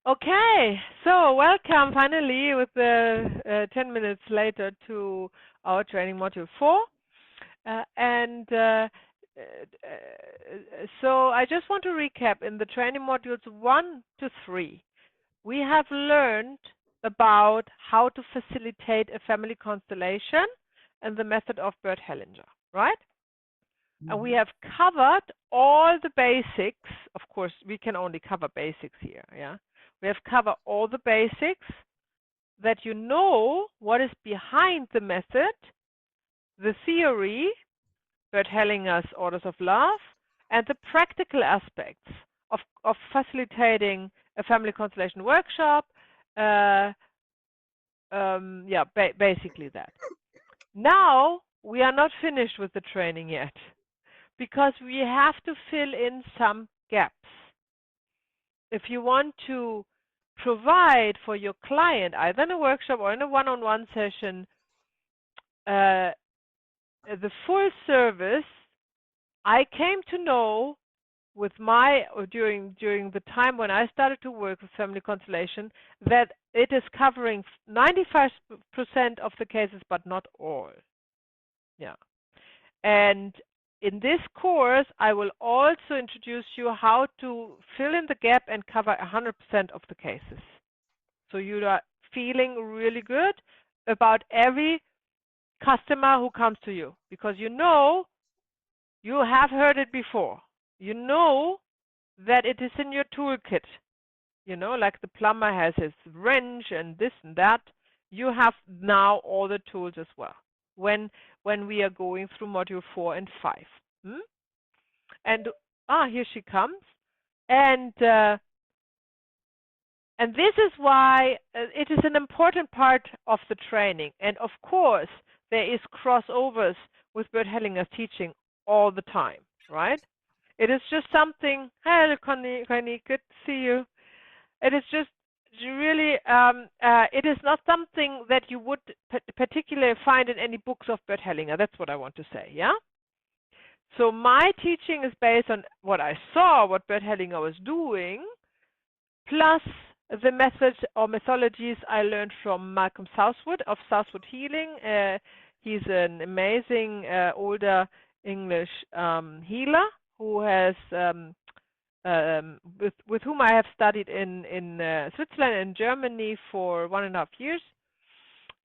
Okay, so welcome finally with the 10 minutes later to our training module 4. So I just want to recap. In the training modules 1 to 3, we have learned about how to facilitate a family constellation and the method of Bert Hellinger, right? And we have covered all the basics. Of course, we can only cover basics here, yeah? We have covered all the basics that you know what is behind the method, the theory, Bert Hellinger's Orders of Love, and the practical aspects of facilitating a family constellation workshop. Basically that. Now, we are not finished with the training yet, because we have to fill in some gaps. If you want to provide for your client, either in a workshop or in a one-on-one session, the full service, I came to know with during the time when I started to work with family constellation, that it is covering 95% of the cases, but not all. Yeah. And in this course, I will also introduce you how to fill in the gap and cover 100% of the cases. So you are feeling really good about every customer who comes to you, because you know you have heard it before. You know that it is in your toolkit. You know, like the plumber has his wrench and this and that. You have now all the tools as well when we are going through module 4 and 5. And here she comes. And this is why it is an important part of the training. And of course, there is crossovers with Bert Hellinger's teaching all the time, right? It is just something. Hello, Connie, good to see you. It is just really, it is not something that you would particularly find in any books of Bert Hellinger. That's what I want to say, yeah? So my teaching is based on what I saw, what Bert Hellinger was doing, plus the methods or methodologies I learned from Malcolm Southwood of Southwood Healing. He's an amazing older English healer who has with whom I have studied in Switzerland and Germany for 1.5 years,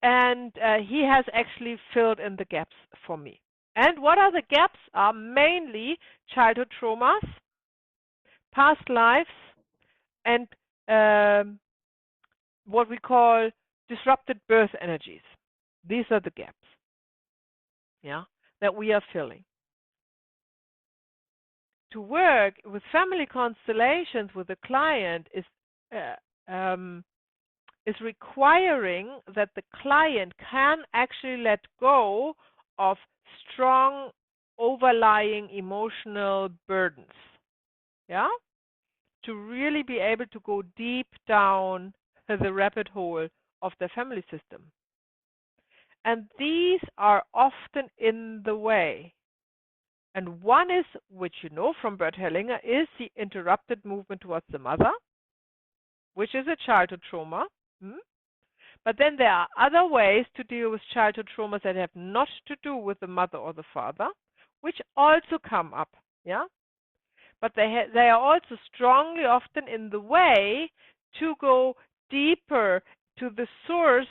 and he has actually filled in the gaps for me. And what are the gaps? Are mainly childhood traumas, past lives, and what we call disrupted birth energies. These are the gaps, yeah, that we are filling. To work with family constellations with a client is requiring that the client can actually let go of strong overlying emotional burdens, yeah, to really be able to go deep down the rabbit hole of the family system. And these are often in the way. And one is, which you know from Bert Hellinger, is the interrupted movement towards the mother, which is a childhood trauma. But then there are other ways to deal with childhood traumas that have not to do with the mother or the father, which also come up, yeah? But they are also strongly often in the way to go deeper to the source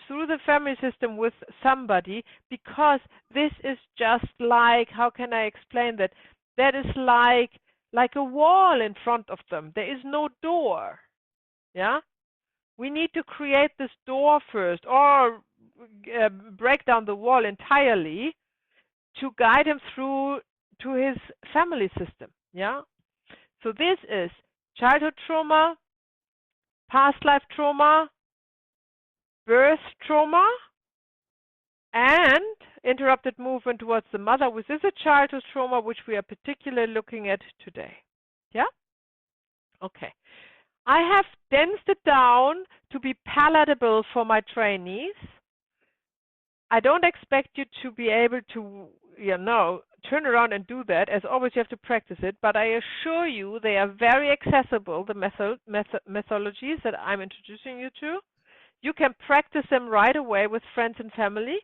through the family system with somebody, because this is just like, how can I explain that? That is like a wall in front of them. There is no door, yeah? We need to create this door first, or break down the wall entirely to guide him through to his family system, yeah? So this is childhood trauma, past life trauma, birth trauma, and interrupted movement towards the mother, which is a childhood trauma, which we are particularly looking at today. Yeah? Okay. I have densed it down to be palatable for my trainees. I don't expect you to be able to, turn around and do that. As always, you have to practice it. But I assure you, they are very accessible, the methodologies that I'm introducing you to. You can practice them right away with friends and family,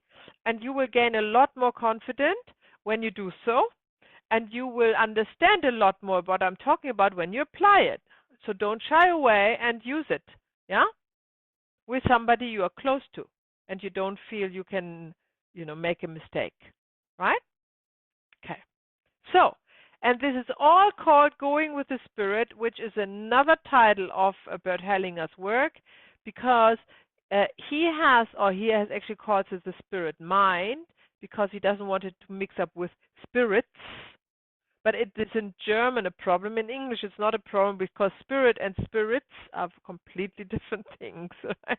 and you will gain a lot more confidence when you do so. And you will understand a lot more what I'm talking about when you apply it. So don't shy away and use it, yeah? With somebody you are close to and you don't feel you can, make a mistake, right? Okay. So, and this is all called Going with the Spirit, which is another title of Bert Hellinger's work, because he has actually called it the spirit mind, because he doesn't want it to mix up with spirits. But it is in German a problem. In English, it's not a problem because spirit and spirits are completely different things. Right?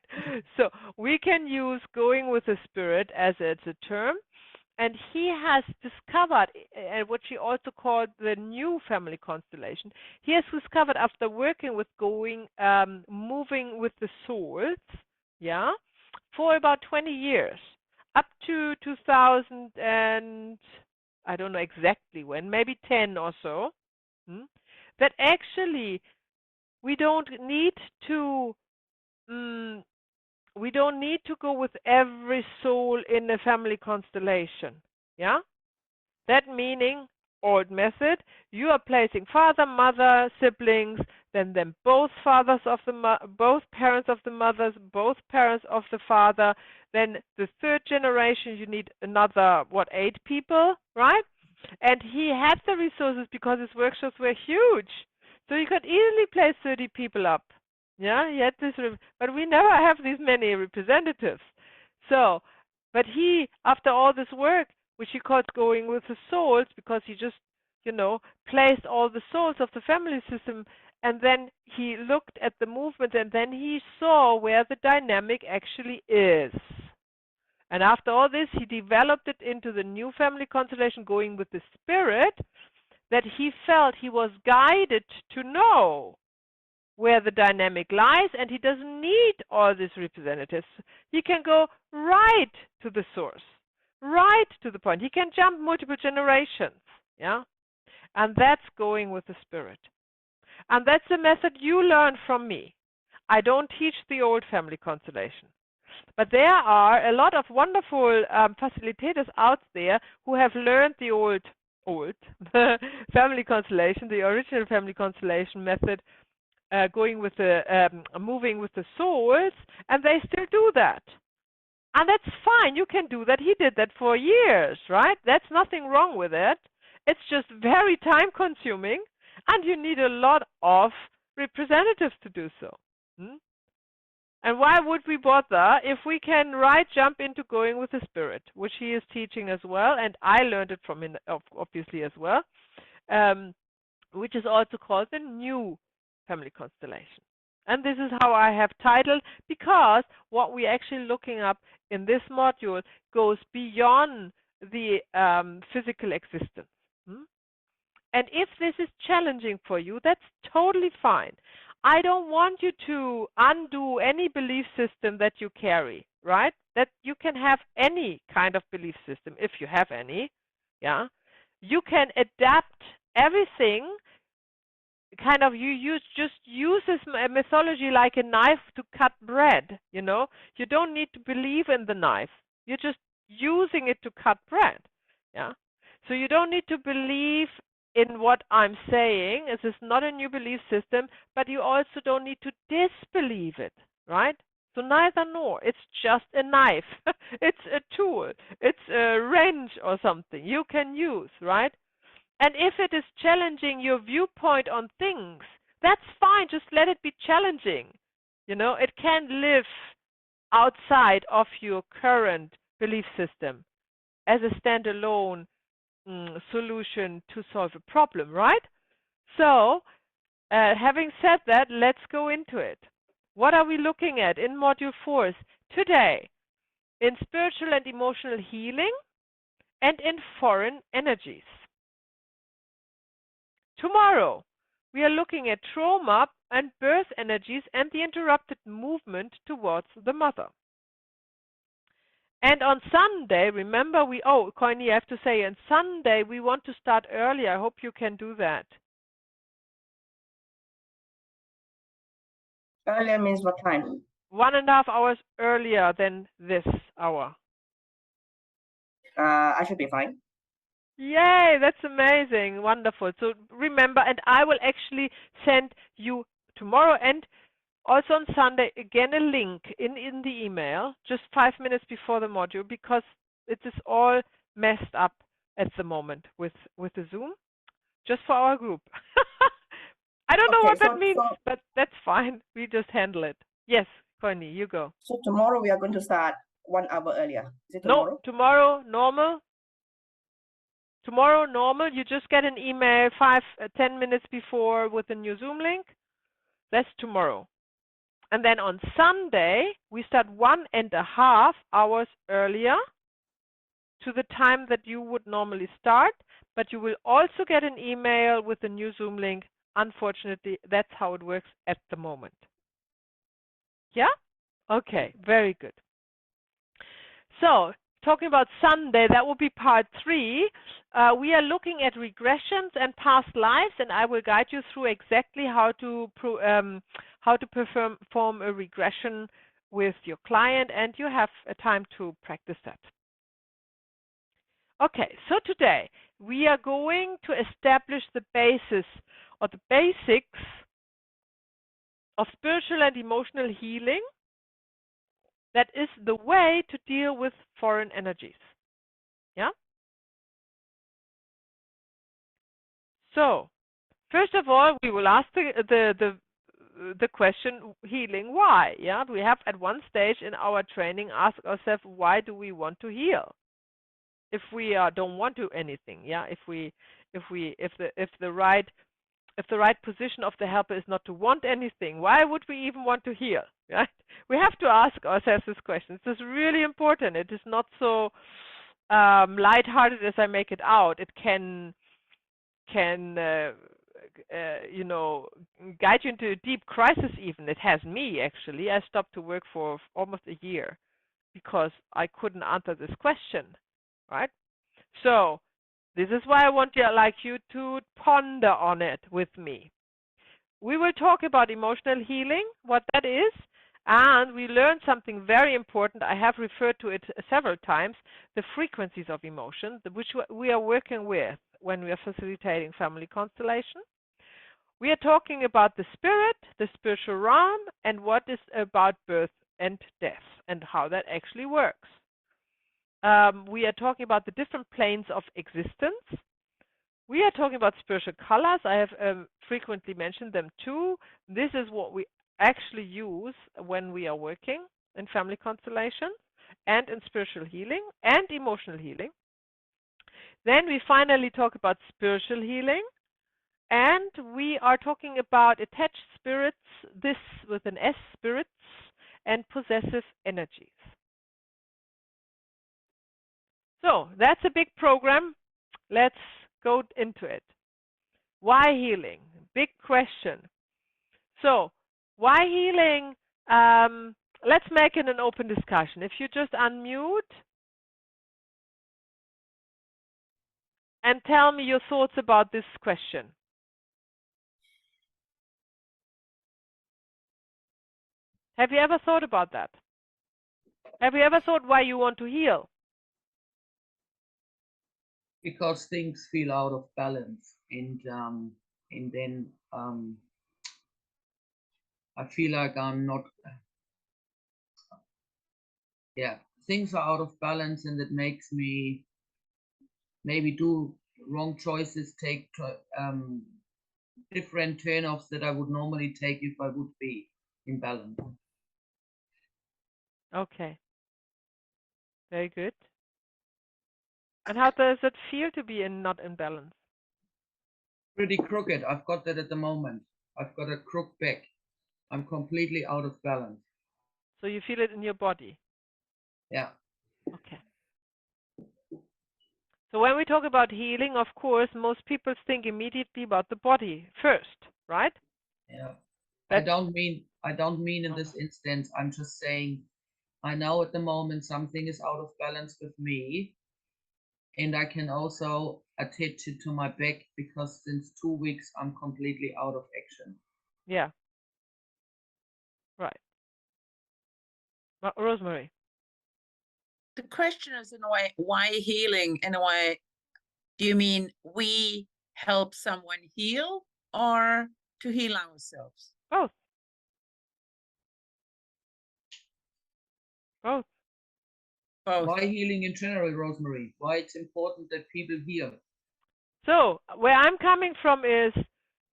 So we can use Going with the Spirit as it's a term. And he has discovered, what he also called the new family constellation. He has discovered after working with moving with the souls, yeah, for about 20 years, up to 2000 and I don't know exactly when, maybe 10 or so, that actually we don't need to go with every soul in a family constellation. Yeah? That meaning, old method, you are placing father, mother, siblings, then both fathers of the both parents of the mothers, both parents of the father, then the third generation you need another 8 people, right? And he had the resources because his workshops were huge. So he could easily place 30 people up. Yeah, he had this, but we never have these many representatives. So, but he, after all this work, which he called Going with the Souls, because he just, placed all the souls of the family system, and then he looked at the movement, and then he saw where the dynamic actually is. And after all this, he developed it into the new family constellation, Going with the Spirit, that he felt he was guided to know where the dynamic lies, and he doesn't need all these representatives. He can go right to the source, right to the point. He can jump multiple generations, yeah? And that's Going with the Spirit. And that's the method you learn from me. I don't teach the old family constellation. But there are a lot of wonderful facilitators out there who have learned the old family constellation, the original family constellation method, going with the moving with the souls, and they still do that. And that's fine. You can do that. He did that for years, right? That's nothing wrong with it. It's just very time consuming, and you need a lot of representatives to do so. And why would we bother if we can jump into Going with the Spirit, which he is teaching as well, and I learned it from him obviously as well, which is also called the new family constellation. And this is how I have titled, because what we're actually looking up in this module goes beyond the physical existence. And if this is challenging for you, that's totally fine. I don't want you to undo any belief system that you carry, right? That you can have any kind of belief system, if you have any, yeah? You can adapt everything, you just use this mythology like a knife to cut bread, You don't need to believe in the knife. You're just using it to cut bread, yeah? So you don't need to believe in what I'm saying. This is not a new belief system, but you also don't need to disbelieve it, right? So neither nor. It's just a knife. It's a tool. It's a wrench or something you can use, right? And if it is challenging your viewpoint on things, that's fine. Just let it be challenging. It can live outside of your current belief system as a standalone solution to solve a problem, right? So, having said that, let's go into it. What are we looking at in Module 4 today? In spiritual and emotional healing and in foreign energies. Tomorrow, we are looking at trauma and birth energies and the interrupted movement towards the mother. And on Sunday, remember Coiny, I have to say, on Sunday we want to start early. I hope you can do that. Earlier means what time? 1.5 hours earlier than this hour. I should be fine. Yay, that's amazing. Wonderful. So remember, and I will actually send you tomorrow and also on Sunday again a link in the email just 5 minutes before the module, because it is all messed up at the moment with the Zoom, just for our group. I don't know Okay, what that means, but that's fine. We just handle it. Yes, Connie, you go. So tomorrow we are going to start 1 hour earlier. Is it tomorrow? No, tomorrow normal. Tomorrow normal. You just get an email 10 minutes before with a new Zoom link. That's tomorrow. And then on Sunday, we start 1.5 hours earlier to the time that you would normally start, but you will also get an email with a new Zoom link. Unfortunately, that's how it works at the moment. Yeah? Okay, very good. So, talking about Sunday, that will be part 3. We are looking at regressions and past lives, and I will guide you through exactly how to perform a regression with your client, and you have a time to practice that. Okay, so today we are going to establish the basis or the basics of spiritual and emotional healing. That is the way to deal with foreign energies. Yeah? So, first of all, we will ask the question, healing, why? Yeah, we have at one stage in our training asked ourselves, why do we want to heal? If we don't want to anything, yeah, if the right position of the helper is not to want anything, why would we even want to heal? Right? We have to ask ourselves this question. This is really important. It is not so lighthearted as I make it out. It can guide you into a deep crisis even. It has me, actually. I stopped to work for almost a year because I couldn't answer this question, right? So this is why I want you to ponder on it with me. We will talk about emotional healing, what that is, and we learn something very important. I have referred to it several times, the frequencies of emotion, which we are working with when we are facilitating family constellation. We are talking about the spirit, the spiritual realm, and what is about birth and death and how that actually works. We are talking about the different planes of existence. We are talking about spiritual colors. I have frequently mentioned them too. This is what we actually use when we are working in family constellation and in spiritual healing and emotional healing. Then we finally talk about spiritual healing, and we are talking about attached spirits, this with an S, spirits, and possessive energies. So that's a big program. Let's go into it. Why healing? Big question. So, why healing? Let's make it an open discussion. If you just unmute and tell me your thoughts about this question. Have you ever thought about that? Have you ever thought why you want to heal? Because things feel out of balance, and then I feel like I'm not. Yeah, things are out of balance, and it makes me maybe do wrong choices, take different turn-offs that I would normally take if I would be in balance. Okay. Very good. And how does it feel to be not in balance? Pretty crooked. I've got that at the moment. I've got a crook back. I'm completely out of balance. So you feel it in your body? Yeah. Okay. So when we talk about healing, of course, most people think immediately about the body first, right? Yeah. But I don't mean in this instance. I'm just saying I know at the moment something is out of balance with me, and I can also attach it to my back because since 2 weeks I'm completely out of action. Yeah. Right. Rosemary. The question is, in a way, why healing? In a way, do you mean we help someone heal or to heal ourselves? Both. Both. Both. Why healing in general, Rosemary? Why it's important that people heal? So where I'm coming from is,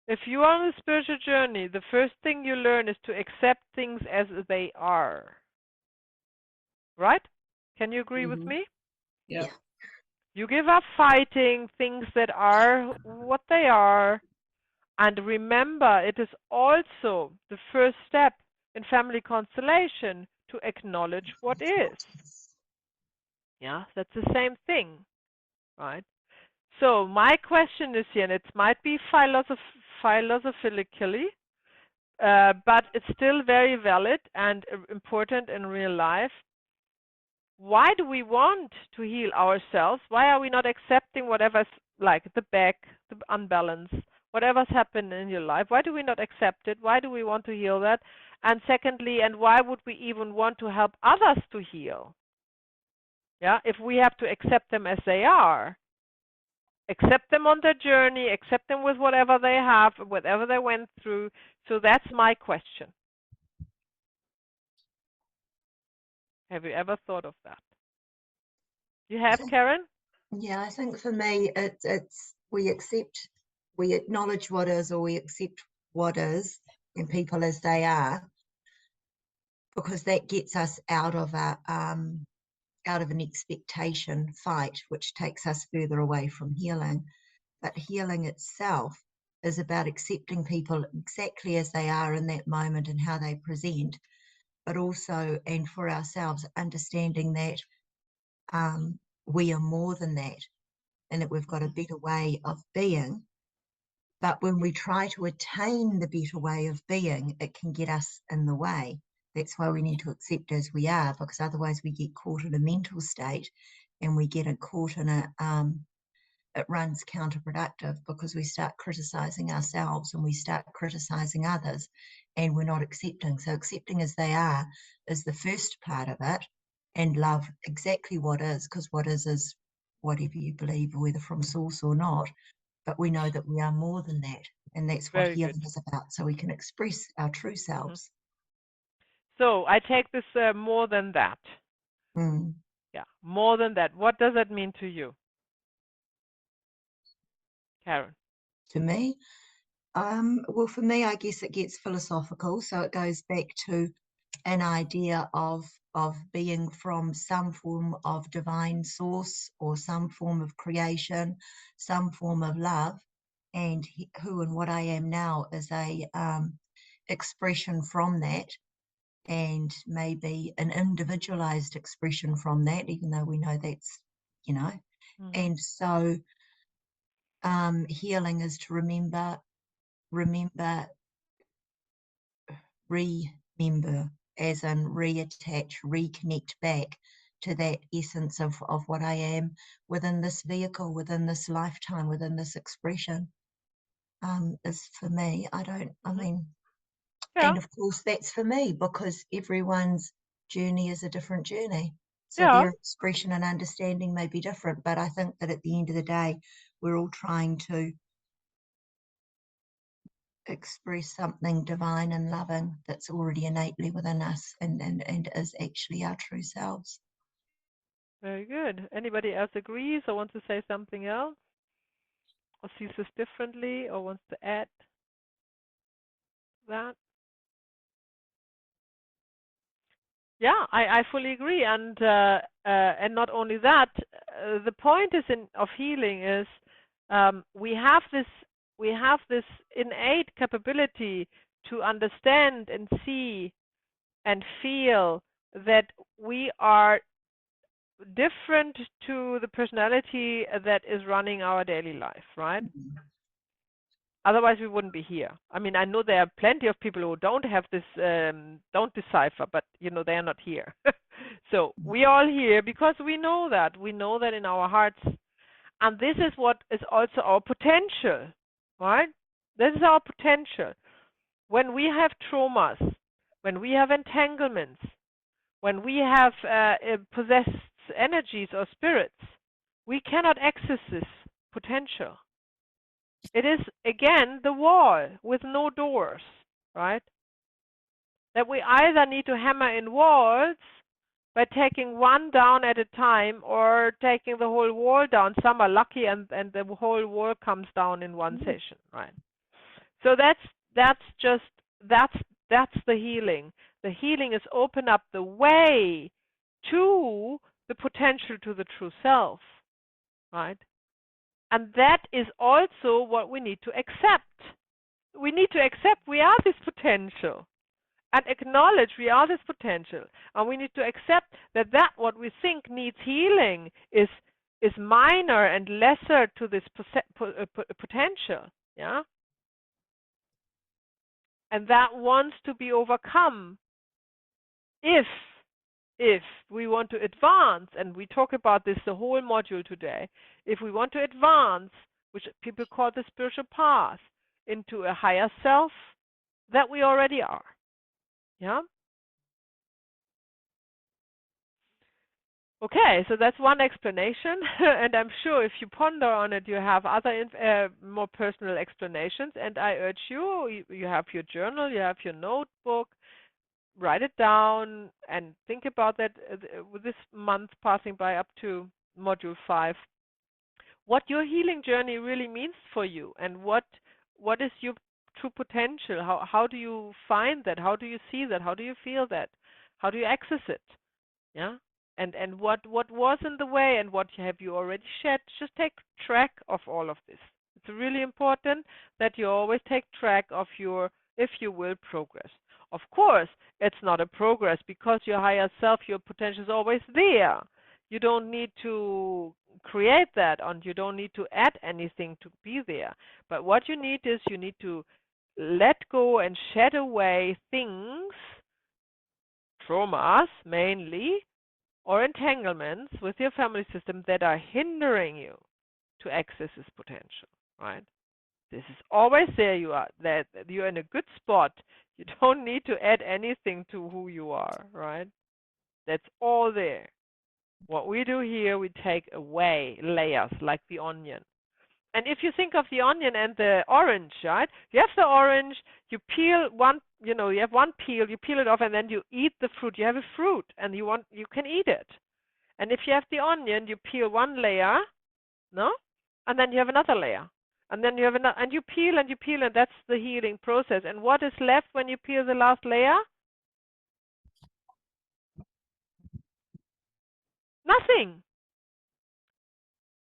if you are on a spiritual journey, the first thing you learn is to accept things as they are. Right? Can you agree with me? Yeah. Yeah. You give up fighting things that are what they are. And remember, it is also the first step in family constellation to acknowledge what is. Yeah, that's the same thing, right? So my question is here, and it might be philosophically, but it's still very valid and important in real life. Why do we want to heal ourselves? Why are we not accepting whatever's like the back, the unbalance, whatever's happened in your life? Why do we not accept it? Why do we want to heal that? And secondly, and why would we even want to help others to heal? Yeah, if we have to accept them as they are, accept them on their journey, accept them with whatever they have, whatever they went through. So that's my question. Have you ever thought of that? You have, Karen? Yeah, I think for me, it's we acknowledge what is, or we accept what is, and people as they are, because that gets us out of an expectation fight, which takes us further away from healing. But healing itself is about accepting people exactly as they are in that moment and how they present, but also, and for ourselves, understanding that we are more than that, and that we've got a better way of being. But when we try to attain the better way of being, it can get us in the way. That's why we need to accept as we are, because otherwise we get caught in a mental state, and we get caught in it runs counterproductive, because we start criticizing ourselves and we start criticizing others, and we're not accepting. So accepting as they are is the first part of it, and love exactly what is, because what is whatever you believe, whether from source or not. But we know that we are more than that, and that's what Very healing good. is about, so we can express our true selves. So I take this more than that. Mm. Yeah, more than that. What does that mean to you, Karen? To me, well, for me, I guess it gets philosophical, so it goes back to an idea of being from some form of divine source, or some form of creation, some form of love, and who and what I am now is a expression from that, and maybe an individualized expression from that, even though we know that's, and so healing is to remember, remember, as in reattach, reconnect back to that essence of what I am within this vehicle, within this lifetime, within this expression. Is for me. Yeah, And of course that's for me, because everyone's journey is a different journey. So yeah, their expression and understanding may be different, but I think that at the end of the day, we're all trying to express something divine and loving that's already innately within us, and is actually our true selves. very good. Anybody else agrees or wants to say something else, or sees this differently, or wants to add that? Yeah, I fully agree, and not only that, the point is of healing is we have this innate capability to understand and see and feel that we are different to the personality that is running our daily life, right? Otherwise, we wouldn't be here. I mean, I know there are plenty of people who don't have this, don't decipher, but they are not here. So we all here because we know that in our hearts, and this is what is also our potential, right? This is our potential. When we have traumas, when we have entanglements, when we have possessed energies or spirits, we cannot access this potential. It is, again, the wall with no doors, right? That we either need to hammer in walls by taking one down at a time or taking the whole wall down. Some are lucky and the whole wall comes down in one session, right? So that's the healing. The healing is open up the way to the potential, to the true self, right? And that is also what we need to accept. We need to accept we are this potential and acknowledge we are this potential. And we need to accept that what we think needs healing is minor and lesser to this potential, yeah? And that wants to be overcome if we want to advance, and we talk about this the whole module today, if we want to advance, which people call the spiritual path, into a higher self that we already are. Yeah? Okay, so that's one explanation, and I'm sure if you ponder on it, you have other more personal explanations, and I urge you have your journal, you have your notebook, write it down and think about that with this month passing by up to module 5, what your healing journey really means for you, and what is your true potential. How do you find that? How do you see that? How do you feel that? How do you access it? Yeah, and what was in the way, and what have you already shed? Just take track of all of this. It's really important that you always take track of your, if you will, progress. Of course, it's not a progress because your higher self, your potential is always there. You don't need to create that, and you don't need to add anything to be there. But what you need is you need to let go and shed away things, traumas mainly, or entanglements with your family system that are hindering you to access this potential, right? This is always there. That you're in a good spot. You don't need to add anything to who you are, right? That's all there. What we do here, we take away layers like the onion. And if you think of the onion and the orange, right? You have the orange, you peel one, you have one peel, you peel it off, and then you eat the fruit. You have a fruit, and you can eat it. And if you have the onion, you peel one layer, no? And then you have another layer. And then you have another, and you peel, and that's the healing process. And what is left when you peel the last layer? Nothing.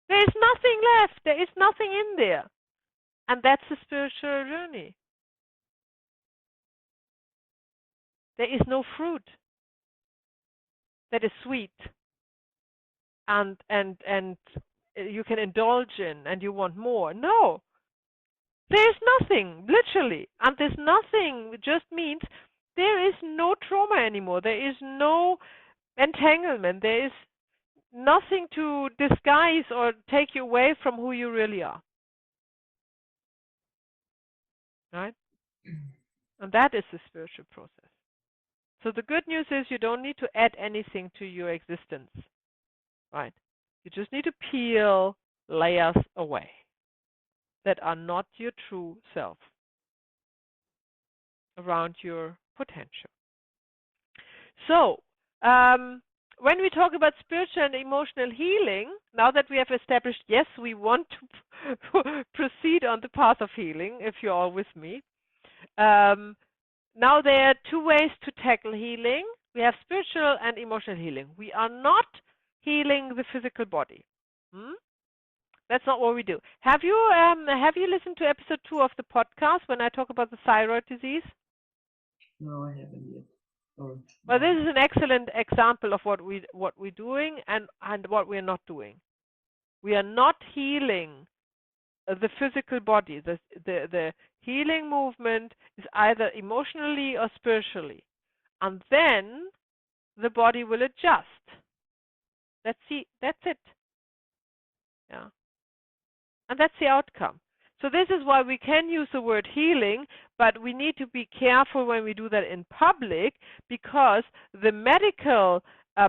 There is nothing left. There is nothing in there. And that's the spiritual journey. There is no fruit that is sweet and you can indulge in and you want more. No. There is nothing, literally. And this nothing just means there is no trauma anymore. There is no entanglement. There is nothing to disguise or take you away from who you really are. Right? And that is the spiritual process. So the good news is you don't need to add anything to your existence. Right? You just need to peel layers away that are not your true self around your potential. So, when we talk about spiritual and emotional healing, now that we have established, yes, we want to proceed on the path of healing, if you're all with me. Now there are two ways to tackle healing. We have spiritual and emotional healing. We are not healing the physical body. That's not what we do. Have you listened to episode 2 of the podcast when I talk about the thyroid disease? No, I haven't yet. Sorry. Well, this is an excellent example of what we're doing and what we're not doing. We are not healing the physical body. The healing movement is either emotionally or spiritually, and then the body will adjust. That's it. Yeah. And that's the outcome. So this is why we can use the word healing, but we need to be careful when we do that in public, because the medical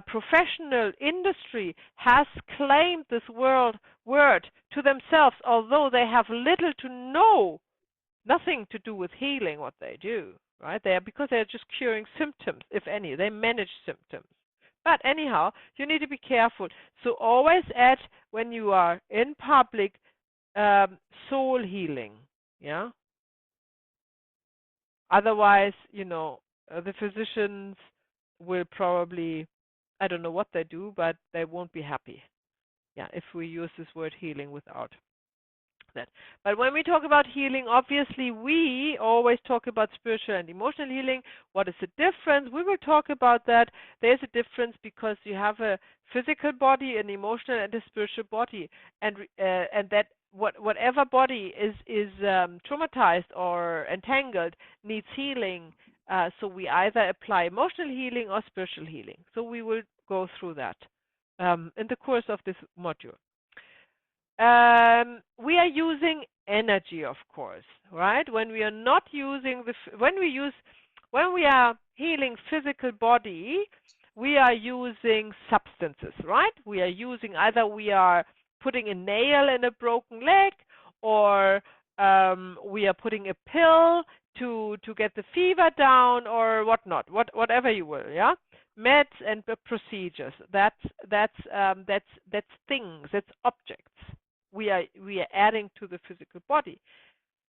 professional industry has claimed this word to themselves, although they have little to nothing to do with healing what they do, right? Because they're just curing symptoms, if any. They manage symptoms. But anyhow, you need to be careful. So always add, when you are in public, soul healing, yeah? Otherwise, the physicians will probably, I don't know what they do, but they won't be happy, yeah, if we use this word healing without that. But when we talk about healing, obviously we always talk about spiritual and emotional healing. What is the difference? We will talk about that. There's a difference because you have a physical body, an emotional and a spiritual body, and that whatever body is traumatized or entangled needs healing. So we either apply emotional healing or spiritual healing. So we will go through that in the course of this module. We are using energy, of course, right? When we are not using when we are healing physical body, we are using substances, right? We are using, either we are putting a nail in a broken leg, or we are putting a pill to get the fever down, or whatnot, whatever you will, yeah. Meds and procedures. That's things. That's objects. We are adding to the physical body.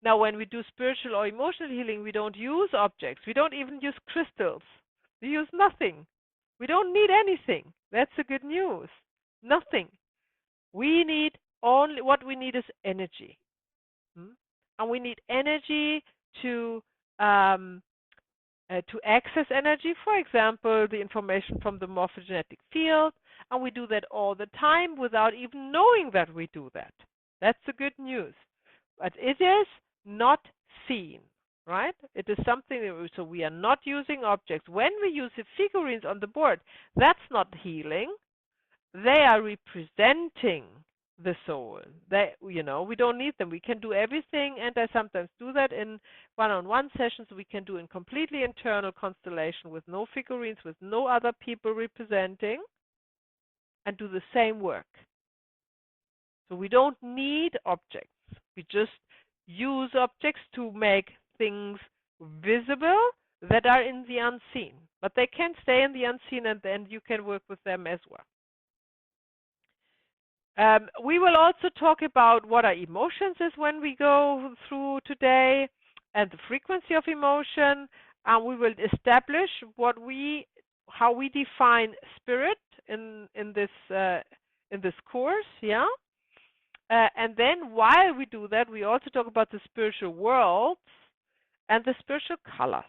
Now, when we do spiritual or emotional healing, we don't use objects. We don't even use crystals. We use nothing. We don't need anything. That's the good news. Nothing. We need what we need is energy. And we need energy to access energy, for example, the information from the morphogenetic field, and we do that all the time without even knowing that we do that. That's the good news. But it is not seen, right? It is something, so we are not using objects. When we use the figurines on the board, that's not healing. They are representing the soul. We don't need them. We can do everything, and I sometimes do that in one-on-one sessions. We can do in completely internal constellation with no figurines, with no other people representing, and do the same work. So we don't need objects. We just use objects to make things visible that are in the unseen. But they can stay in the unseen, and then you can work with them as well. We will also talk about what are emotions is when we go through today, and the frequency of emotion. And we will establish how we define spirit in this course, yeah. And then while we do that, we also talk about the spiritual worlds and the spiritual colors,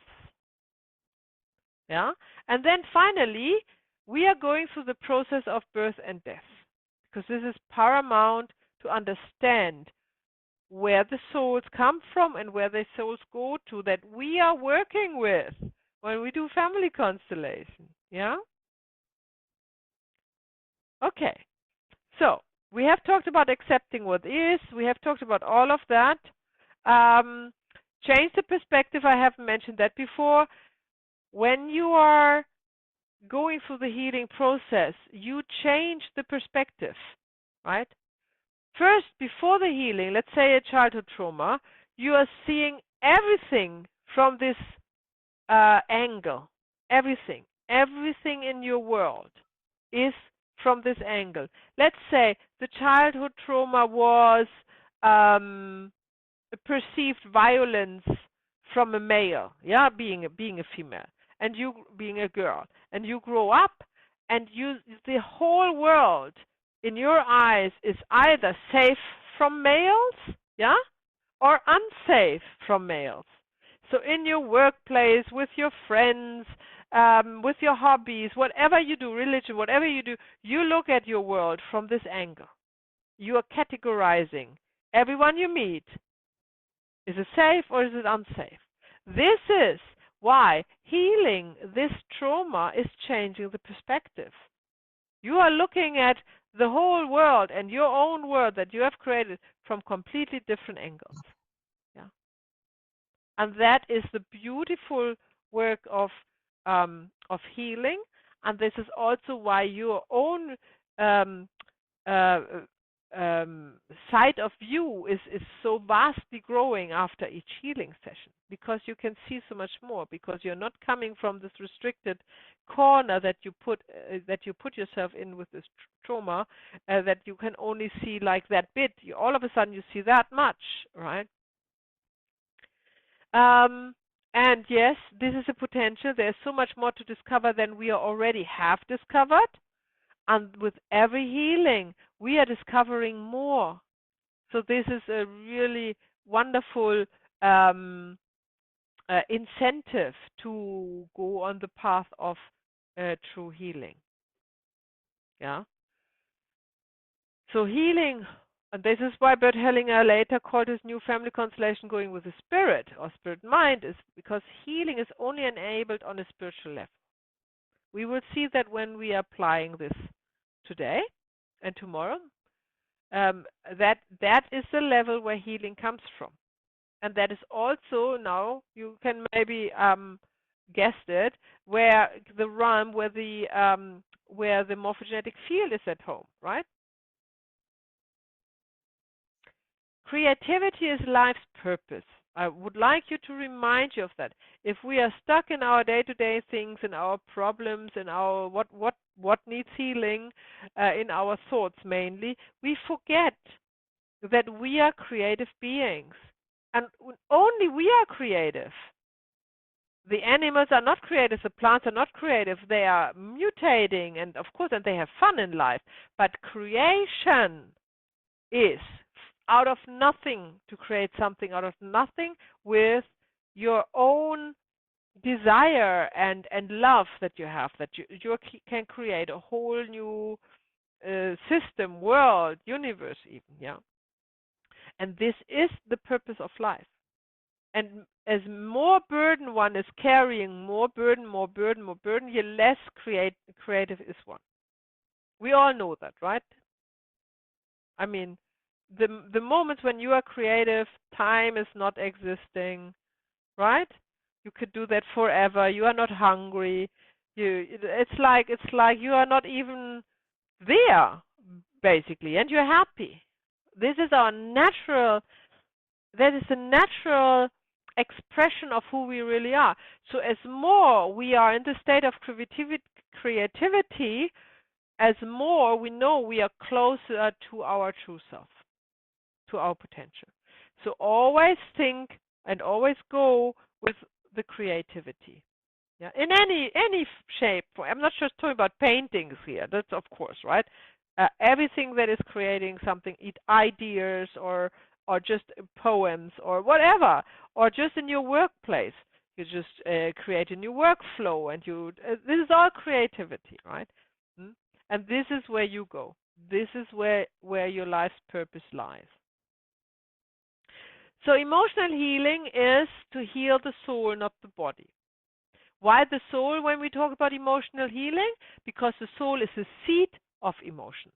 yeah. And then finally, we are going through the process of birth and death, because this is paramount to understand where the souls come from and where the souls go to, that we are working with when we do family constellation, yeah? Okay, so we have talked about accepting what is. We have talked about all of that. Change the perspective. I haven't mentioned that before. When you are going through the healing process, you change the perspective, right? First, before the healing, let's say a childhood trauma, you are seeing everything from this angle. Everything in your world is from this angle. Let's say the childhood trauma was perceived violence from a male, yeah, being a female, and you being a girl, and you grow up, and the whole world in your eyes is either safe from males, yeah, or unsafe from males. So in your workplace, with your friends, with your hobbies, whatever you do, religion, whatever you do, you look at your world from this angle. You are categorizing everyone you meet. Is it safe or is it unsafe? This is why healing this trauma is changing the perspective. You are looking at the whole world and your own world that you have created from completely different angles. Yeah. And that is the beautiful work of healing. And this is also why your own uh, side of you is so vastly growing after each healing session, because you can see so much more, because you're not coming from this restricted corner that you put yourself in with this trauma, that you can only see like that bit. All of a sudden you see that much, right? And yes, this is a potential. There's so much more to discover than we already have discovered. And with every healing, we are discovering more. So this is a really wonderful incentive to go on the path of true healing. Yeah. So healing, and this is why Bert Hellinger later called his new family constellation going with the spirit or spirit mind, is because healing is only enabled on a spiritual level. We will see that when we are applying this today and tomorrow. That is the level where healing comes from, and that is also, now you can maybe guess it, where the realm where the morphogenetic field is at home, right? Creativity is life's purpose. I would like you to remind you of that. If we are stuck in our day-to-day things, in our problems, in our what needs healing, in our thoughts mainly, we forget that we are creative beings, and only we are creative. The animals are not creative, the plants are not creative, they are mutating, and of course, and they have fun in life. But creation is out of nothing, to create something out of nothing with your own desire and love that you have, that you can create a whole new system, world, universe even, yeah. And this is the purpose of life. And as more burden one is carrying, more burden, the less creative is one. We all know that, right? I mean, the moments when you are creative, time is not existing, right? You could do that forever. You are not hungry. It's like you are not even there, basically, and you're happy. This is our natural. That is a natural expression of who we really are. So as more we are in the state of creativity, as more we know we are closer to our true self, to our potential. So always think and always go with the creativity. Yeah, in any shape. I'm not just talking about paintings here. That's of course, right? Everything that is creating something, ideas or just poems or whatever, or just in your workplace. You just create a new workflow, and you. This is all creativity, right? And this is where you go. This is where your life's purpose lies. So emotional healing is to heal the soul, not the body. Why the soul when we talk about emotional healing? Because the soul is the seat of emotion.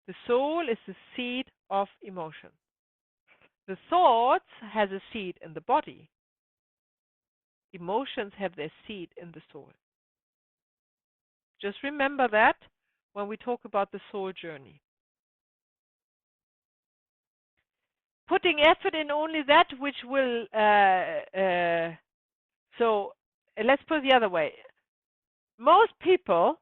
The soul is the seat of emotion. The thoughts has a seat in the body. Emotions have their seat in the soul. Just remember that when we talk about the soul journey. Putting effort in only that which will, so let's put it the other way. Most people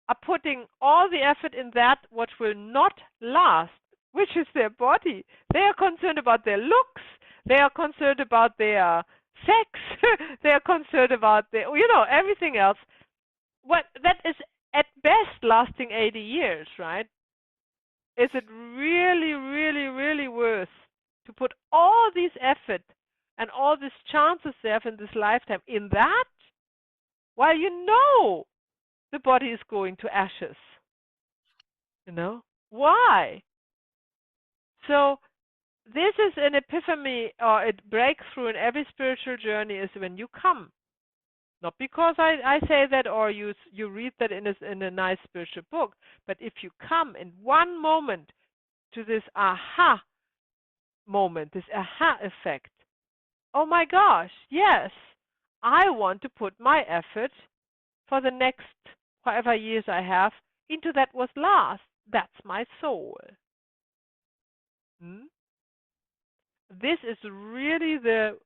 are putting all the effort in that what will not last, which is their body. They are concerned about their looks. They are concerned about their sex. They are concerned about their, everything else. What that is at best lasting 80 years, right? Is it really, really, really worth to put all this effort and all these chances they have in this lifetime in that, while you know the body is going to ashes? Why? So this is an epiphany or a breakthrough in every spiritual journey, is when you come, Not because I say that or you read that in a nice spiritual book, but if you come in one moment to this aha moment, this aha effect, oh my gosh, yes, I want to put my effort for the next however years I have into that was last. That's my soul. This is really the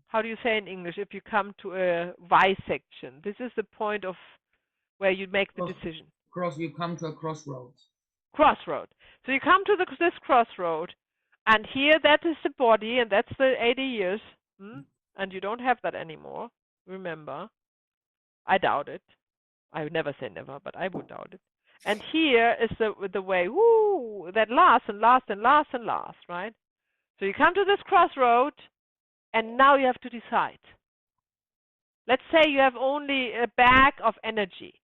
how do you say in English, if you come to a visection? This is the point of where you make the decision. You come to a crossroads. Crossroad. So you come to this crossroad, and here that is the body, and that's the 80 years, and you don't have that anymore. Remember, I doubt it. I would never say never, but I would doubt it. And here is the way, that lasts and lasts and lasts and lasts, right? So you come to this crossroad, and now you have to decide. Let's say you have only a bag of energy,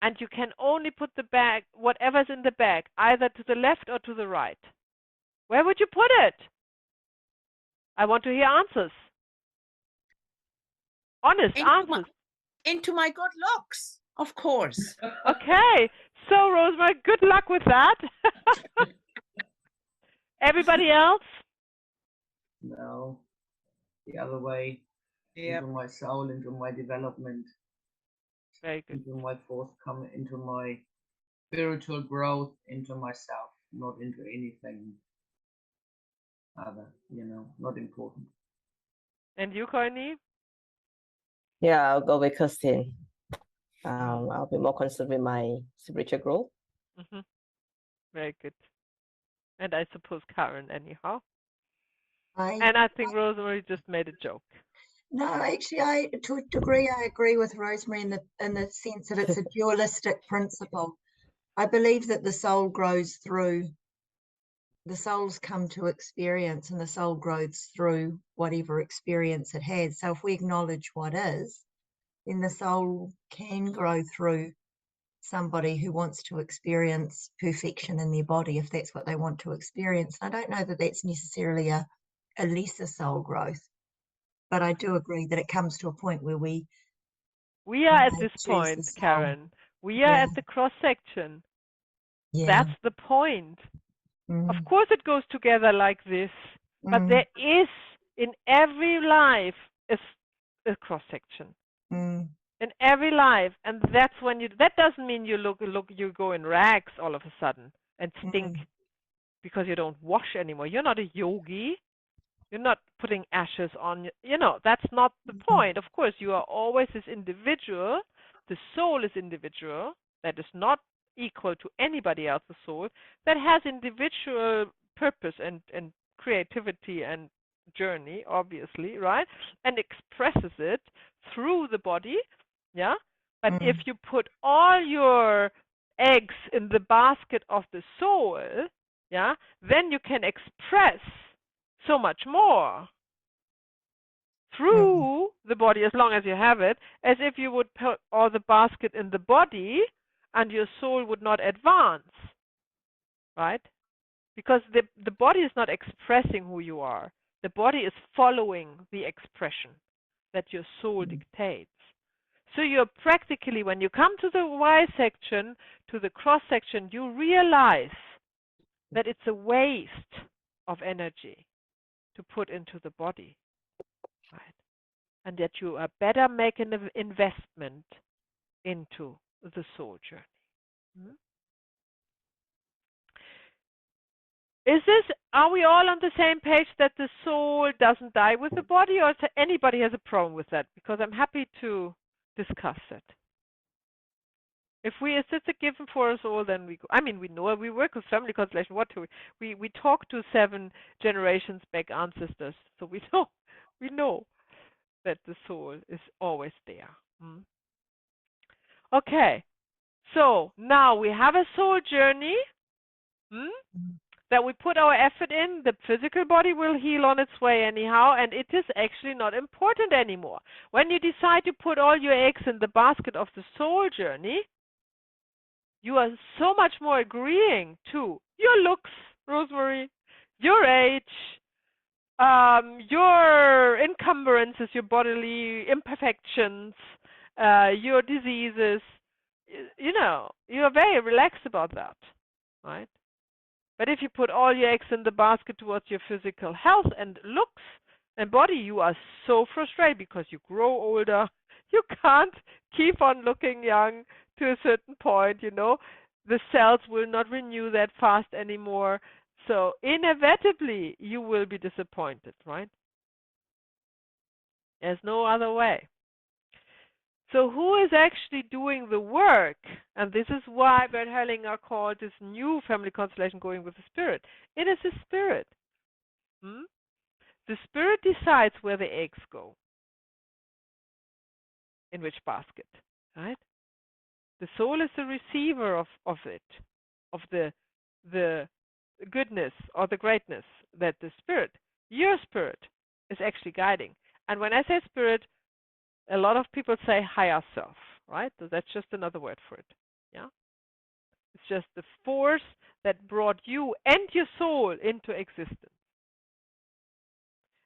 and you can only put the bag, whatever's in the bag, either to the left or to the right. Where would you put it? I want to hear answers. Honest answers. Into my good looks, of course. Okay. So, Rosemary, good luck with that. Everybody else? No. The other way. Into my soul, into my development. Very good. Into my forthcoming, into my spiritual growth, into myself, not into anything other, not important. And you, Courtney? Yeah, I'll go with Kirsten. I'll be more concerned with my spiritual growth. Very good. And I suppose Karen, anyhow. I think Rosemary just made a joke. No, actually, to a degree, I agree with Rosemary in the sense that it's a dualistic principle. I believe that the soul grows through, the souls come to experience, and the soul grows through whatever experience it has. So if we acknowledge what is, then the soul can grow through somebody who wants to experience perfection in their body, if that's what they want to experience. I don't know that that's necessarily a lesser soul growth. But I do agree that it comes to a point where we are at this point, Karen. We are at the cross section. Yeah. That's the point. Of course it goes together like this, but there is in every life a cross section. In every life, and that's when that doesn't mean you you go in rags all of a sudden and stink because you don't wash anymore. You're not a yogi. You're not putting ashes on, that's not the point. Of course, you are always this individual. The soul is individual. That is not equal to anybody else's soul. That has individual purpose and creativity and journey, obviously, right? And expresses it through the body, yeah? But if you put all your eggs in the basket of the soul, yeah, then you can express so much more through the body, as long as you have it, as if you would put all the basket in the body and your soul would not advance, right? Because the body is not expressing who you are. The body is following the expression that your soul dictates. So you're practically, when you come to the Y section, to the cross section, you realize that it's a waste of energy to put into the body, right? And that you are better making an investment into the soul journey. Are we all on the same page that the soul doesn't die with the body, or anybody has a problem with that? Because I'm happy to discuss it. If it's a given for us all, then we know we work with family constellation. We talk to 7 generations back ancestors, so we know that the soul is always there. Okay, so now we have a soul journey that we put our effort in. The physical body will heal on its way anyhow, and it is actually not important anymore. When you decide to put all your eggs in the basket of the soul journey, you are so much more agreeing to your looks, Rosemary, your age, your encumbrances, your bodily imperfections, your diseases, you know, you're very relaxed about that, right? But if you put all your eggs in the basket towards your physical health and looks and body, you are so frustrated because you grow older. You can't keep on looking young to a certain point, you know. The cells will not renew that fast anymore. So inevitably, you will be disappointed, right? There's no other way. So who is actually doing the work? And this is why Bert Hellinger called this new family constellation going with the spirit. It is the spirit. The spirit decides where the eggs go, in which basket, right? The soul is the receiver of it, of the goodness or the greatness that the spirit, your spirit, is actually guiding. And when I say spirit, a lot of people say higher self, right? So that's just another word for it. Yeah, it's just the force that brought you and your soul into existence.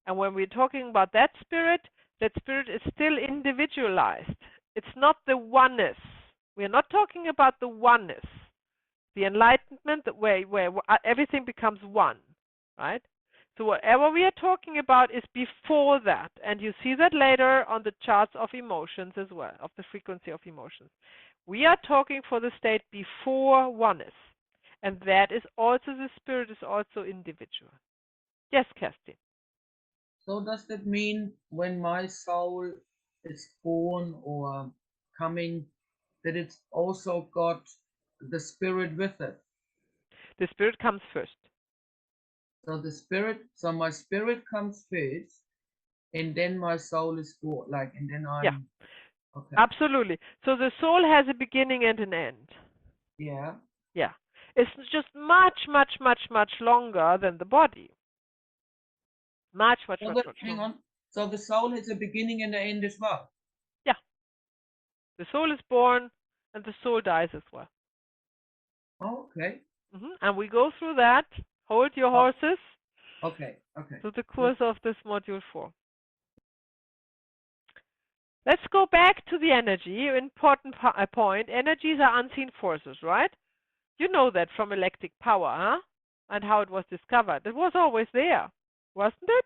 And when we're talking about that spirit is still individualized. It's not the oneness. We're not talking about the oneness, the enlightenment where everything becomes one, right? So whatever we are talking about is before that. And you see that later on the charts of emotions as well, of the frequency of emotions. We are talking for the state before oneness. And that is also, the spirit is also individual. Yes, Kerstin. So does that mean when my soul is born or coming, that it's also got the spirit with it? The spirit comes first. So my spirit comes first, and then my soul is born, like, and then I'm. Yeah. Okay. Absolutely. So the soul has a beginning and an end. Yeah. Yeah. It's just much, much, much, much longer than the body. Much Hang longer. on. So the soul has a beginning and an end as well? Yeah. The soul is born and the soul dies as well. Oh, okay. And we go through that. Hold your horses. Okay. Through the course of this module 4. Let's go back to the energy. Important point. Energies are unseen forces, right? You know that from electric power, huh? And how it was discovered. It was always there, wasn't it?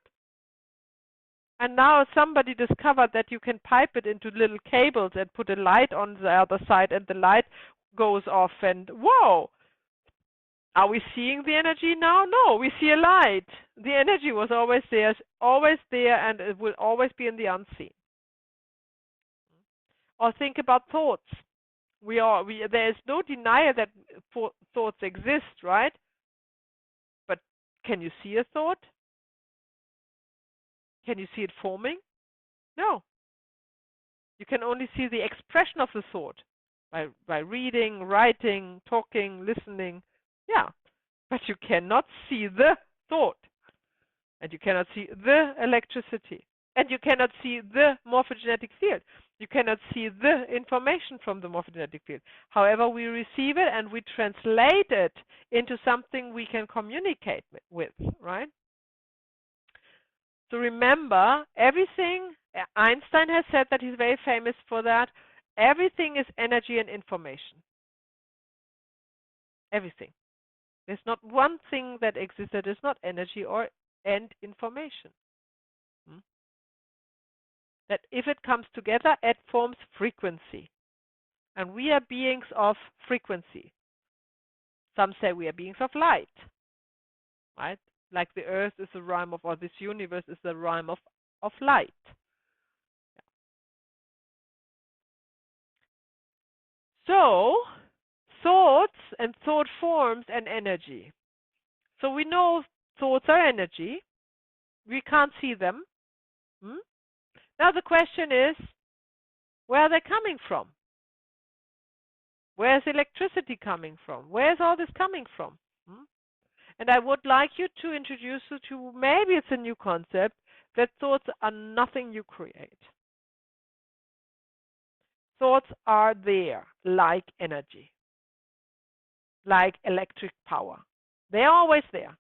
And now somebody discovered that you can pipe it into little cables and put a light on the other side, and the light goes off, and whoa! Are we seeing the energy now? No, we see a light. The energy was always there, and it will always be in the unseen. Or think about thoughts. There is no denial that thoughts exist, right? But can you see a thought? Can you see it forming? No. You can only see the expression of the thought by reading, writing, talking, listening. Yeah. But you cannot see the thought. And you cannot see the electricity. And you cannot see the morphogenetic field. You cannot see the information from the morphogenetic field. However, we receive it and we translate it into something we can communicate with, right? So remember, everything, Einstein has said that, he's very famous for that, everything is energy and information. Everything. There's not one thing that exists that is not energy and information. That if it comes together, it forms frequency. And we are beings of frequency. Some say we are beings of light, right? Like the earth is the rhyme of, or this universe is the rhyme of light. So, thoughts and thought forms and energy. So we know thoughts are energy. We can't see them. Now the question is, where are they coming from? Where's electricity coming from? Where's all this coming from? And I would like you to introduce you to, maybe it's a new concept, that thoughts are nothing you create. Thoughts are there, like energy, like electric power. They're always there.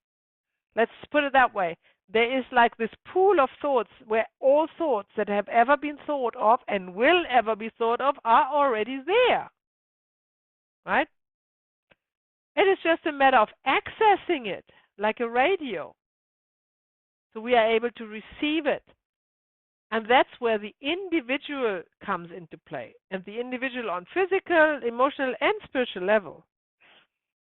Let's put it that way. there is like this pool of thoughts where all thoughts that have ever been thought of and will ever be thought of are already there, right? It is just a matter of accessing it like a radio. So we are able to receive it. And that's where the individual comes into play. And the individual on physical, emotional, and spiritual level.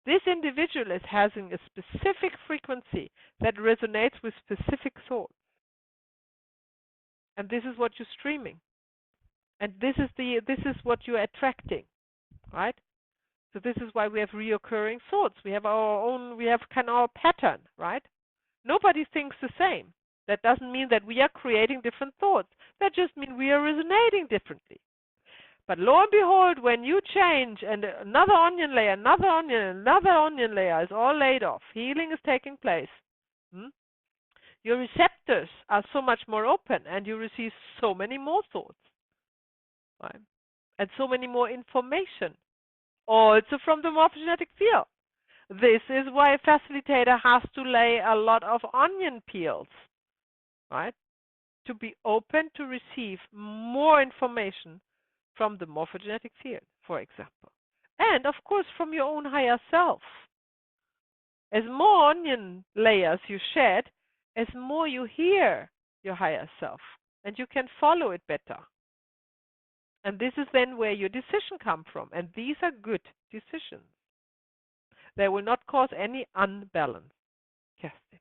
This individual is having a specific frequency that resonates with specific thoughts. And this is what you're streaming. And this is what you're attracting, right? So this is why we have reoccurring thoughts. We have kind of our pattern, right? Nobody thinks the same. That doesn't mean that we are creating different thoughts. That just means we are resonating differently. But lo and behold, when you change and another onion layer, another onion layer is all laid off, healing is taking place. Your receptors are so much more open and you receive so many more thoughts, right? And so many more information, also from the morphogenetic field. This is why a facilitator has to lay a lot of onion peels, right? To be open to receive more information from the morphogenetic field, for example. And of course from your own higher self. As more onion layers you shed, as more you hear your higher self, and you can follow it better. And this is then where your decision comes from. And these are good decisions. They will not cause any unbalance, Kerstin.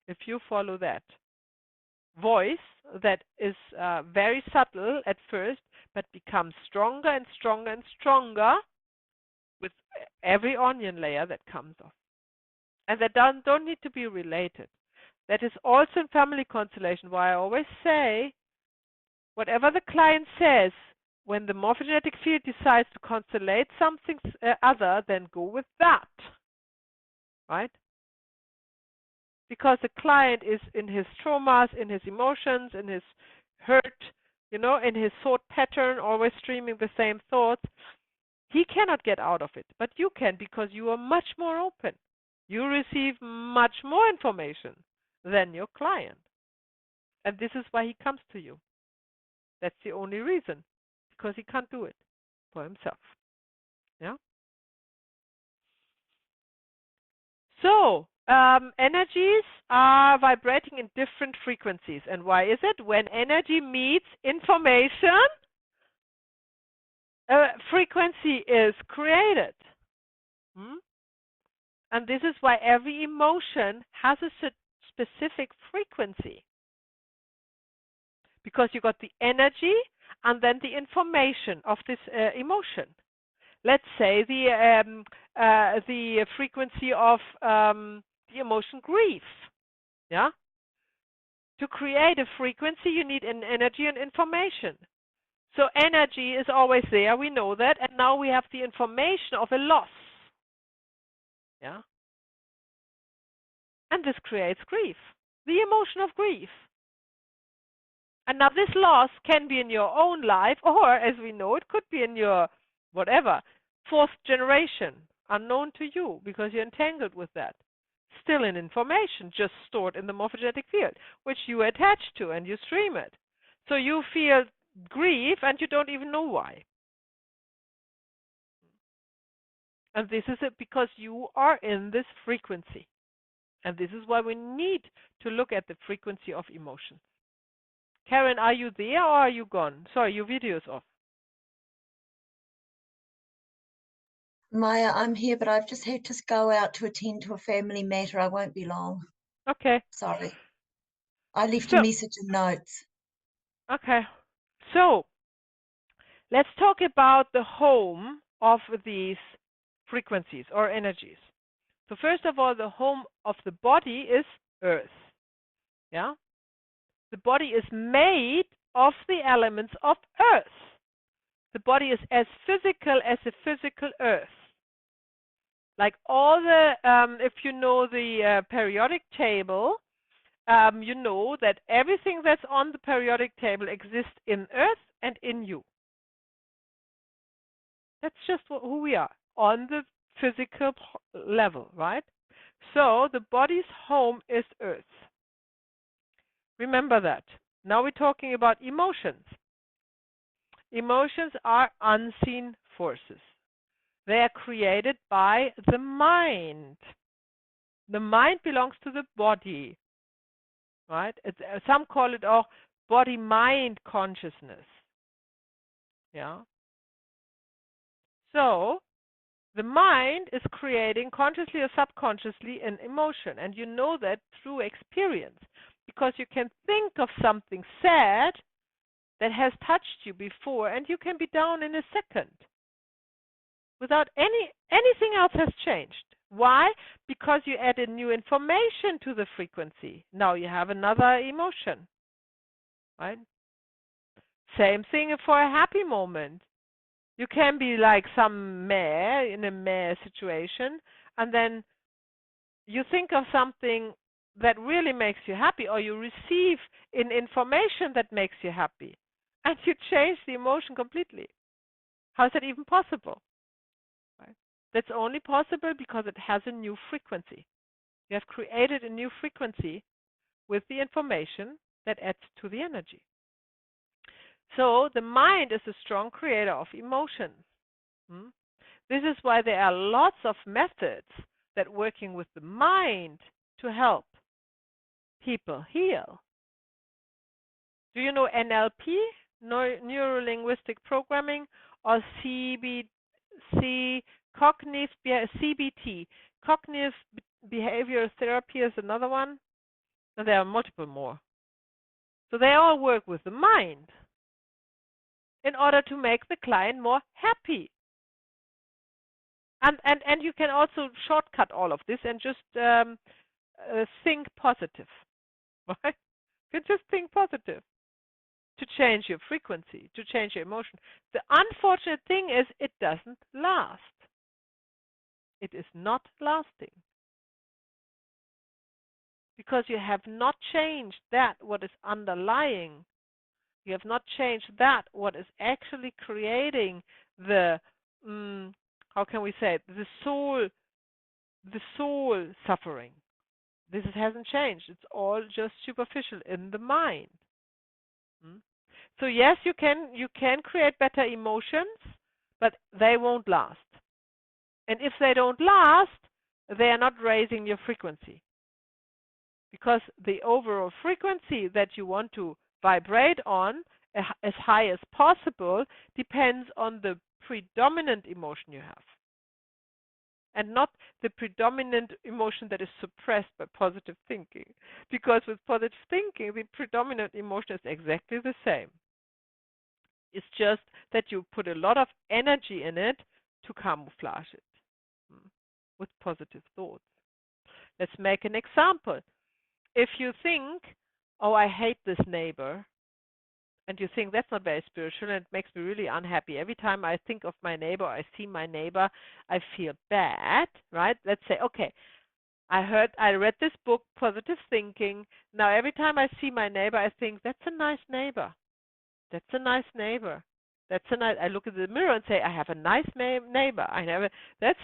If you follow that voice that is very subtle at first, but becomes stronger and stronger and stronger with every onion layer that comes off. And that don't need to be related. That is also in family constellation, why I always say, whatever the client says, when the morphogenetic field decides to constellate something other, then go with that, right? Because the client is in his traumas, in his emotions, in his hurt, in his thought pattern, always streaming the same thoughts. He cannot get out of it, but you can, because you are much more open. You receive much more information than your client. And this is why he comes to you. That's the only reason, because he can't do it for himself. Yeah. So, energies are vibrating in different frequencies. And why is it? When energy meets information, a frequency is created. And this is why every emotion has a specific frequency. Because you got the energy and then the information of this emotion. Let's say the frequency of the emotion grief. Yeah. To create a frequency, you need an energy and information. So energy is always there. We know that, and now we have the information of a loss. Yeah. And this creates grief, the emotion of grief. And now this loss can be in your own life, or as we know, it could be in your whatever, fourth generation, unknown to you because you're entangled with that. Still in information, just stored in the morphogenetic field, which you attach to and you stream it. So you feel grief and you don't even know why. And this is it because you are in this frequency. And this is why we need to look at the frequency of emotions. Karen, are you there or are you gone? Sorry, your video is off. Maya, I'm here, but I've just had to go out to attend to a family matter. I won't be long. Okay. Sorry. I left a message and notes. Okay. So, let's talk about the home of these frequencies or energies. So first of all, the home of the body is Earth. Yeah? The body is made of the elements of Earth. The body is as physical as the physical Earth. Like all the, if you know the periodic table, you know that everything that's on the periodic table exists in Earth and in you. That's just who we are on the physical level, right? So the body's home is Earth. Remember that. Now we're talking about emotions. Emotions are unseen forces. They are created by the mind. The mind belongs to the body, right? Some call it auch body-mind consciousness. Yeah. So the mind is creating consciously or subconsciously an emotion, and you know that through experience, because you can think of something sad that has touched you before, and you can be down in a second without anything else has changed. Why? Because you added new information to the frequency. Now you have another emotion, right? Same thing for a happy moment. You can be like some meh in a meh situation, and then you think of something that really makes you happy, or you receive information that makes you happy, and you change the emotion completely. How is that even possible? Right? That's only possible because it has a new frequency. You have created a new frequency with the information that adds to the energy. So the mind is a strong creator of emotions. This is why there are lots of methods that working with the mind to help people heal. Do you know NLP, Neuro-Linguistic Programming, or CBT, Cognitive Behavioral Therapy is another one, and there are multiple more. So they all work with the mind in order to make the client more happy. And you can also shortcut all of this and just think positive, right? You can just think positive to change your frequency, to change your emotion. The unfortunate thing is it doesn't last. It is not lasting. Because you have not changed that what is underlying. You have not changed that what is actually creating the, how can we say it, the soul suffering. This hasn't changed. It's all just superficial in the mind. So yes, you can create better emotions, but they won't last. And if they don't last, they are not raising your frequency. Because the overall frequency that you want to vibrate on as high as possible depends on the predominant emotion you have. And not the predominant emotion that is suppressed by positive thinking. Because with positive thinking, the predominant emotion is exactly the same. It's just that you put a lot of energy in it to camouflage it with positive thoughts. Let's make an example. If you think, oh, I hate this neighbor, and you think that's not very spiritual, and it makes me really unhappy. Every time I think of my neighbor, I see my neighbor, I feel bad, right? Let's say, okay, I read this book, Positive Thinking. Now every time I see my neighbor, I think that's a nice neighbor. That's a nice neighbor. I look in the mirror and say, I have a nice neighbor. That's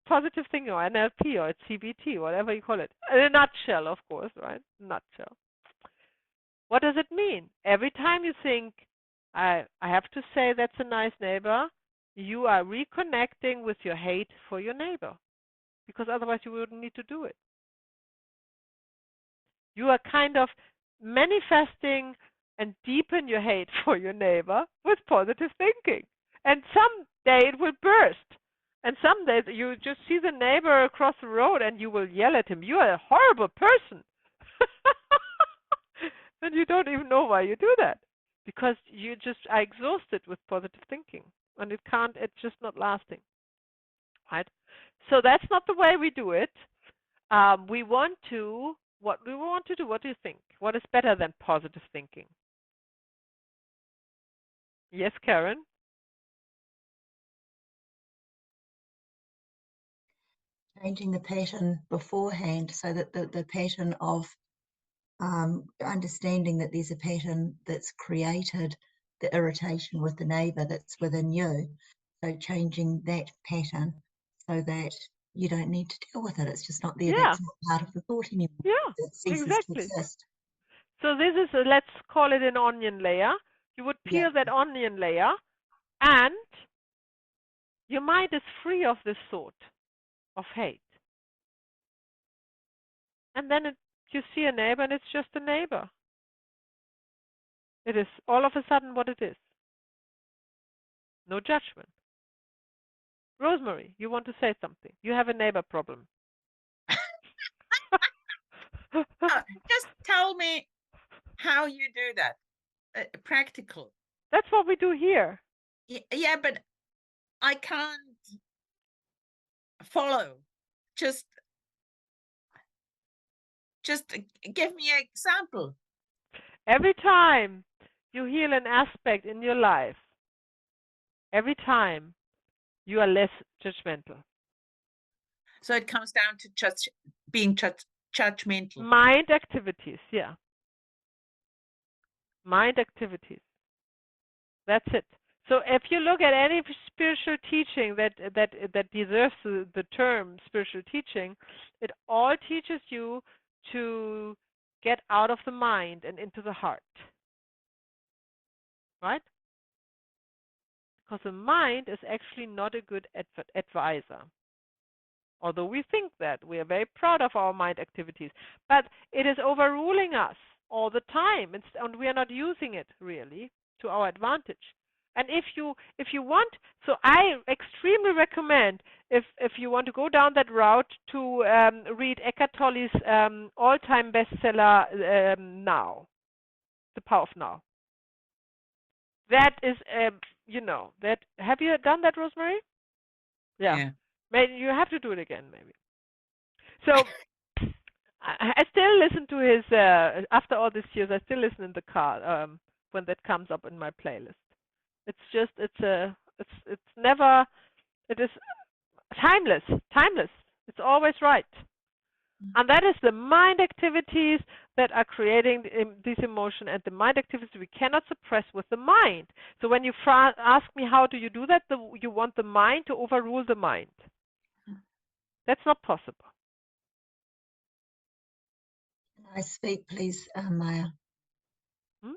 positive thinking, or NLP, or CBT, whatever you call it. In a nutshell, of course, right? Nutshell. What does it mean? Every time you think, I have to say that's a nice neighbor, you are reconnecting with your hate for your neighbor, because otherwise you wouldn't need to do it. You are kind of manifesting and deepen your hate for your neighbor with positive thinking. And someday it will burst. And someday you just see the neighbor across the road and you will yell at him, you are a horrible person. And you don't even know why you do that. Because you just are exhausted with positive thinking. And it's just not lasting. Right? So that's not the way we do it. What do we want to do? What do you think? What is better than positive thinking? Yes, Karen? Changing the pattern beforehand so that the pattern of understanding that there's a pattern that's created the irritation with the neighbor that's within you. So changing that pattern so that you don't need to deal with it. It's just not there. Yeah. That's not part of the thought anymore. Yeah, It ceases exactly. to exist. So this is, let's call it an onion layer. You would peel Yeah. that onion layer, and your mind is free of this thought of hate. And then you see a neighbor, and it's just a neighbor. It is all of a sudden what it is. No judgment. Rosemary, you want to say something? You have a neighbor problem. Just tell me how you do that. Practical. That's what we do here. Yeah, but I can't follow. Just give me an example. Every time you heal an aspect in your life, every time you are less judgmental. So it comes down to just being judgmental. Mind activities, yeah. Mind activities. That's it. So if you look at any spiritual teaching that deserves the term spiritual teaching, it all teaches you to get out of the mind and into the heart. Right? Because the mind is actually not a good advisor. Although we think that, we are very proud of our mind activities, but it is overruling us all the time, and we are not using it really to our advantage. And if you want, so I extremely recommend, if you want to go down that route, to read Eckhart Tolle's all-time bestseller, Now, The Power of Now. That is, that. Have you done that, Rosemary? Yeah. Maybe you have to do it again, maybe. So I still listen to his. After all these years, I still listen in the car when that comes up in my playlist. It's just, it's never. It is timeless. Timeless. It's always right. And that is the mind activities that are creating this emotion, and the mind activities we cannot suppress with the mind. So when you ask me how do you do that, you want the mind to overrule the mind. That's not possible. Can I speak, please, Maya? Hmm?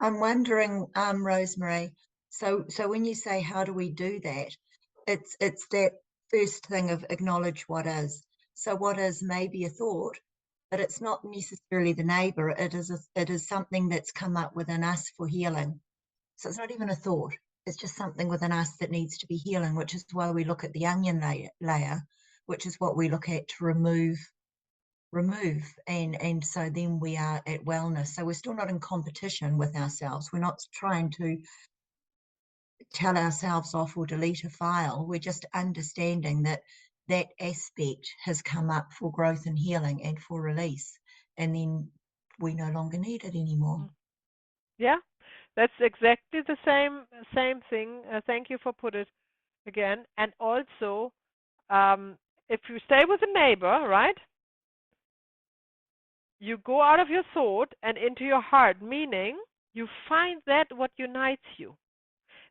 I'm wondering, Rosemary, so when you say how do we do that, it's that first thing of acknowledge what is. So what is maybe a thought, but it's not necessarily the neighbor. It is something that's come up within us for healing. So it's not even a thought. It's just something within us that needs to be healing, which is why we look at the onion layer, which is what we look at to remove, and so then we are at wellness. So we're still not in competition with ourselves. We're not trying to tell ourselves off or delete a file. We're just understanding that aspect has come up for growth and healing and for release, and then we no longer need it anymore. Yeah, that's exactly the same thing. Thank you for putting it again. And also, if you stay with a neighbor, right? You go out of your thought and into your heart, meaning you find that what unites you.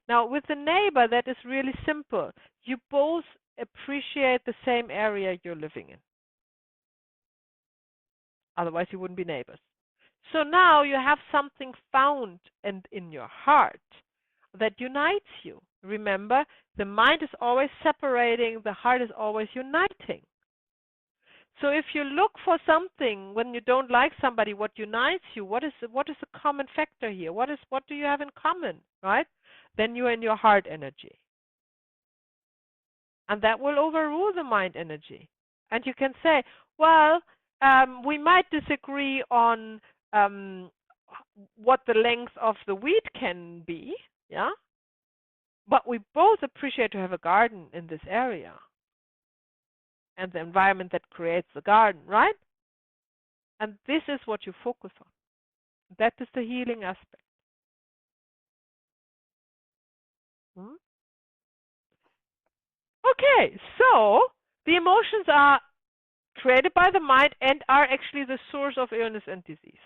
Now, with the neighbor, that is really simple. You both appreciate the same area you're living in. Otherwise, you wouldn't be neighbors. So now you have something found in your heart that unites you. Remember, the mind is always separating, the heart is always uniting. So if you look for something when you don't like somebody, what unites you, what is the common factor here? What do you have in common, right? Then you're in your heart energy. And that will overrule the mind energy. And you can say, well, we might disagree on what the length of the weed can be, yeah? But we both appreciate to have a garden in this area and the environment that creates the garden, right? And this is what you focus on. That is the healing aspect. Okay, so the emotions are created by the mind and are actually the source of illness and disease.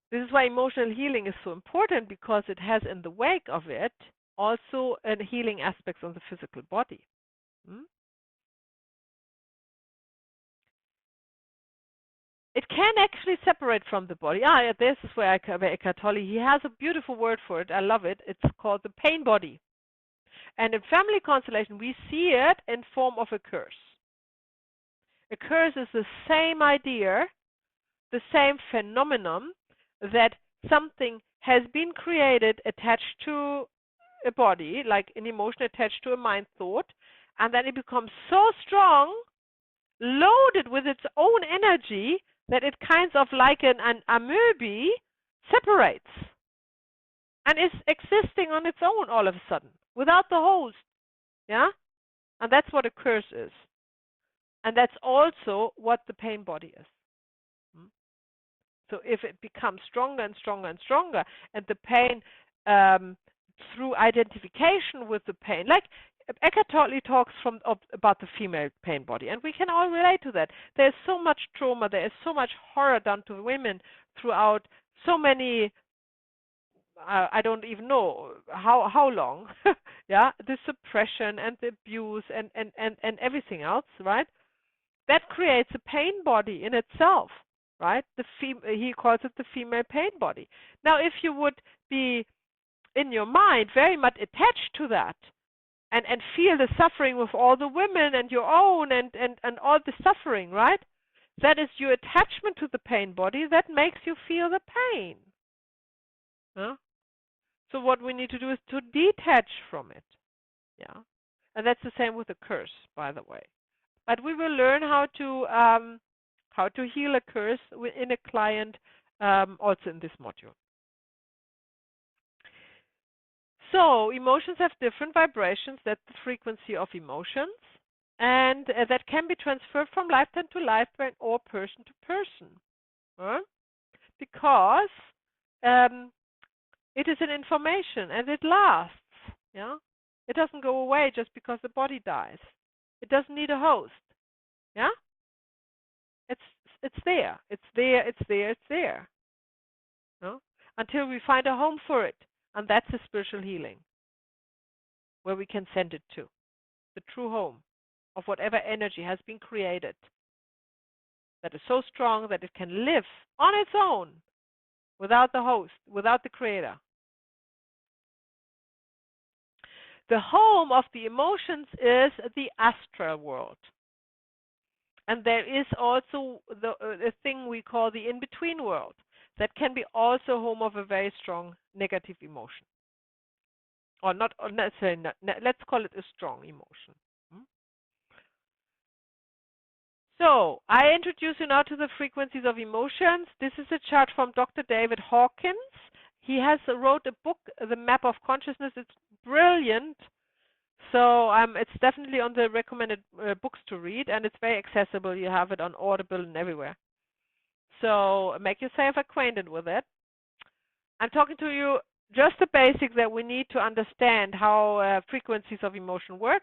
This is why emotional healing is so important, because it has in the wake of it also a healing aspects on the physical body. it can actually separate from the body. Yeah, this is where Eckhart Tolle, he has a beautiful word for it. I love it. It's called the pain body. And in family constellation, we see it in form of a curse. A curse is the same idea, the same phenomenon, that something has been created attached to a body, like an emotion attached to a mind thought, and then it becomes so strong, loaded with its own energy, that it kind of like an amoeba separates and is existing on its own all of a sudden without the host. Yeah? And that's what a curse is. And that's also what the pain body is. So if it becomes stronger and stronger and stronger, and the pain through identification with the pain, like Eckhart Tolle talks about the female pain body, and we can all relate to that. There's so much trauma, there is so much horror done to women throughout so many, I don't even know how long, yeah, the suppression and the abuse and everything else, right? That creates a pain body in itself, right? He calls it the female pain body. Now, if you would be in your mind very much attached to that, and feel the suffering with all the women and your own and all the suffering, right? That is your attachment to the pain body that makes you feel the pain. Huh? So what we need to do is to detach from it. Yeah. And that's the same with the curse, by the way. But we will learn how to heal a curse in a client also in this module. So emotions have different vibrations. That's the frequency of emotions. And that can be transferred from lifetime to lifetime or person to person. Because it is an information and it lasts. Yeah? It doesn't go away just because the body dies. It doesn't need a host. Yeah? It's there. It's there, it's there, it's there. No? Until we find a home for it. And that's the spiritual healing, where we can send it to. The true home of whatever energy has been created that is so strong that it can live on its own without the host, without the creator. The home of the emotions is the astral world. And there is also a thing we call the in-between world that can be also home of a very strong negative emotion. Or not necessarily, let's call it a strong emotion. So, I introduce you now to the frequencies of emotions. This is a chart from Dr. David Hawkins. He has wrote a book, The Map of Consciousness. It's brilliant. So it's definitely on the recommended books to read, and it's very accessible. You have it on Audible and everywhere. So make yourself acquainted with it. I'm talking to you just the basics that we need to understand how frequencies of emotion work,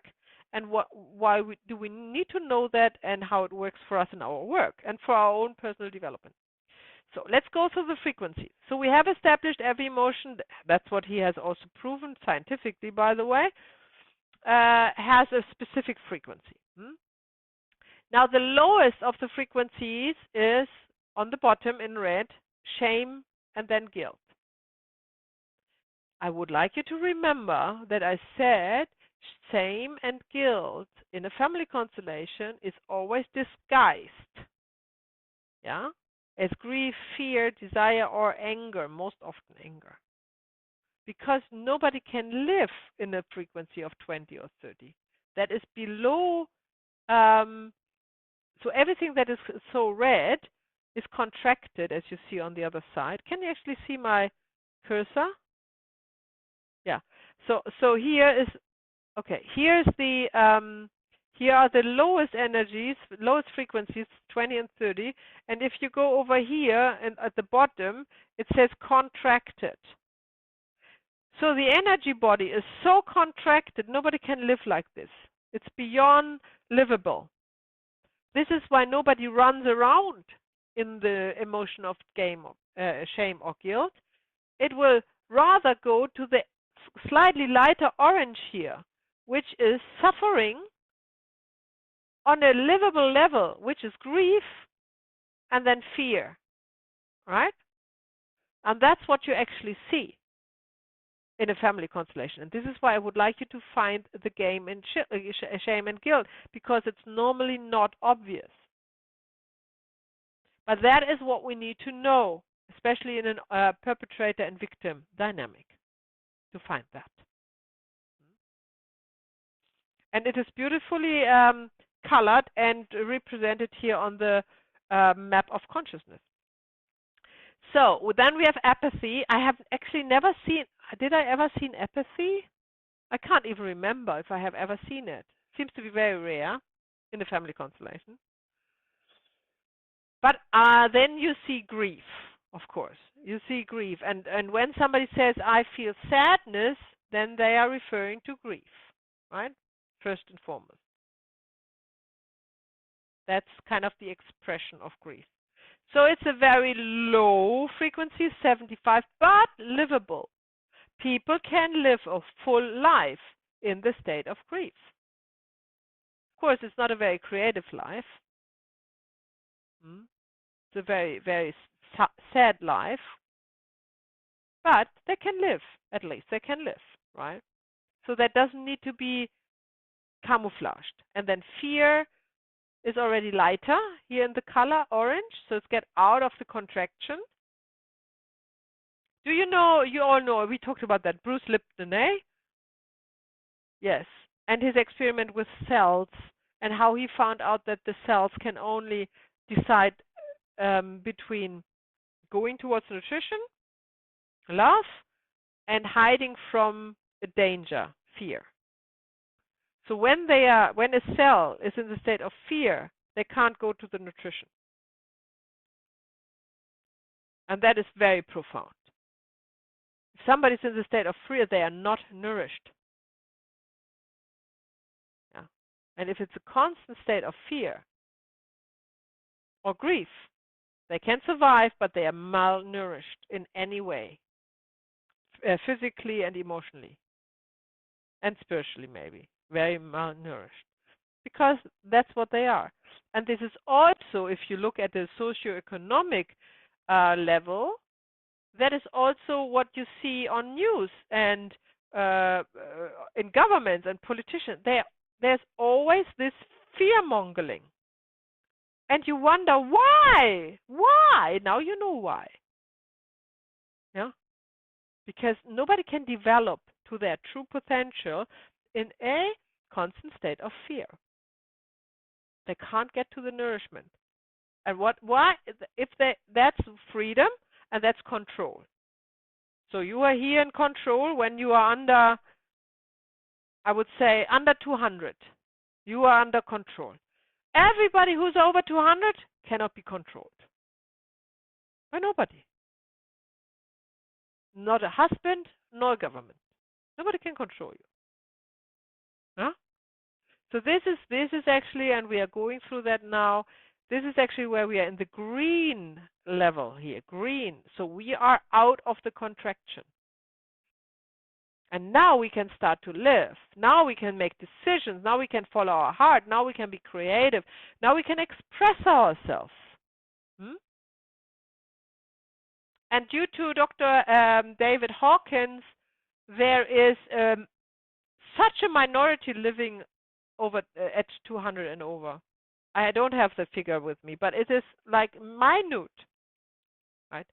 and why do we need to know that, and how it works for us in our work and for our own personal development. So let's go through the frequencies. So we have established every emotion, that's what he has also proven scientifically, by the way, has a specific frequency. Now the lowest of the frequencies is on the bottom in red, shame and then guilt. I would like you to remember that I said shame and guilt in a family constellation is always disguised, yeah, as grief, fear, desire, or anger, most often anger. Because nobody can live in a frequency of 20 or 30. That is below, so everything that is so red is contracted, as you see on the other side. Can you actually see my cursor? Yeah. So here is, okay, here's the, here are the lowest energies, lowest frequencies, 20 and 30. And if you go over here and at the bottom, it says contracted. So the energy body is so contracted, nobody can live like this. It's beyond livable. This is why nobody runs around in the emotion of shame or guilt. It will rather go to the slightly lighter orange here, which is suffering on a livable level, which is grief and then fear, right? And that's what you actually see in a family constellation. And this is why I would like you to find the game in shame and guilt, because it's normally not obvious. But that is what we need to know, especially in a perpetrator and victim dynamic, to find that. And it is beautifully colored and represented here on the map of consciousness. So then we have apathy. I have actually never seen, did I ever seen apathy? I can't even remember if I have ever seen it. Seems to be very rare in the family constellation. But then you see grief, of course. You see grief. And when somebody says, I feel sadness, then they are referring to grief, right? First and foremost. That's kind of the expression of grief. So it's a very low frequency, 75, but livable. People can live a full life in the state of grief. Of course, it's not a very creative life. It's a very, very sad life. But they can live, at least. They can live, right? So that doesn't need to be camouflaged. And then fear is already lighter here in the color orange. So it's get out of the contraction. Do you know, you all know, we talked about that, Bruce Lipton, eh? Yes. And his experiment with cells and how he found out that the cells can only decide between going towards nutrition, love, and hiding from a danger, fear. So when a cell is in the state of fear, they can't go to the nutrition. And that is very profound. If somebody's in the state of fear, they are not nourished. Yeah. And if it's a constant state of fear or grief, they can survive, but they are malnourished in any way, physically and emotionally, and spiritually maybe, very malnourished, because that's what they are. And this is also, if you look at the socioeconomic level, that is also what you see on news and in governments and politicians. There's always this fear-mongering. And you wonder why? Why? Now you know why. Yeah? Because nobody can develop to their true potential in a constant state of fear. They can't get to the nourishment. And why? If that's freedom and that's control. So you are here in control when you are under, I would say, under 200. You are under control. Everybody who's over 200 cannot be controlled by nobody. Not a husband, nor a government. Nobody can control you. Huh? So this is actually, and we are going through that now, this is actually where we are in the green level here, green. So we are out of the contraction. And now we can start to live. Now we can make decisions. Now we can follow our heart. Now we can be creative. Now we can express ourselves. And due to Dr. David Hawkins, there is such a minority living over at 200 and over. I don't have the figure with me, but it is like minute, right?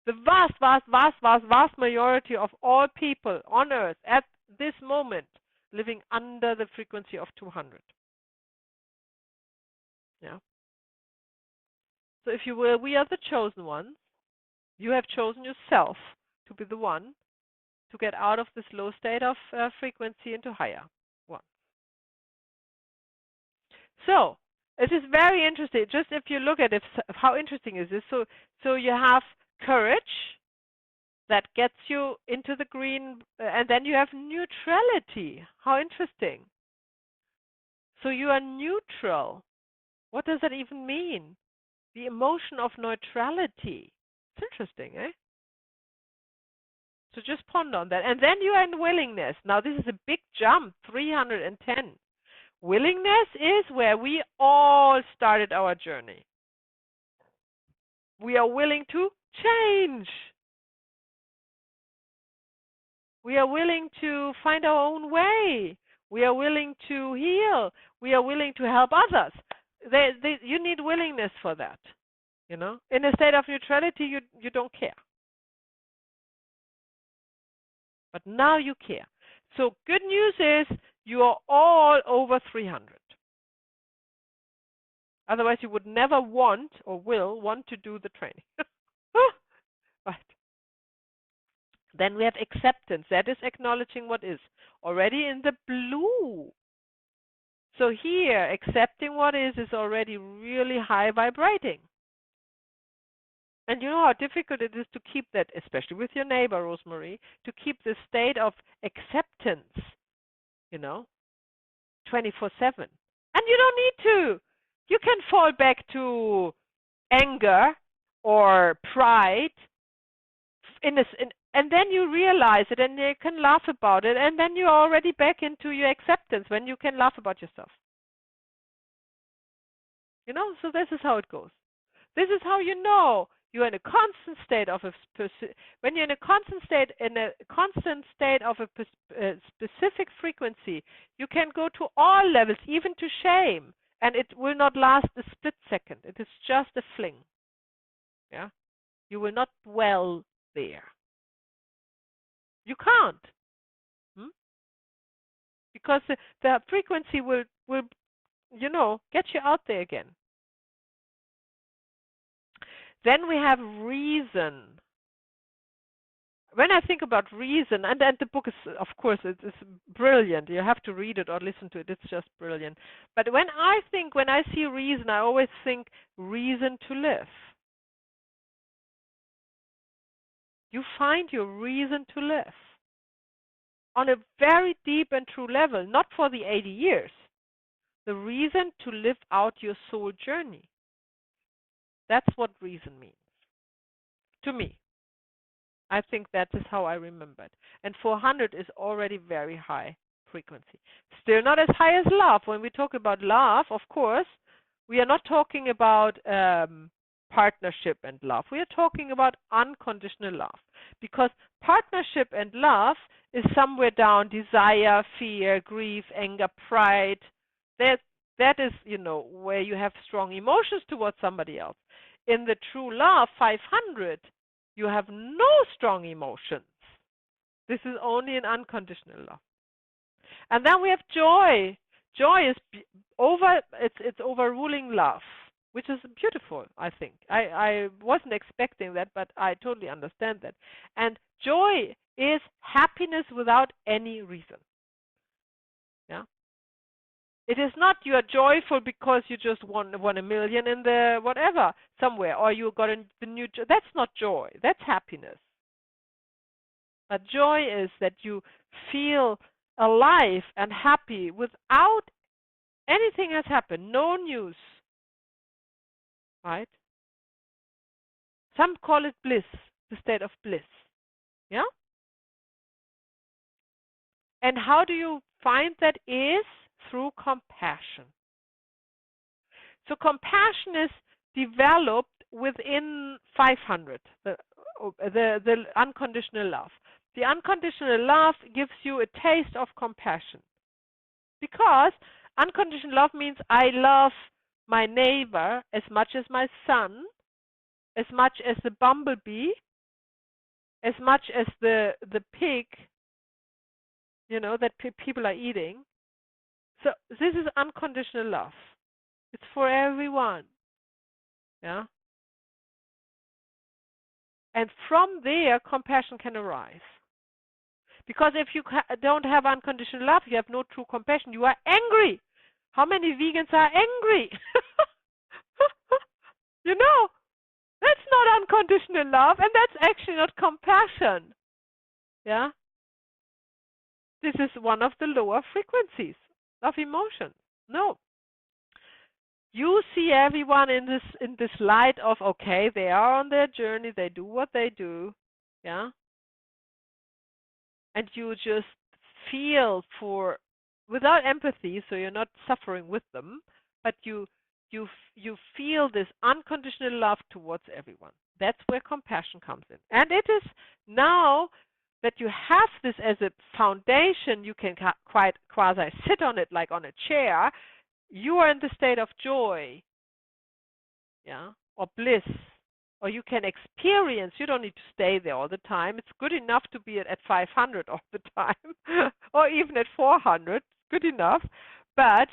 The vast majority of all people on Earth at this moment living under the frequency of 200. Yeah. So if you will, we are the chosen ones. You have chosen yourself to be the one to get out of this low state of frequency into higher one. So it is very interesting. Just if you look at it, how interesting is this? So you have courage that gets you into the green, and then you have neutrality. How interesting. So you are neutral. What does that even mean? The emotion of neutrality. It's interesting, eh? So just ponder on that. And then you are in willingness. Now this is a big jump, 310. Willingness is where we all started our journey. We are willing to change. We are willing to find our own way. We are willing to heal. We are willing to help others. You need willingness for that. You know, in a state of neutrality, you don't care. But now you care. So good news is you are all over 300. Otherwise, you would never want or will want to do the training. Right. Then we have acceptance. That is acknowledging what is already in the blue. So here, accepting what is already really high vibrating. And you know how difficult it is to keep that, especially with your neighbor, Rosemary, to keep the state of acceptance, you know, 24/7. And you don't need to. You can fall back to anger or pride, and then you realize it, and you can laugh about it, and then you're already back into your acceptance when you can laugh about yourself. You know, so this is how it goes. This is how you know you're in a constant state of when you're in a constant state of a specific frequency, you can go to all levels, even to shame, and it will not last a split second. It is just a fling. Yeah, you will not dwell there. You can't, because the frequency will you know, get you out there again. Then we have reason. When I think about reason, and the book is, of course, it's brilliant. You have to read it or listen to it. It's just brilliant. But when I see reason, I always think reason to live. You find your reason to live on a very deep and true level, not for the 80 years. The reason to live out your soul journey. That's what reason means to me. I think that is how I remember it. And 400 is already very high frequency. Still not as high as love. When we talk about love, of course, we are not talking about partnership and love. We are talking about unconditional love. Because partnership and love is somewhere down desire, fear, grief, anger, pride. That is, you know, where you have strong emotions towards somebody else. In the true love, 500, you have no strong emotions. This is only an unconditional love. And then we have joy. Joy is it's overruling love, which is beautiful, I think. I wasn't expecting that, but I totally understand that. And joy is happiness without any reason. Yeah. It is not you are joyful because you just won $1 million in the whatever somewhere, or you got the new. That's not joy. That's happiness. But joy is that you feel alive and happy without anything has happened. No news. Right? Some call it bliss, the state of bliss. Yeah. And how do you find that is through compassion. So compassion is developed within 500, the unconditional love. The unconditional love gives you a taste of compassion. Because unconditional love means I love my neighbor as much as my son, as much as the bumblebee, as much as the pig, you know, that people are eating. So this is unconditional love. It's for everyone. Yeah. And from there, compassion can arise. Because if you don't have unconditional love, you have no true compassion. You are angry. How many vegans are angry? You know, that's not unconditional love, and that's actually not compassion. Yeah. This is one of the lower frequencies of emotion. No. You see everyone in this light of, okay, they are on their journey, they do what they do, yeah? And you just feel without empathy, so you're not suffering with them, but you you feel this unconditional love towards everyone. That's where compassion comes in. And it is now that you have this as a foundation, you can quite quasi sit on it like on a chair. You are in the state of joy, yeah, or bliss, or you can experience. You don't need to stay there all the time. It's good enough to be at 500 all the time, or even at 400. Good enough, but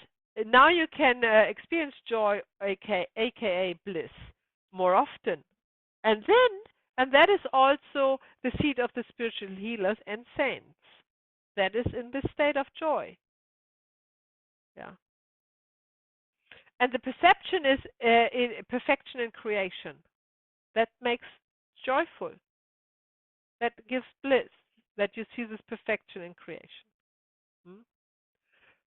now you can experience joy, aka bliss, more often, and that is also the seed of the spiritual healers and saints. That is in this state of joy. Yeah. And the perception is in perfection in creation. That makes joyful. That gives bliss. That you see this perfection in creation.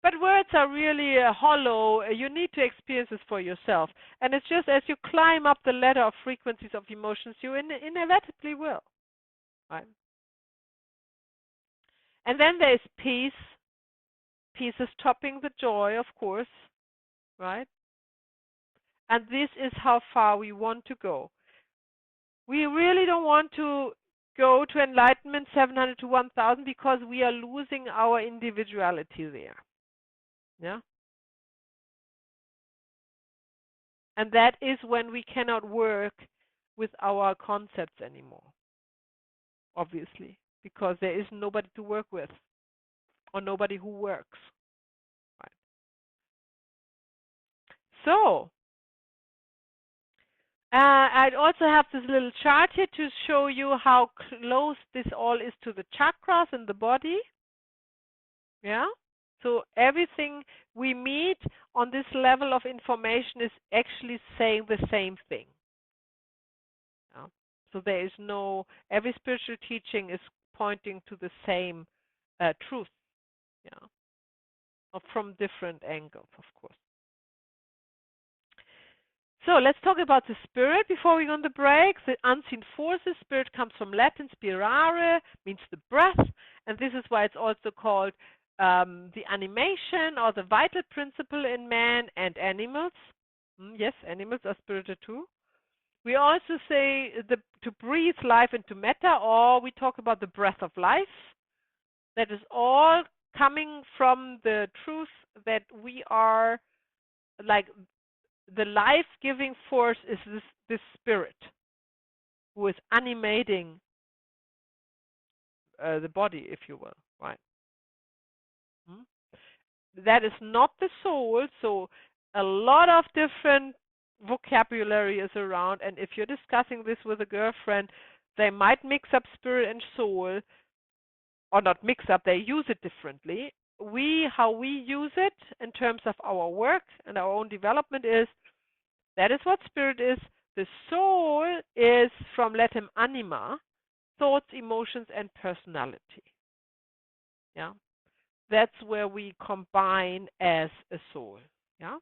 But words are really hollow. You need to experience this for yourself. And it's just as you climb up the ladder of frequencies of emotions, you inevitably will. Right? And then there is peace. Peace is topping the joy, of course. Right? And this is how far we want to go. We really don't want to go to enlightenment 700 to 1000 because we are losing our individuality there. Yeah? And that is when we cannot work with our concepts anymore, obviously, because there is nobody to work with or nobody who works. Right. So, I'd also have this little chart here to show you how close this all is to the chakras in the body. Yeah? So everything we meet on this level of information is actually saying the same thing. Yeah? So there is every spiritual teaching is pointing to the same truth. Yeah? From different angles, of course. So let's talk about the spirit before we go on the break. The unseen forces. Spirit comes from Latin spirare, means the breath, and this is why it's also called the animation or the vital principle in man and animals. Yes, animals are spirited too. We also say to breathe life into matter, or we talk about the breath of life. That is all coming from the truth that we are like. The life-giving force is this spirit who is animating the body, if you will, right? That is not the soul, so a lot of different vocabulary is around, and if you're discussing this with a girlfriend, they might mix up spirit and soul, or not mix up, they use it differently. How we use it in terms of our work and our own development is, that is what spirit is. The soul is from Latin anima, thoughts, emotions, and personality. Yeah, that's where we combine as a soul. Yeah,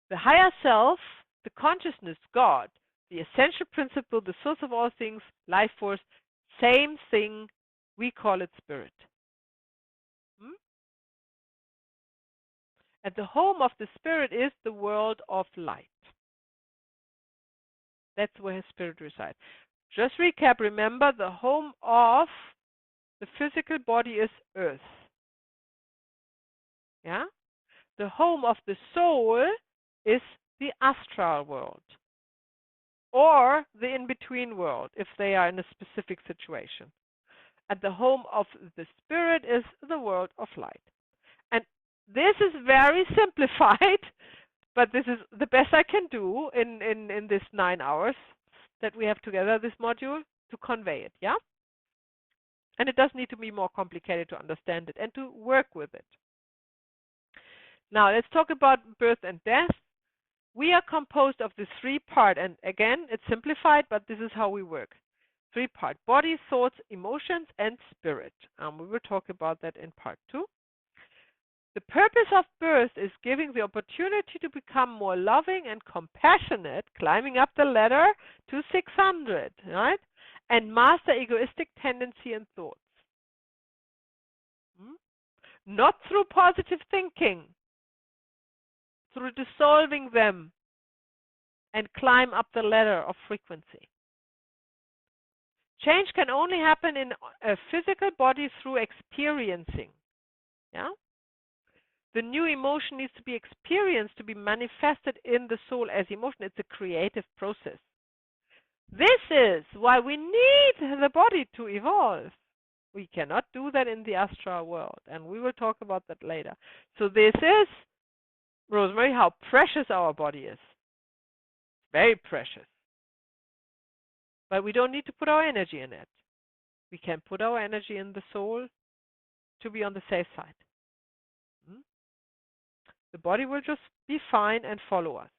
the higher self, the consciousness, God, the essential principle, the source of all things, life force, same thing. We call it spirit. And the home of the spirit is the world of light. That's where his spirit resides. Just recap, remember the home of the physical body is earth. Yeah? The home of the soul is the astral world. Or the in-between world, if they are in a specific situation. And the home of the spirit is the world of light. And this is very simplified, but this is the best I can do in this 9 hours that we have together, this module, to convey it, yeah? And it does need to be more complicated to understand it and to work with it. Now, let's talk about birth and death. We are composed of the 3-part, and again, it's simplified, but this is how we work. 3-part: body, thoughts, emotions, and spirit. We will talk about that in part 2. The purpose of birth is giving the opportunity to become more loving and compassionate, climbing up the ladder to 600, right? And master egoistic tendency and thoughts. Not through positive thinking, through dissolving them and climb up the ladder of frequency. Change can only happen in a physical body through experiencing. Yeah? The new emotion needs to be experienced to be manifested in the soul as emotion. It's a creative process. This is why we need the body to evolve. We cannot do that in the astral world, and we will talk about that later. So this is, Rosemary, how precious our body is. Very precious. But we don't need to put our energy in it. We can put our energy in the soul to be on the safe side. The body will just be fine and follow us,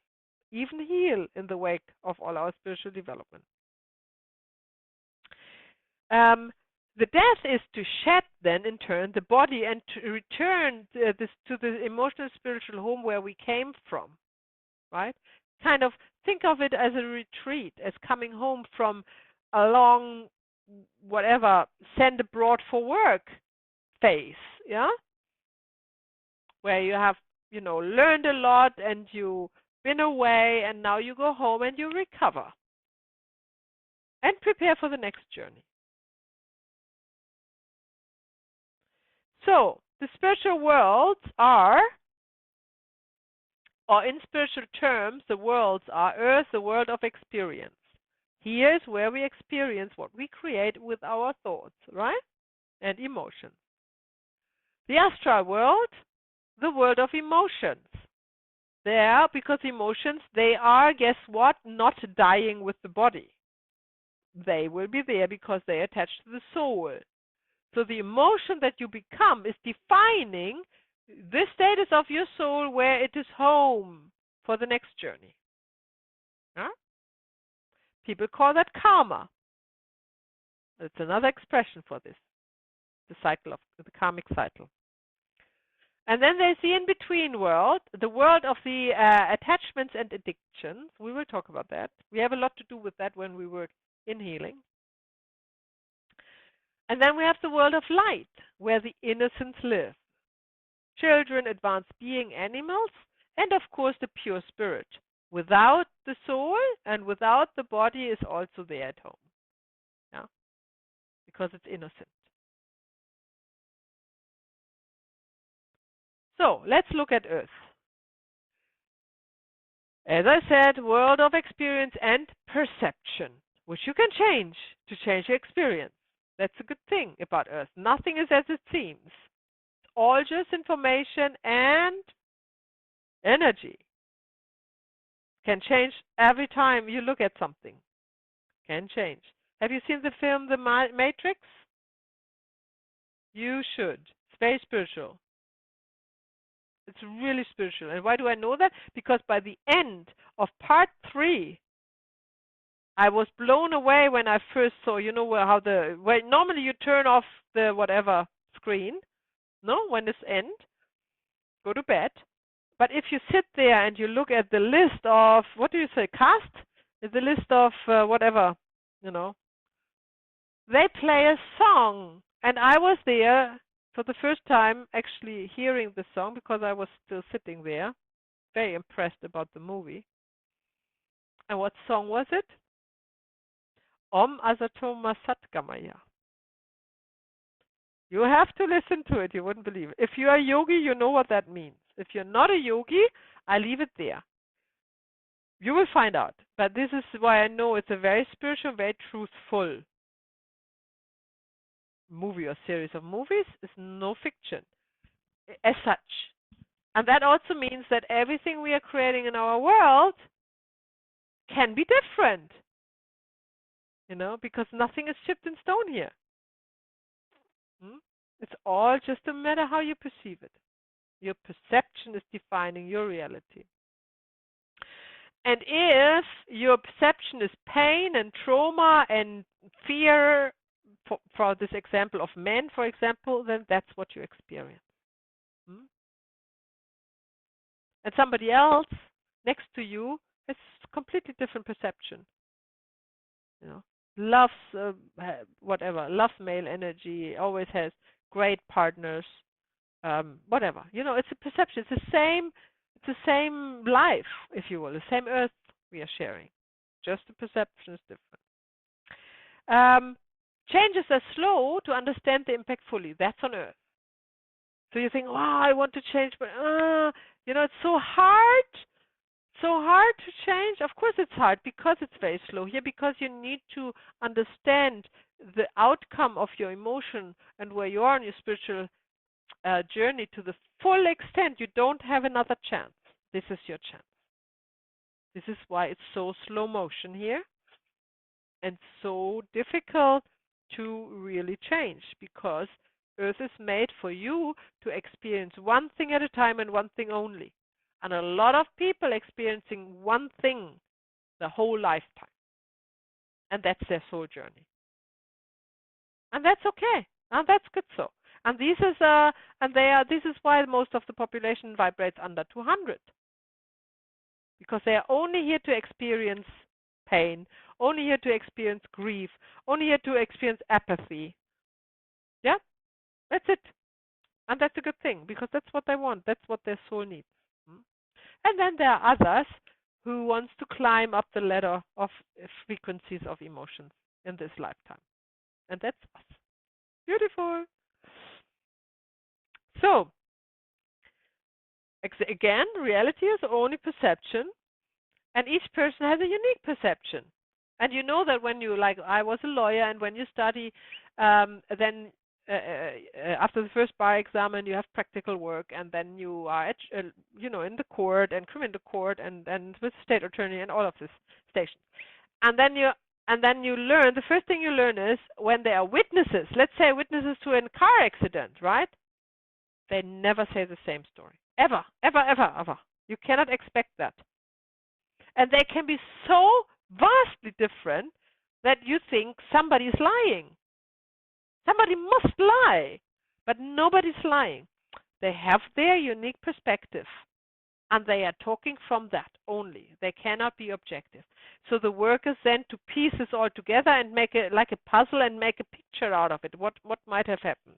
even heal in the wake of all our spiritual development. The death is to shed then in turn the body and to return this to the emotional spiritual home where we came from, right? Kind of think of it as a retreat, as coming home from a long, whatever, send abroad for work phase, yeah? Where you have, learned a lot and you've been away and now you go home and you recover and prepare for the next journey. So, the spiritual worlds are, or in spiritual terms, the worlds are Earth, the world of experience. Here's where we experience what we create with our thoughts, right? And emotions. The astral world, the world of emotions. There, because emotions, they are, guess what, not dying with the body. They will be there because they attach to the soul. So the emotion that you become is defining the status of your soul where it is home for the next journey. Huh? People call that karma. It's another expression for this, the cycle of the karmic cycle. And then there's the in-between world, the world of the attachments and addictions. We will talk about that. We have a lot to do with that when we work in healing. And then we have the world of light, where the innocents live. Children, advanced being, animals, and of course the pure spirit. Without the soul and without the body is also there at home. Yeah? Because it's innocent. So, let's look at Earth. As I said, world of experience and perception, which you can change to change your experience. That's a good thing about Earth. Nothing is as it seems. It's all just information and energy. Can change every time you look at something. Can change. Have you seen the film The Matrix? You should. It's very spiritual. It's really spiritual. And why do I know that? Because by the end of part 3, I was blown away when I first saw, how normally you turn off the whatever screen, no, when it's end, go to bed. But if you sit there and you look at the list of, what do you say, cast? The list of whatever, they play a song. And I was there for the first time actually hearing the song because I was still sitting there, very impressed about the movie. And what song was it? Om Asatoma Satgamaya. You have to listen to it, you wouldn't believe it. If you are a yogi, you know what that means. If you're not a yogi, I leave it there. You will find out. But this is why I know it's a very spiritual, very truthful movie or series of movies. It's no fiction as such. And that also means that everything we are creating in our world can be different. Because nothing is shipped in stone here. It's all just a matter how you perceive it. Your perception is defining your reality. And if your perception is pain and trauma and fear, for this example of men, for example, then that's what you experience. And somebody else next to you has completely different perception. Loves loves male energy, always has great partners, whatever. It's a perception. It's the the same life, if you will, the same earth we are sharing. Just the perception is different. Changes are slow to understand the impact fully. That's on earth. So you think, wow, I want to change, but it's so hard. So hard to change. Of course it's hard because it's very slow here, because you need to understand the outcome of your emotion and where you are on your spiritual journey to the full extent. You don't have another chance. This is your chance. This is why it's so slow motion here and so difficult to really change, because Earth is made for you to experience one thing at a time and one thing only. And a lot of people experiencing one thing the whole lifetime. And that's their soul journey. And that's okay. And that's good so. And this is why most of the population vibrates under 200. Because they are only here to experience pain, only here to experience grief, only here to experience apathy. Yeah? That's it. And that's a good thing, because that's what they want. That's what their soul needs. And then there are others who wants to climb up the ladder of frequencies of emotions in this lifetime. And that's us. Beautiful. So, again, reality is only perception, and each person has a unique perception. And you know that when you, like I was a lawyer, and when you study, then after the first bar exam, and you have practical work, and then you are at, in the court and criminal court, and with the state attorney and all of this stations. And then you learn, the first thing you learn is when there are witnesses, let's say witnesses to a car accident, right? They never say the same story. Ever, ever, ever, ever. You cannot expect that. And they can be so vastly different that you think somebody's lying. Somebody must lie, but nobody's lying. They have their unique perspective, and they are talking from that only. They cannot be objective. So the work is then to piece this all together and make it like a puzzle and make a picture out of it, what might have happened.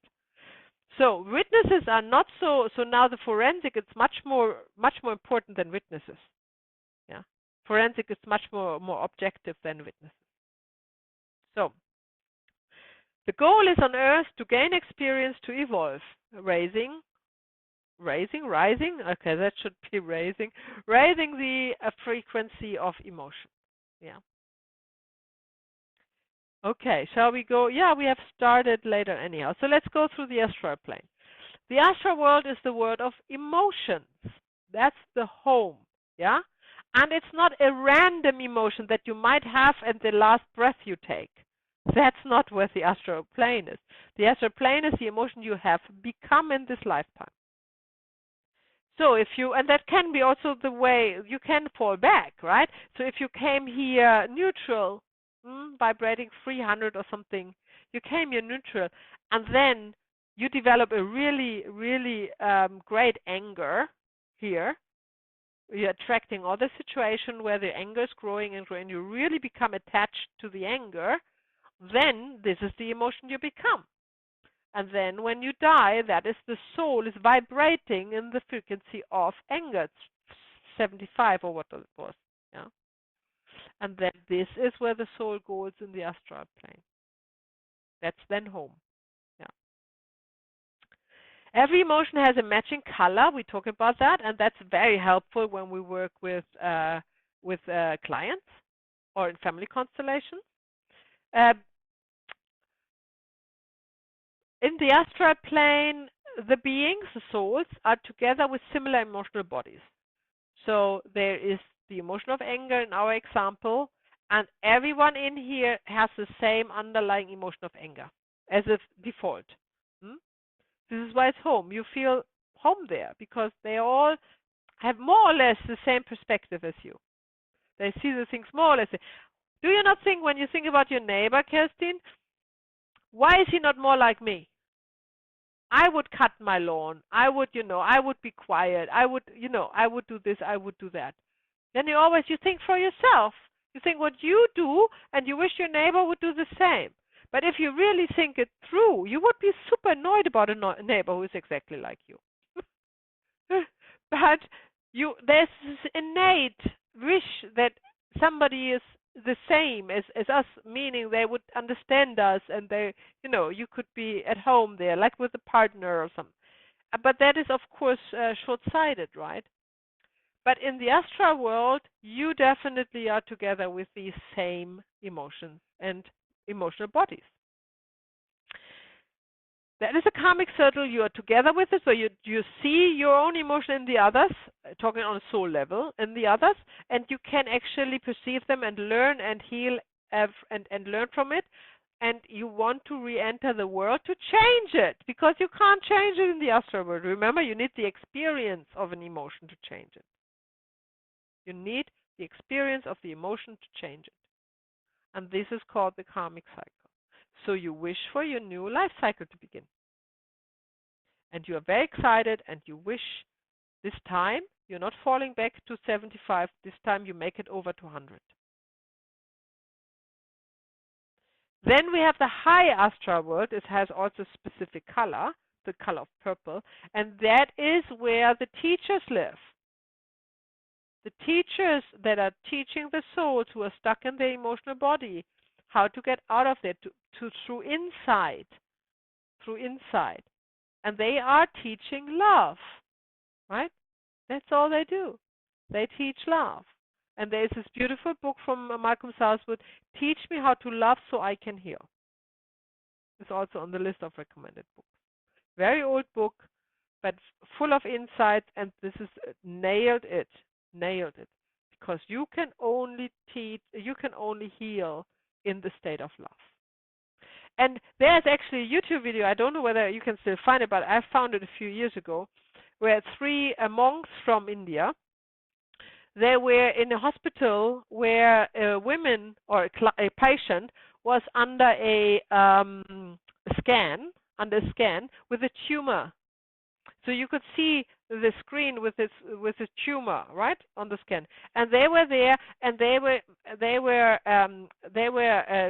So witnesses are not so now the forensic is much more important than witnesses. Yeah. Forensic is much more objective than witnesses. So the goal is on Earth to gain experience, to evolve, rising. Okay, that should be raising the frequency of emotion. Yeah. Okay, shall we go? Yeah, we have started later anyhow. So let's go through the astral plane. The astral world is the world of emotions. That's the home. Yeah. And it's not a random emotion that you might have at the last breath you take. That's not where the astral plane is. The astral plane is the emotion you have become in this lifetime. So and that can be also the way you can fall back, right? So if you came here neutral, vibrating 300 or something, you came here neutral, and then you develop a really, really great anger here. You're attracting other situation where the anger is growing and growing. You really become attached to the anger. Then this is the emotion you become. And then when you die, that is the soul is vibrating in the frequency of anger. It's 75 or what it was. Yeah. And then this is where the soul goes in the astral plane. That's then home. Yeah. Every emotion has a matching color. We talk about that, and that's very helpful when we work with clients or in family constellations. In the astral plane, the beings, the souls, are together with similar emotional bodies. So there is the emotion of anger in our example, and everyone in here has the same underlying emotion of anger as a default. This is why it's home. You feel home there because they all have more or less the same perspective as you. They see the things more or less. Do you not think when you think about your neighbor, Kerstin, why is he not more like me? I would cut my lawn. I would be quiet. I would do this. I would do that. Then you think for yourself. You think what you do, and you wish your neighbor would do the same. But if you really think it through, you would be super annoyed about a neighbor who is exactly like you. But there's this innate wish that somebody is the same as us, meaning they would understand us, and they, you could be at home there, like with a partner or something. But that is, of course, short-sighted, right? But in the astral world, you definitely are together with these same emotions and emotional bodies. That is a karmic circle. You are together with it, so you see your own emotion in the others, talking on a soul level, in the others, and you can actually perceive them and learn and heal and learn from it. And you want to re-enter the world to change it, because you can't change it in the astral world. Remember, you need the experience of an emotion to change it. You need the experience of the emotion to change it. And this is called the karmic cycle. So you wish for your new life cycle to begin. And you are very excited, and you wish this time you're not falling back to 75. This time you make it over to 100. Then we have the high astral world. It has also a specific color, the color of purple. And that is where the teachers live. The teachers that are teaching the souls who are stuck in their emotional body how to get out of there through insight. And they are teaching love, right? That's all they do. They teach love. And there's this beautiful book from Malcolm Southwood, Teach Me How to Love So I Can Heal. It's also on the list of recommended books. Very old book, but full of insights, and this is nailed it. Because you can only heal in the state of love. And there's actually a YouTube video, I don't know whether you can still find it, but I found it a few years ago, where 3 monks from India, they were in a hospital where a woman or a patient was under a scan with a tumor. So you could see the screen with this tumor, right, on the scan. And they were there, and they were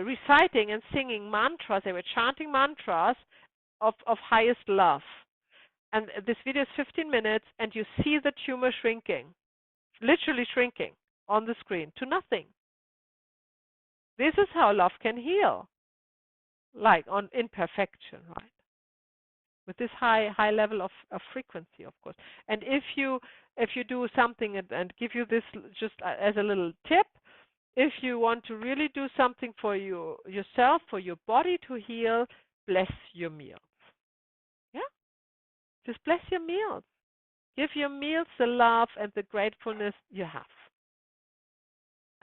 reciting and singing mantras. They were chanting mantras of highest love. And this video is 15 minutes, and you see the tumor shrinking, literally shrinking on the screen to nothing. This is how love can heal, like in perfection, right? With this high level of frequency, of course. And if you do something, and give you this just as a little tip, if you want to really do something for yourself, for your body to heal, bless your meals. Yeah? Just bless your meals. Give your meals the love and the gratefulness you have.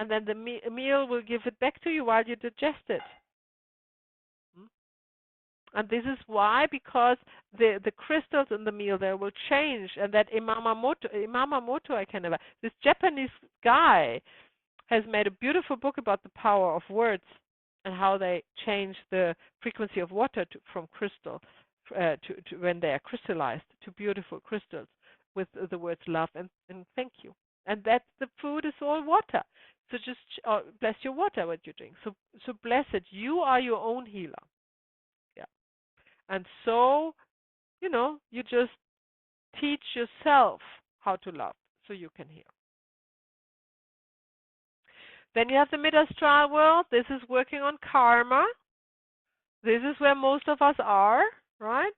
And then the meal will give it back to you while you digest it. And this is why, because the crystals in the meal there will change, and that Imamamoto, this Japanese guy, has made a beautiful book about the power of words and how they change the frequency of water from crystal to when they are crystallized to beautiful crystals with the words love and thank you. And that the food is all water. So just bless your water, what you drink. So bless it. You are your own healer. And so, you just teach yourself how to love so you can heal. Then you have the mid-astral world. This is working on karma. This is where most of us are, right?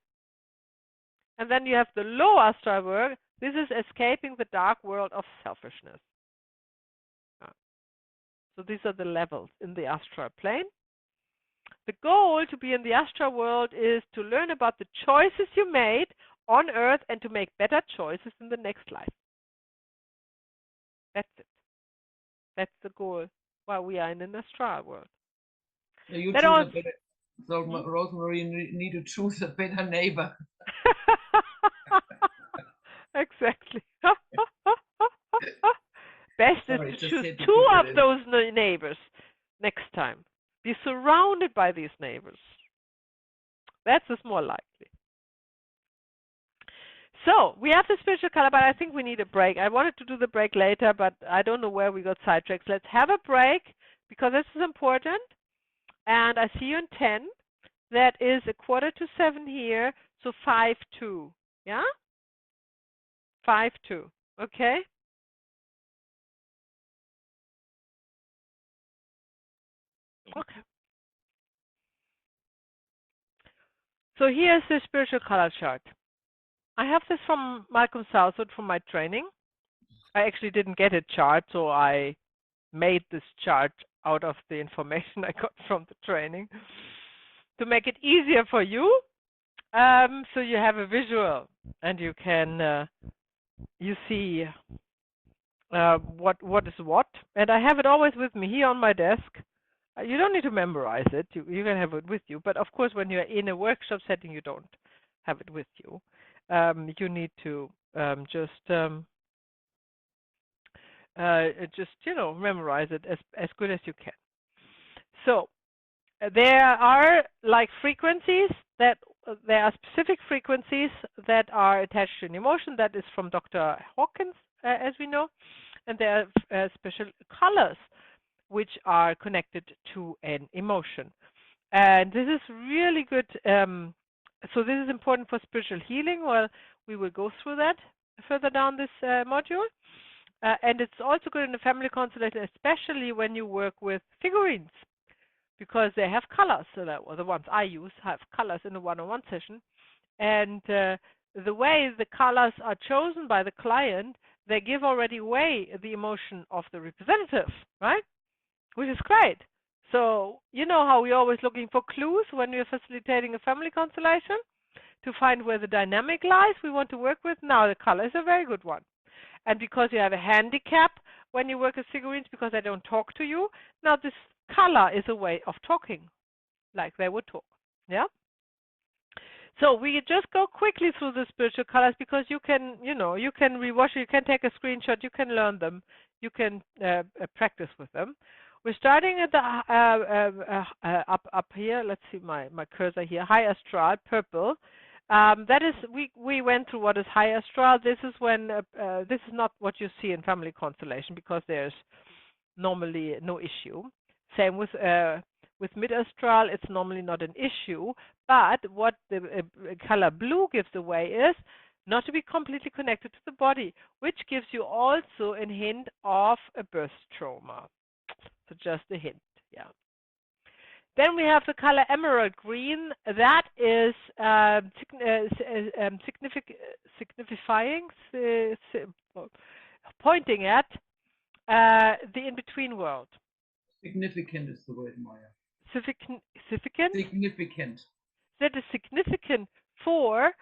And then you have the low astral world. This is escaping the dark world of selfishness. So these are the levels in the astral plane. The goal to be in the astral world is to learn about the choices you made on Earth and to make better choices in the next life. That's it. That's the goal while we are in an astral world. So Rosemary, you need to choose a better neighbor. Exactly. Best is to choose 2 of those neighbors next time. Be surrounded by these neighbors. That's more likely. So we have the spiritual color, but I think we need a break. I wanted to do the break later, but I don't know where we got sidetracked. Let's have a break, because this is important. And I see you in 10. That is 6:45 here, so 5:02. Yeah? 5:02. Okay. Okay. So here's the spiritual color chart. I have this from Malcolm Southwood from my training. I actually didn't get a chart, so I made this chart out of the information I got from the training to make it easier for you. So you have a visual and you can you see what is what. And I have it always with me here on my desk. You don't need to memorize it. You can have it with you. But of course, when you're in a workshop setting, you don't have it with you. You need to just memorize it as good as you can. So there are like frequencies that there are specific frequencies that are attached to an emotion. That is from Dr. Hawkins, as we know, and there are special colors which are connected to an emotion. And this is really good. So this is important for spiritual healing. Well, we will go through that further down this module. And it's also good in the family constellation, especially when you work with figurines, because they have colors. So that, well, the ones I use have colors in a one-on-one session. And the way the colors are chosen by the client, they give already away the emotion of the representative, right? Which is great. So you know how we're always looking for clues when we're facilitating a family constellation to find where the dynamic lies we want to work with. Now the color is a very good one. And because you have a handicap when you work with figurines, because they don't talk to you, now this color is a way of talking, like they would talk. Yeah. So we just go quickly through the spiritual colors because you can, you can rewatch it, you can take a screenshot, you can learn them, you can practice with them. We're starting at the up here. Let's see my cursor here. High astral, purple. That is, we went through what is high astral. This is when this is not what you see in family constellation because there's normally no issue. Same with mid astral, it's normally not an issue. But what the color blue gives away is not to be completely connected to the body, which gives you also a hint of a birth trauma. So just a hint, yeah. Then we have the color emerald green. That is pointing at the in-between world. Significant is the word, Maya. Significant? Significant. That is significant for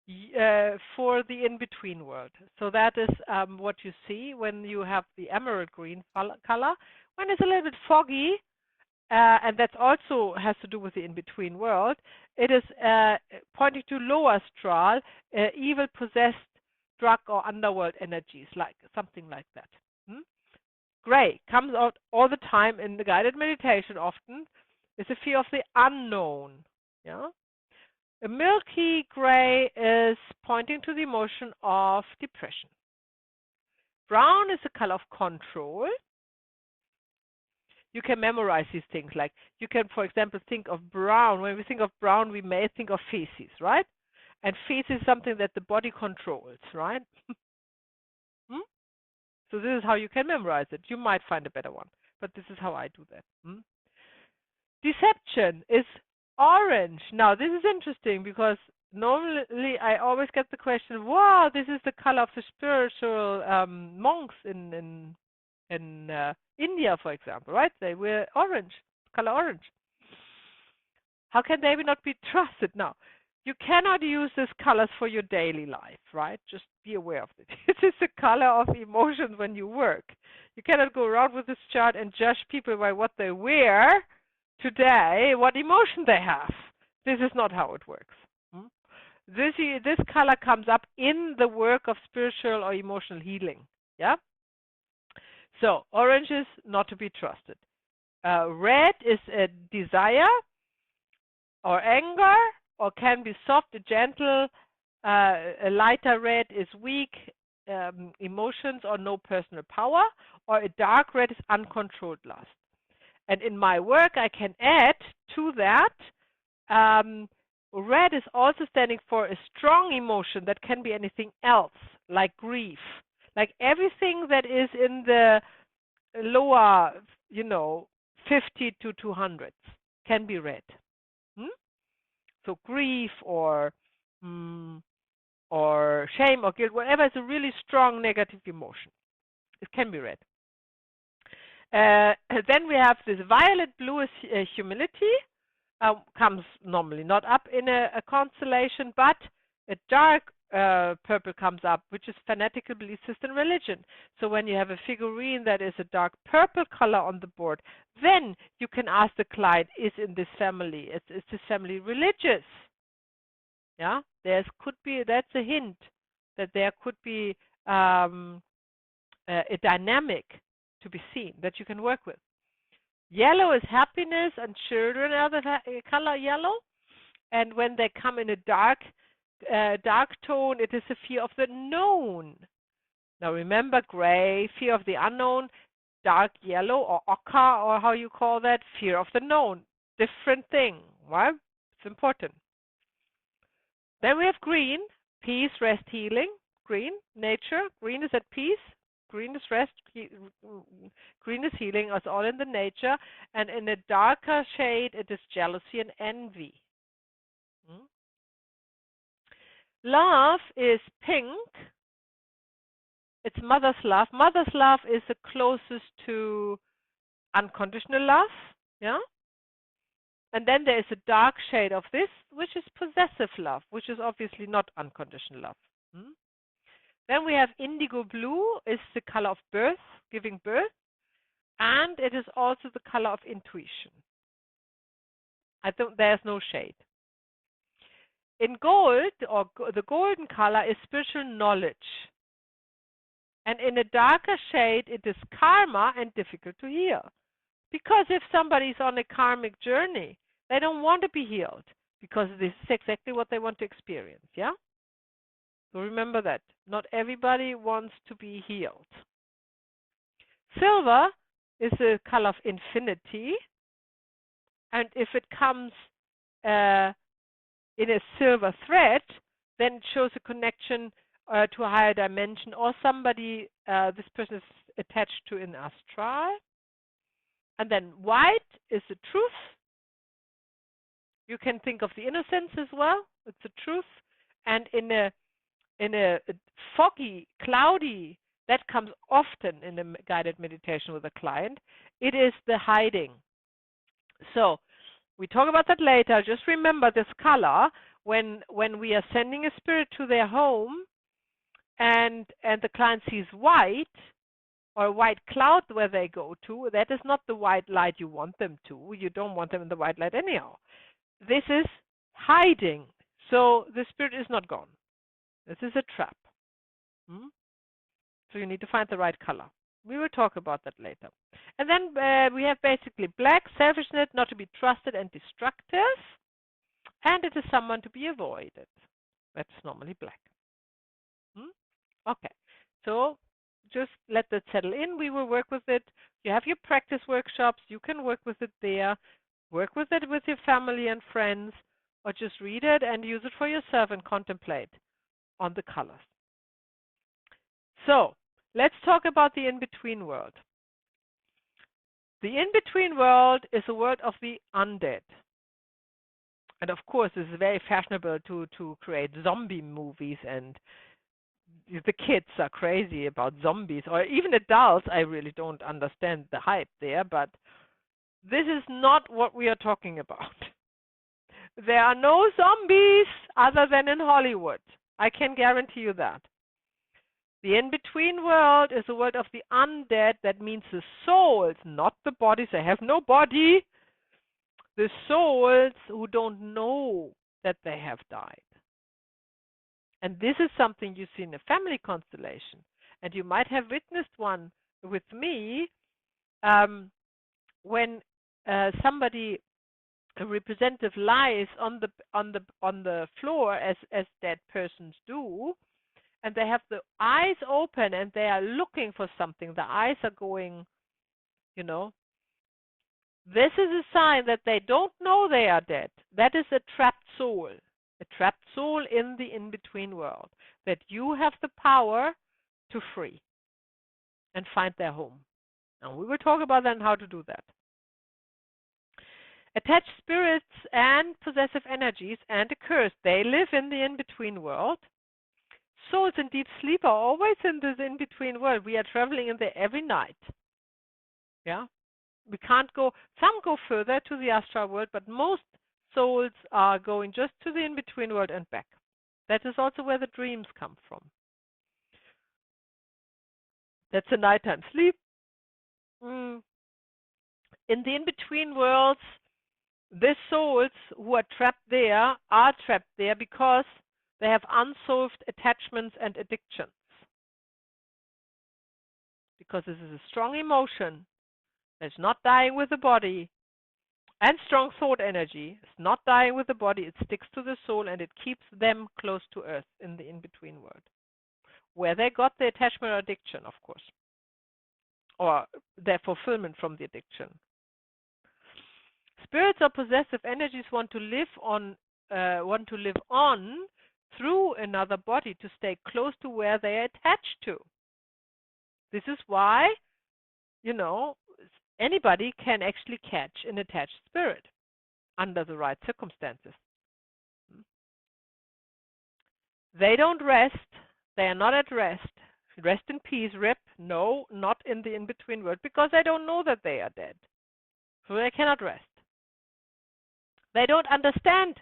the in-between world. So that is what you see when you have the emerald green color. When it's a little bit foggy, and that also has to do with the in-between world, it is pointing to low astral, evil, possessed, drug or underworld energies, like something like that. Gray comes out all the time in the guided meditation often. It's a fear of the unknown. Yeah. A milky gray is pointing to the emotion of depression. Brown is the color of control. You can memorize these things. Like you can, for example, think of brown. When we think of brown, we may think of feces, right? And feces is something that the body controls, right? So this is how you can memorize it. You might find a better one, but this is how I do that. Deception is orange. Now this is interesting because normally I always get the question, wow, this is the color of the spiritual monks in India, for example, right? They wear orange, color orange. How can they not be trusted? Now, you cannot use these colors for your daily life, right? Just be aware of it. It is the color of emotions when you work. You cannot go around with this chart and judge people by what they wear today, what emotion they have. This is not how it works. This color comes up in the work of spiritual or emotional healing. Yeah. So orange is not to be trusted. Red is a desire or anger, or can be soft, gentle. A lighter red is weak emotions or no personal power, or a dark red is uncontrolled lust. And in my work, I can add to that, red is also standing for a strong emotion that can be anything else, like grief, Like everything that is in the lower, 50 to 200s can be red. So grief or shame or guilt, whatever is a really strong negative emotion, it can be red. Then we have this violet blue is humility. Comes normally not up in a constellation, but a dark purple comes up, which is fanatical belief system religion. So when you have a figurine that is a dark purple color on the board, then you can ask the client, is in this family, is this family religious? Yeah, that's a hint that there could be a dynamic to be seen that you can work with. Yellow is happiness, and children are the color yellow. And when they come in a dark tone, it is a fear of the known. Now remember, gray, fear of the unknown, dark yellow or ochre, or how you call that, fear of the known. Different thing, right? It's important. Then we have green, peace, rest, healing. Green, nature. Green is at peace. Green is rest, green is healing, it's all in the nature. And in a darker shade, it is jealousy and envy. Love is pink. It's mother's love. Mother's love is the closest to unconditional love. Yeah. And then there is a dark shade of this, which is possessive love, which is obviously not unconditional love. Then we have indigo blue, is the color of birth, giving birth, and it is also the color of intuition. There's no shade. In gold, or the golden color, is spiritual knowledge. And in a darker shade, it is karma and difficult to heal. Because if somebody's on a karmic journey, they don't want to be healed, because this is exactly what they want to experience, yeah? So remember that. Not everybody wants to be healed. Silver is a color of infinity. And if it comes in a silver thread, then it shows a connection to a higher dimension, or somebody this person is attached to an astral. And then white is the truth. You can think of the innocence as well. It's the truth. And in a foggy, cloudy, that comes often in a guided meditation with a client, it is the hiding. So we talk about that later. Just remember this color when we are sending a spirit to their home and the client sees white or a white cloud where they go to, that is not the white light you want them to. You don't want them in the white light anyhow. This is hiding. So the spirit is not gone. This is a trap. So you need to find the right color. We will talk about that later. And then we have basically black, selfishness, not to be trusted and destructive. And it is someone to be avoided. That's normally black. Okay. So just let that settle in. We will work with it. You have your practice workshops. You can work with it there. Work with it with your family and friends. Or just read it and use it for yourself and contemplate on the colors. So let's talk about the in-between world. The in-between world is a world of the undead. And of course, this is very fashionable to create zombie movies, and the kids are crazy about zombies, or even adults. I really don't understand the hype there, but this is not what we are talking about. There are no zombies other than in Hollywood. I can guarantee you that. The in-between world is a world of the undead. That means the souls, not the bodies. They have no body. The souls who don't know that they have died. And this is something you see in a family constellation. And you might have witnessed one with me when somebody, a representative, lies on the floor as dead persons do. And they have the eyes open and they are looking for something. The eyes are going, This is a sign that they don't know they are dead. That is a trapped soul. A trapped soul in the in-between world. That you have the power to free and find their home. And we will talk about then how to do that. Attached spirits and possessive energies and a curse, they live in the in-between world. Souls in deep sleep are always in this in-between world. We are traveling in there every night. Yeah? We can't go, some go further to the astral world, but most souls are going just to the in-between world and back. That is also where the dreams come from. That's a nighttime sleep. In the in-between worlds, the souls who are trapped there because they have unsolved attachments and addictions. Because this is a strong emotion that's not dying with the body, and strong thought energy. It's not dying with the body, it sticks to the soul and it keeps them close to earth in the in-between world, where they got the attachment or addiction, of course, or their fulfillment from the addiction. Spirits or possessive energies want to live on through another body to stay close to where they are attached to. This is why, anybody can actually catch an attached spirit under the right circumstances. They don't rest. They are not at rest. Rest in peace, RIP. No, not in the in-between world, because they don't know that they are dead. So they cannot rest. They don't understand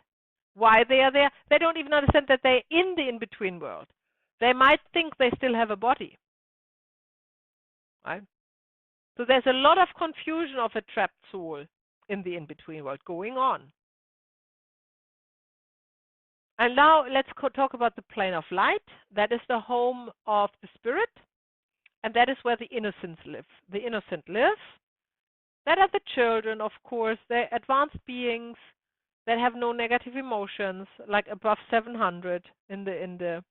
why they are there. They don't even understand that they're in the in-between world. They might think they still have a body. Right? So there's a lot of confusion of a trapped soul in the in-between world going on. And now let's talk about the plane of light. That is the home of the spirit, and that is where the innocents live. The innocent live. That are the children, of course. They're advanced beings that have no negative emotions, like above 700 in the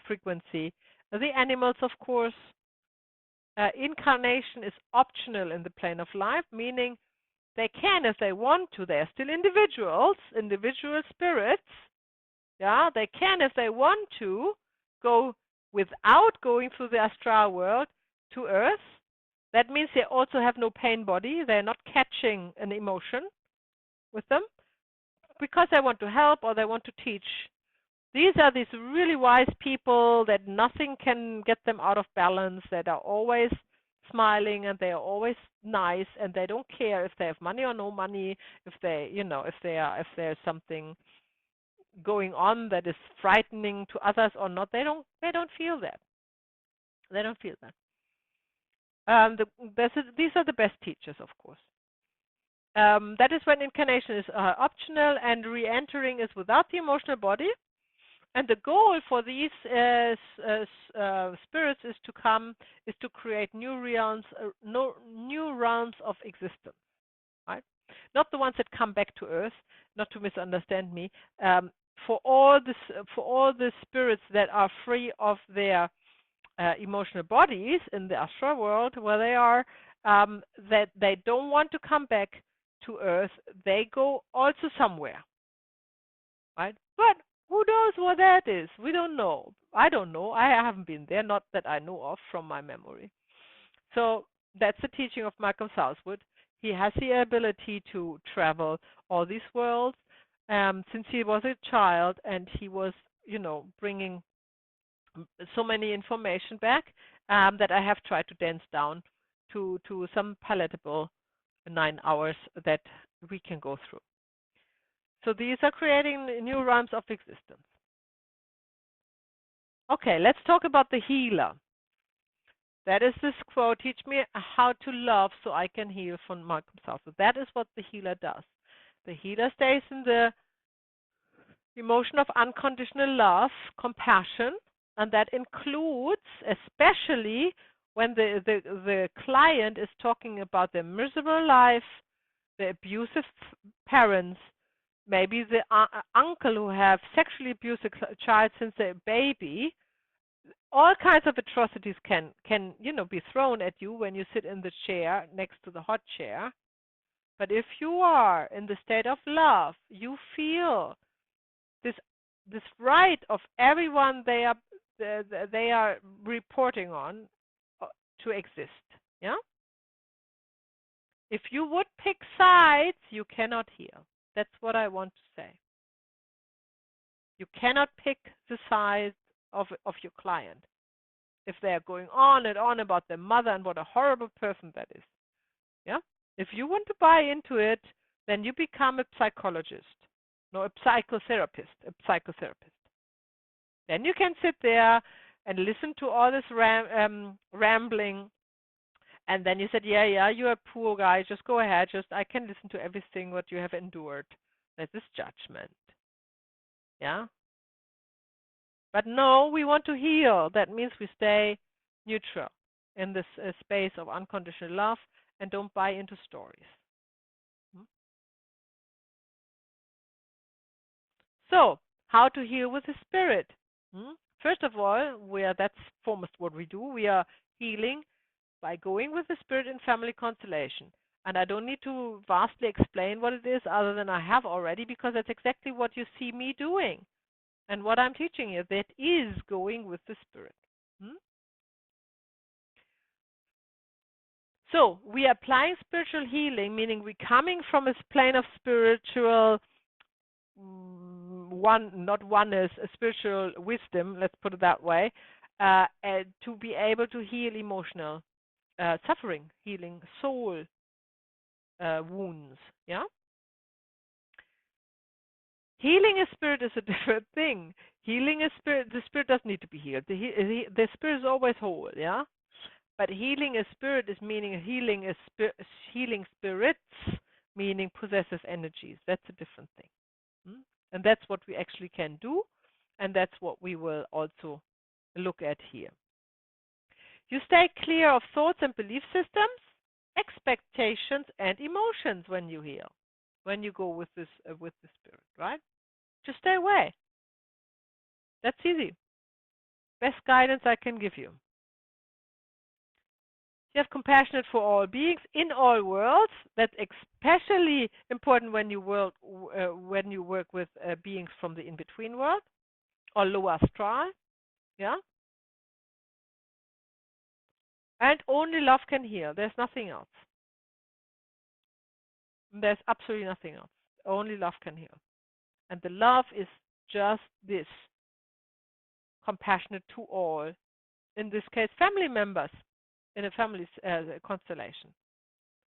frequency. The animals, of course. Incarnation is optional in the plane of life, meaning they can, if they want to. They are still individuals, individual spirits. Yeah, they can, if they want to, go without going through the astral world to Earth. That means they also have no pain body. They're not catching an emotion with them because they want to help or they want to teach. These are these really wise people that nothing can get them out of balance, that are always smiling and they are always nice and they don't care if they have money or no money, if there's something going on that is frightening to others or not. They don't feel that. They don't feel that. These are the best teachers, of course. That is when incarnation is optional and re-entering is without the emotional body. And the goal for these spirits is to create new realms of existence, right? Not the ones that come back to Earth. Not to misunderstand me. For all the spirits that are free of their emotional bodies in the astral world, where they are, that they don't want to come back to Earth, they go also somewhere, right? But who knows what that is? We don't know. I don't know. I haven't been there, not that I know of from my memory. So that's the teaching of Malcolm Southwood. He has the ability to travel all these worlds since he was a child, and he was, bringing so many information back that I have tried to dance down to some palatable 9 hours that we can go through. So these are creating new realms of existence. Okay, let's talk about the healer. That is this quote, "Teach me how to love so I can heal," from Malcolm Southwood. That is what the healer does. The healer stays in the emotion of unconditional love, compassion, and that includes especially when the client is talking about their miserable life, the abusive parents, maybe the uncle who have sexually abused a child since they're a baby. All kinds of atrocities can be thrown at you when you sit in the chair next to the hot chair. But if you are in the state of love, you feel this right of everyone. They they are reporting on to exist. Yeah. If you would pick sides, you cannot heal. That's what I want to say. You cannot pick the side of your client. If they are going on and on about their mother and what a horrible person that is. Yeah? If you want to buy into it, then you become a psychologist. No, a psychotherapist. Then you can sit there and listen to all this rambling. And then you said, yeah, you're a poor guy. Just go ahead. I can listen to everything what you have endured. That is judgment. Yeah? But no, we want to heal. That means we stay neutral in this space of unconditional love and don't buy into stories. So, how to heal with the spirit? First of all, that's foremost what we do. We are healing by going with the spirit in family constellation. And I don't need to vastly explain what it is other than I have already, because that's exactly what you see me doing. And what I'm teaching you, that is going with the spirit. So we are applying spiritual healing, meaning we're coming from a plane of spiritual spiritual wisdom, let's put it that way, to be able to heal emotional suffering, healing soul wounds. Yeah. Healing a spirit is a different thing. Healing a spirit, the spirit doesn't need to be healed. The spirit is always whole. Yeah. But healing a spirit is meaning healing spirits, meaning possessive energies. That's a different thing. And that's what we actually can do. And that's what we will also look at here. You stay clear of thoughts and belief systems, expectations, and emotions when you heal, when you go with the spirit, right? Just stay away. That's easy. Best guidance I can give you. You have compassion for all beings in all worlds. That's especially important when you work with beings from the in-between world or low astral. Yeah. And only love can heal. There's nothing else. There's absolutely nothing else. Only love can heal. And the love is just this. Compassionate to all. In this case, family members in a family constellation.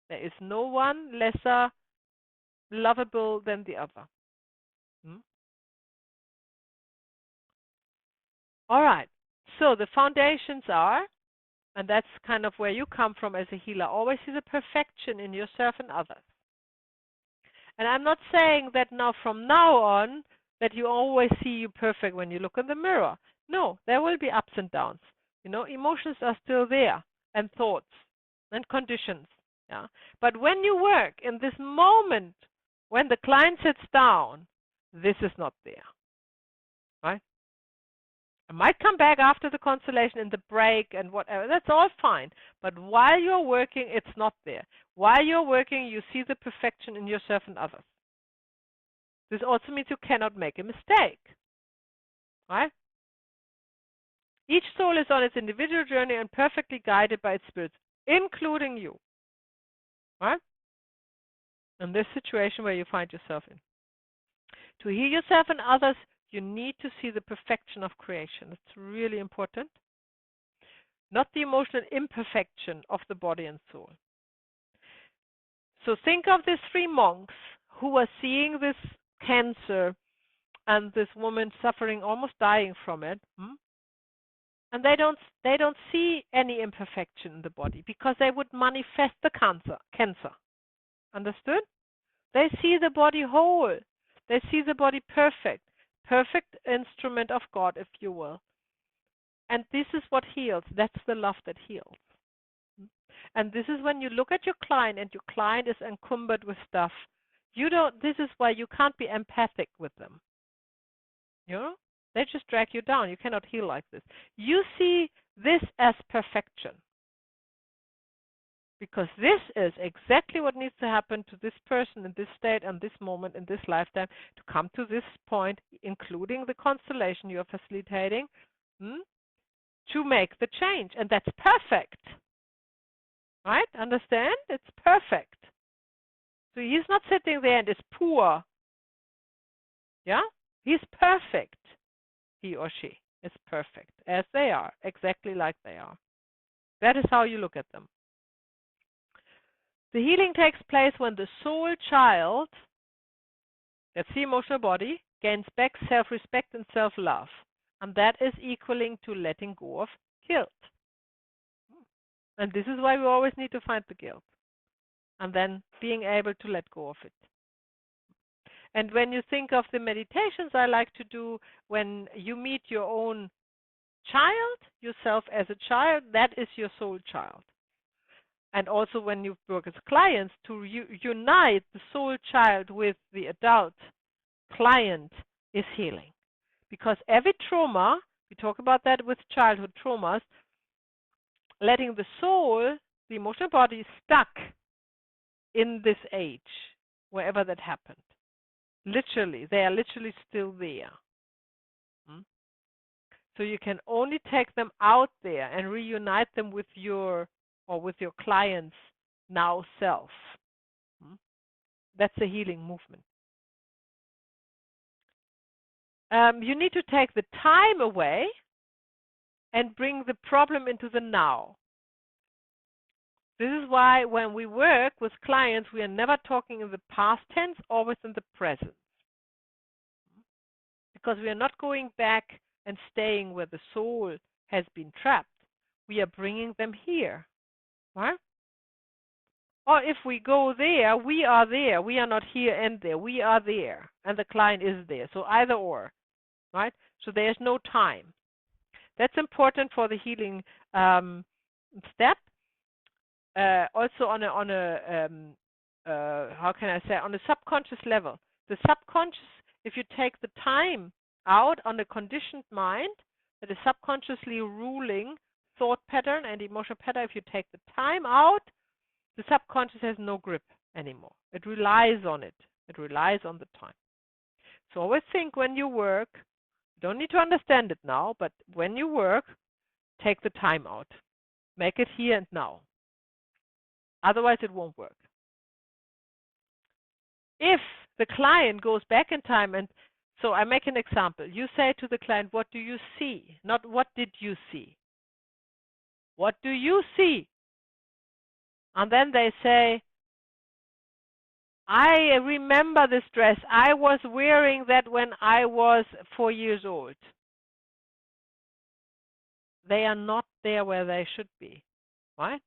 There is no one lesser lovable than the other. All right. So the foundations are, and that's kind of where you come from as a healer, always see the perfection in yourself and others. And I'm not saying that now from now on that you always see you perfect when you look in the mirror. No, there will be ups and downs. Emotions are still there, and thoughts and conditions. Yeah. But when you work in this moment, when the client sits down, this is not there. Right? I might come back after the constellation in the break and whatever. That's all fine. But while you're working, it's not there. While you're working, you see the perfection in yourself and others. This also means you cannot make a mistake. Right? Each soul is on its individual journey and perfectly guided by its spirits, including you. Right? In this situation where you find yourself in. To heal yourself and others, you need to see the perfection of creation. It's really important. Not the emotional imperfection of the body and soul. So think of these 3 monks who were seeing this cancer and this woman suffering, almost dying from it. And they don't see any imperfection in the body because they would manifest the cancer. Understood? They see the body whole. They see the body perfect instrument of God, if you will. And this is what heals. That's the love that heals. And this is when you look at your client and your client is encumbered with stuff. This is why you can't be empathic with them. They just drag you down. You cannot heal like this. You see this as perfection. Because this is exactly what needs to happen to this person in this state and this moment in this lifetime to come to this point, including the constellation you are facilitating. to make the change, and that's perfect. Right? Understand? It's perfect. So he's not sitting there and is poor. Yeah? He's perfect. He or she is perfect as they are, exactly like they are. That is how you look at them. The healing takes place when the soul child, that's the emotional body, gains back self-respect and self-love. And that is equaling to letting go of guilt. And this is why we always need to find the guilt. And then being able to let go of it. And when you think of the meditations I like to do, when you meet your own child, yourself as a child, that is your soul child. And also when you work as clients, to unite the soul child with the adult client is healing. Because every trauma, we talk about that with childhood traumas, letting the soul, the emotional body, stuck in this age, wherever that happened. Literally, they are literally still there. So you can only take them out there and reunite them with your client's now self. That's a healing movement. You need to take the time away and bring the problem into the now. This is why when we work with clients, we are never talking in the past tense, always in the present. Because we are not going back and staying where the soul has been trapped. We are bringing them here. Right? Or if we go there, we are there. We are not here and there. We are there. And the client is there. So either or. Right? So there's no time. That's important for the healing step. Also on a how can I say, on a subconscious level. The subconscious, if you take the time out on a conditioned mind that is subconsciously ruling thought pattern and emotional pattern, if you take the time out, the subconscious has no grip anymore. It relies on it. It relies on the time. So always think when you work, you don't need to understand it now, but when you work, take the time out. Make it here and now. Otherwise, it won't work. If the client goes back in time, and so I make an example. You say to the client, what do you see? Not what did you see? What do you see? And then they say, I remember this dress. I was wearing that when I was 4 years old. They are not there where they should be, right?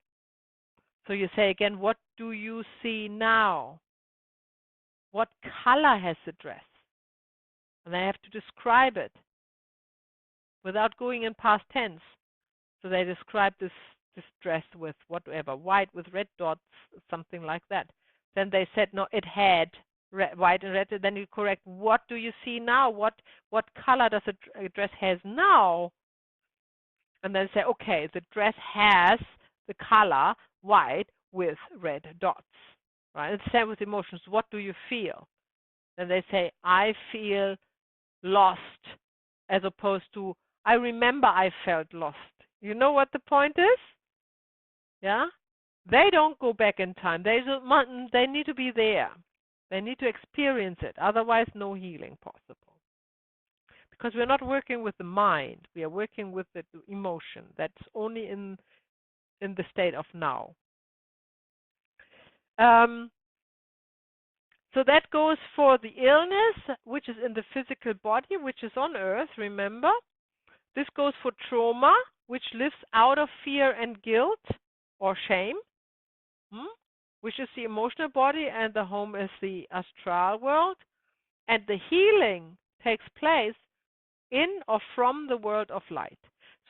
So you say again, what do you see now? What color has the dress? And they have to describe it without going in past tense. So they describe this dress with whatever, white with red dots, something like that. Then they said, no, it had white and red. Then you correct, what do you see now? What color does the dress has now? And then say, okay, the dress has the color white with red dots. Right? It's the same with emotions. What do you feel? Then they say, I feel lost, as opposed to, I remember I felt lost. You know what the point is? Yeah? They don't go back in time. They need to be there. They need to experience it. Otherwise, no healing possible. Because we're not working with the mind. We are working with the emotion. That's only in the state of now. So that goes for the illness, which is in the physical body, which is on earth, remember. This goes for trauma, which lives out of fear and guilt or shame, which is the emotional body, and the home is the astral world. And the healing takes place in or from the world of light.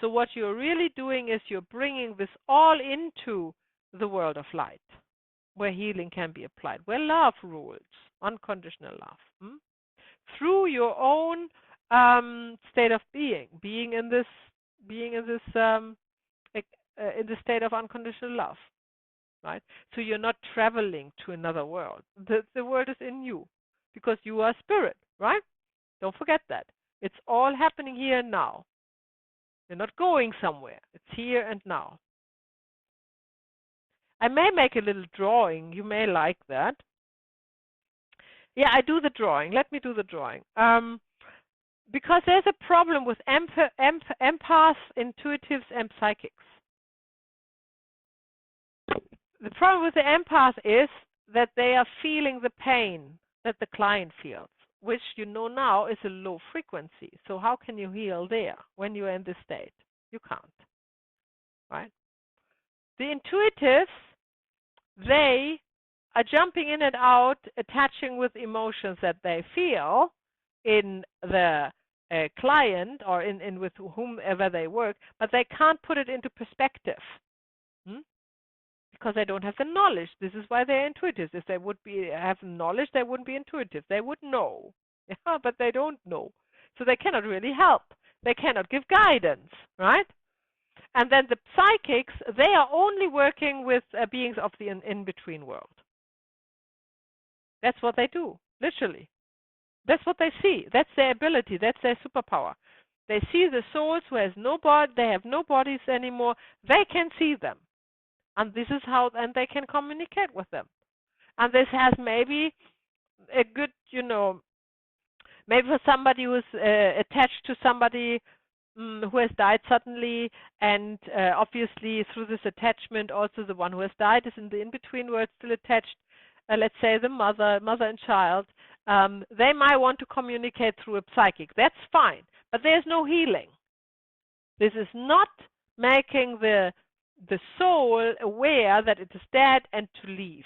So what you're really doing is you're bringing this all into the world of light, where healing can be applied, where love rules, unconditional love, through your own state of being in the state of unconditional love, right? So you're not traveling to another world. The world is in you, because you are spirit, right? Don't forget that. It's all happening here and now. You're not going somewhere. It's here and now. I may make a little drawing. You may like that. Yeah, I do the drawing. Let me do the drawing. Because there's a problem with empaths, intuitives, and psychics. The problem with the empath is that they are feeling the pain that the client feels, which you know now is a low frequency. So how can you heal there when you're in this state? You can't, right? The intuitives, they are jumping in and out, attaching with emotions that they feel in the client or in with whomever they work, but they can't put it into perspective. Because they don't have the knowledge. This is why they're intuitives. If they would have knowledge, they wouldn't be intuitive. They would know, yeah, but they don't know. So they cannot really help. They cannot give guidance, right? And then the psychics, they are only working with beings of the in-between world. That's what they do, literally. That's what they see. That's their ability. That's their superpower. They see the souls who has no body, they have no bodies anymore. They can see them. And this is how, and they can communicate with them. And this has maybe a good, maybe for somebody who's attached to somebody who has died suddenly, and obviously through this attachment, also the one who has died is in the in-between world still attached. Let's say the mother and child. They might want to communicate through a psychic. That's fine, but there's no healing. This is not making the soul aware that it is dead and to leave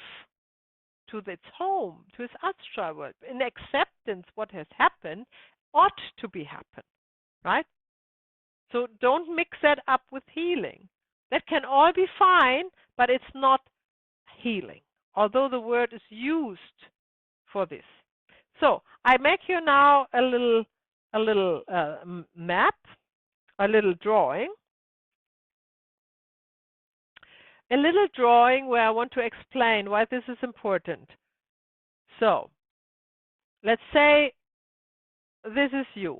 to its home, to its astral world, in acceptance what has happened ought to be happen, right? So don't mix that up with healing. That can all be fine, but it's not healing, although the word is used for this. So I make you now a little map, a little drawing. A little drawing where I want to explain why this is important. So, let's say this is you,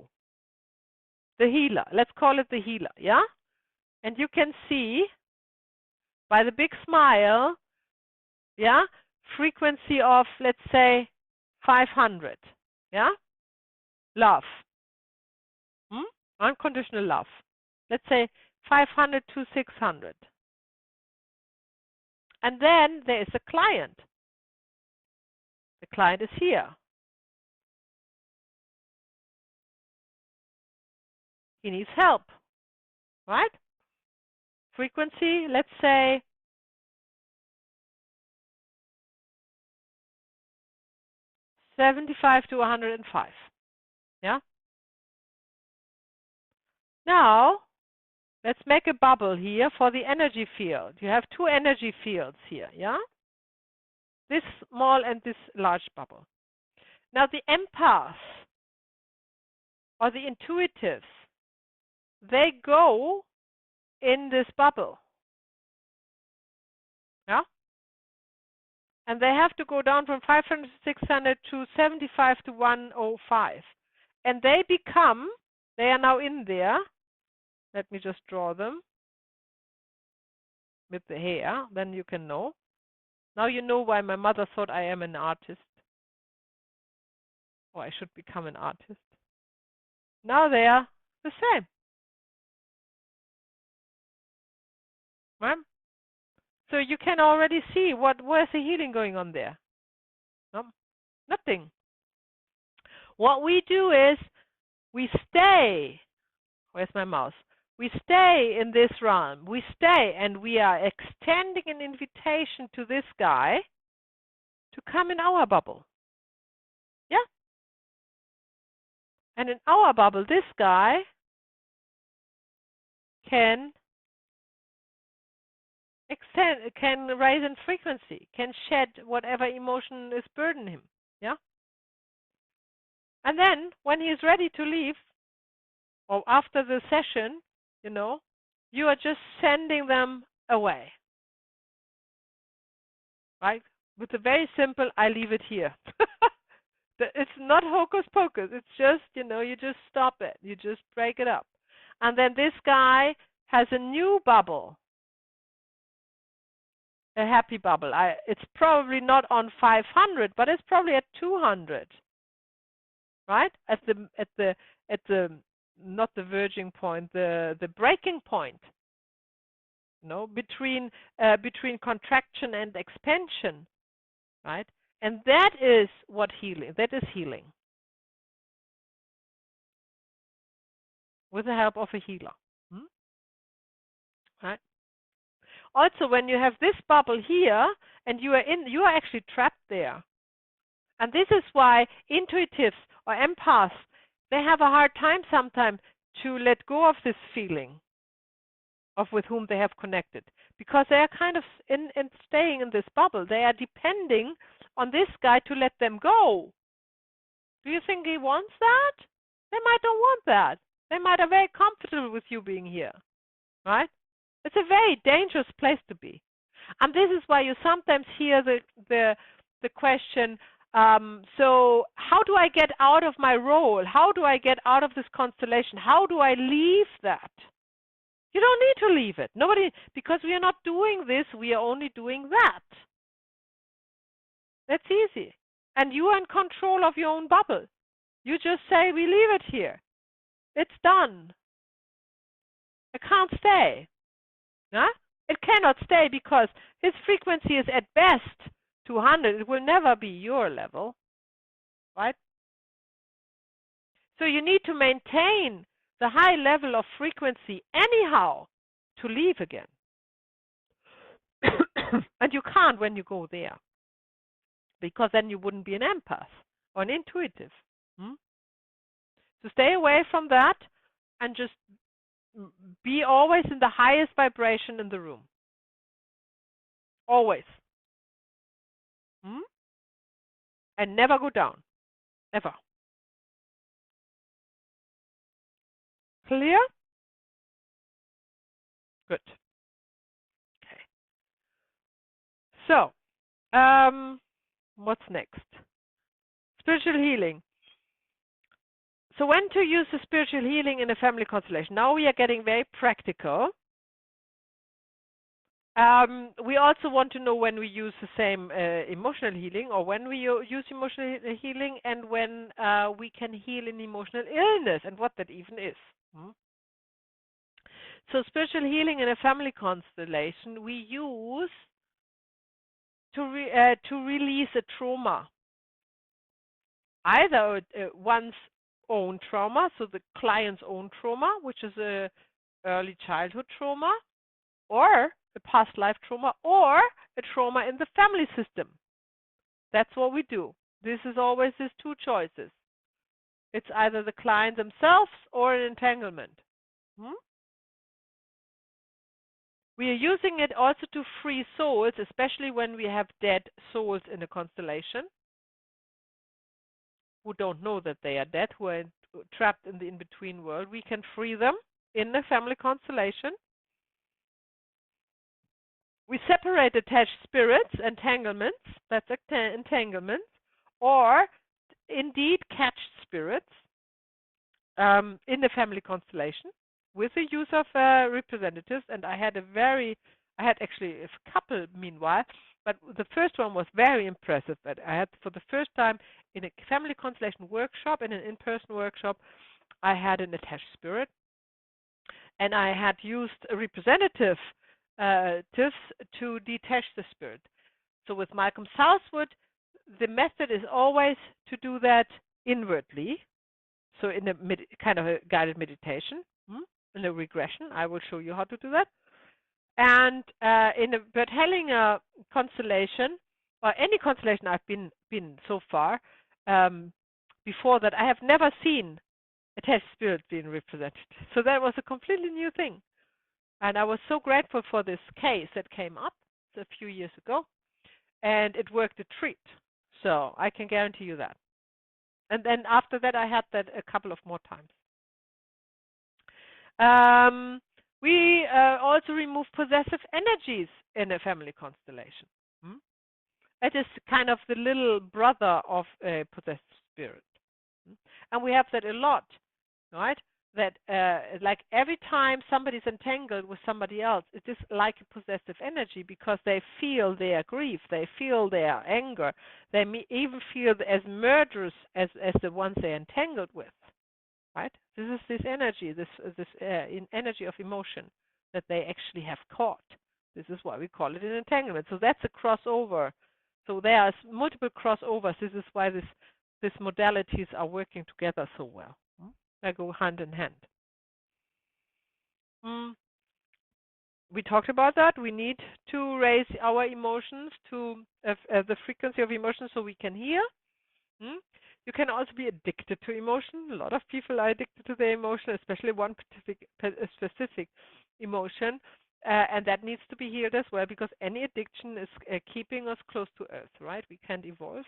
the healer. Let's call it the healer, yeah? And you can see by the big smile, yeah, frequency of, let's say, 500, yeah? Love, unconditional love. Let's say 500 to 600. And then there is a client. The client is here. He needs help, right? Frequency, let's say 75 to 105. Yeah? Now, let's make a bubble here for the energy field. You have two energy fields here, yeah? This small and this large bubble. Now the empaths or the intuitives, they go in this bubble, yeah? And they have to go down from 500 to 600 to 75 to 105. And they are now in there. Let me just draw them with the hair, then you can know. Now you know why my mother thought I am an artist. Or I should become an artist. Now they are the same. Right? So you can already see where's the healing going on there? No? Nothing. What we do is we stay. Where's my mouse? We stay in this realm. We stay and we are extending an invitation to this guy to come in our bubble. Yeah? And in our bubble, this guy can rise in frequency, can shed whatever emotion is burdening him. Yeah? And then when he is ready to leave, or after the session, you are just sending them away. Right? With a very simple, I leave it here. It's not hocus pocus. It's just, you just stop it. You just break it up. And then this guy has a new bubble, a happy bubble. It's probably not on 500, but it's probably at 200, right? At the not the verging point, the breaking point. No, between contraction and expansion, right? And that is what healing. That is healing with the help of a healer, right? Also, when you have this bubble here and you are actually trapped there, and this is why intuitives or empaths, they have a hard time sometimes to let go of this feeling of with whom they have connected, because they are kind of staying in this bubble. They are depending on this guy to let them go. Do you think he wants that? They might not want that. They might be very comfortable with you being here, right? It's a very dangerous place to be. And this is why you sometimes hear the question, so how do I get out of my role? How do I get out of this constellation? How do I leave that? You don't need to leave it. Nobody, because we are not doing this, we are only doing that. That's easy. And you are in control of your own bubble. You just say, we leave it here. It's done. It can't stay. Yeah? It cannot stay because his frequency is at best 200. It will never be your level, right? So you need to maintain the high level of frequency anyhow to leave again. And you can't when you go there, because then you wouldn't be an empath or an intuitive. So stay away from that and just be always in the highest vibration in the room. Always. And never go down. Ever. Clear? Good. Okay. So, what's next? Spiritual healing. So when to use the spiritual healing in a family constellation? Now we are getting very practical. We also want to know when we use the same emotional healing, or when we use emotional healing, and when we can heal an emotional illness, and what that even is. So spiritual healing in a family constellation we use to release a trauma. Either one's own trauma, so the client's own trauma, which is a early childhood trauma, or a past life trauma, or a trauma in the family system. That's what we do. This is always these two choices. It's either the client themselves or an entanglement. We are using it also to free souls, especially when we have dead souls in a constellation who don't know that they are dead, who are trapped in the in-between world. We can free them in the family constellation. We separate attached spirits, entanglements, that's entanglements, or indeed catched spirits in the family constellation with the use of representatives. And I had actually a couple meanwhile, but the first one was very impressive. But I had, for the first time in a family constellation workshop, in an in-person workshop, I had an attached spirit, and I had used a representative to detach the spirit. So with Malcolm Southwood, the method is always to do that inwardly. So in a kind of a guided meditation, in a regression, I will show you how to do that. And in a Bert Hellinger constellation, or any constellation I've been so far, before that, I have never seen attached spirit being represented. So that was a completely new thing. And I was so grateful for this case that came up a few years ago, and it worked a treat. So I can guarantee you that. And then after that, I had that a couple of more times. We also remove possessive energies in a family constellation. It is kind of the little brother of a possessed spirit. And we have that a lot, right? that like every time somebody's entangled with somebody else, it is like a possessive energy because they feel their grief, they feel their anger, they even feel as murderous as the ones they're entangled with, right? This is this energy, this energy of emotion that they actually have caught. This is why we call it an entanglement. So that's a crossover. So there are multiple crossovers. This is why these modalities are working together so well. They go hand in hand. We talked about that. We need to raise our emotions to the frequency of emotions so we can hear. You can also be addicted to emotion. A lot of people are addicted to their emotion, especially one specific emotion. And that needs to be healed as well because any addiction is keeping us close to earth, right? We can't evolve.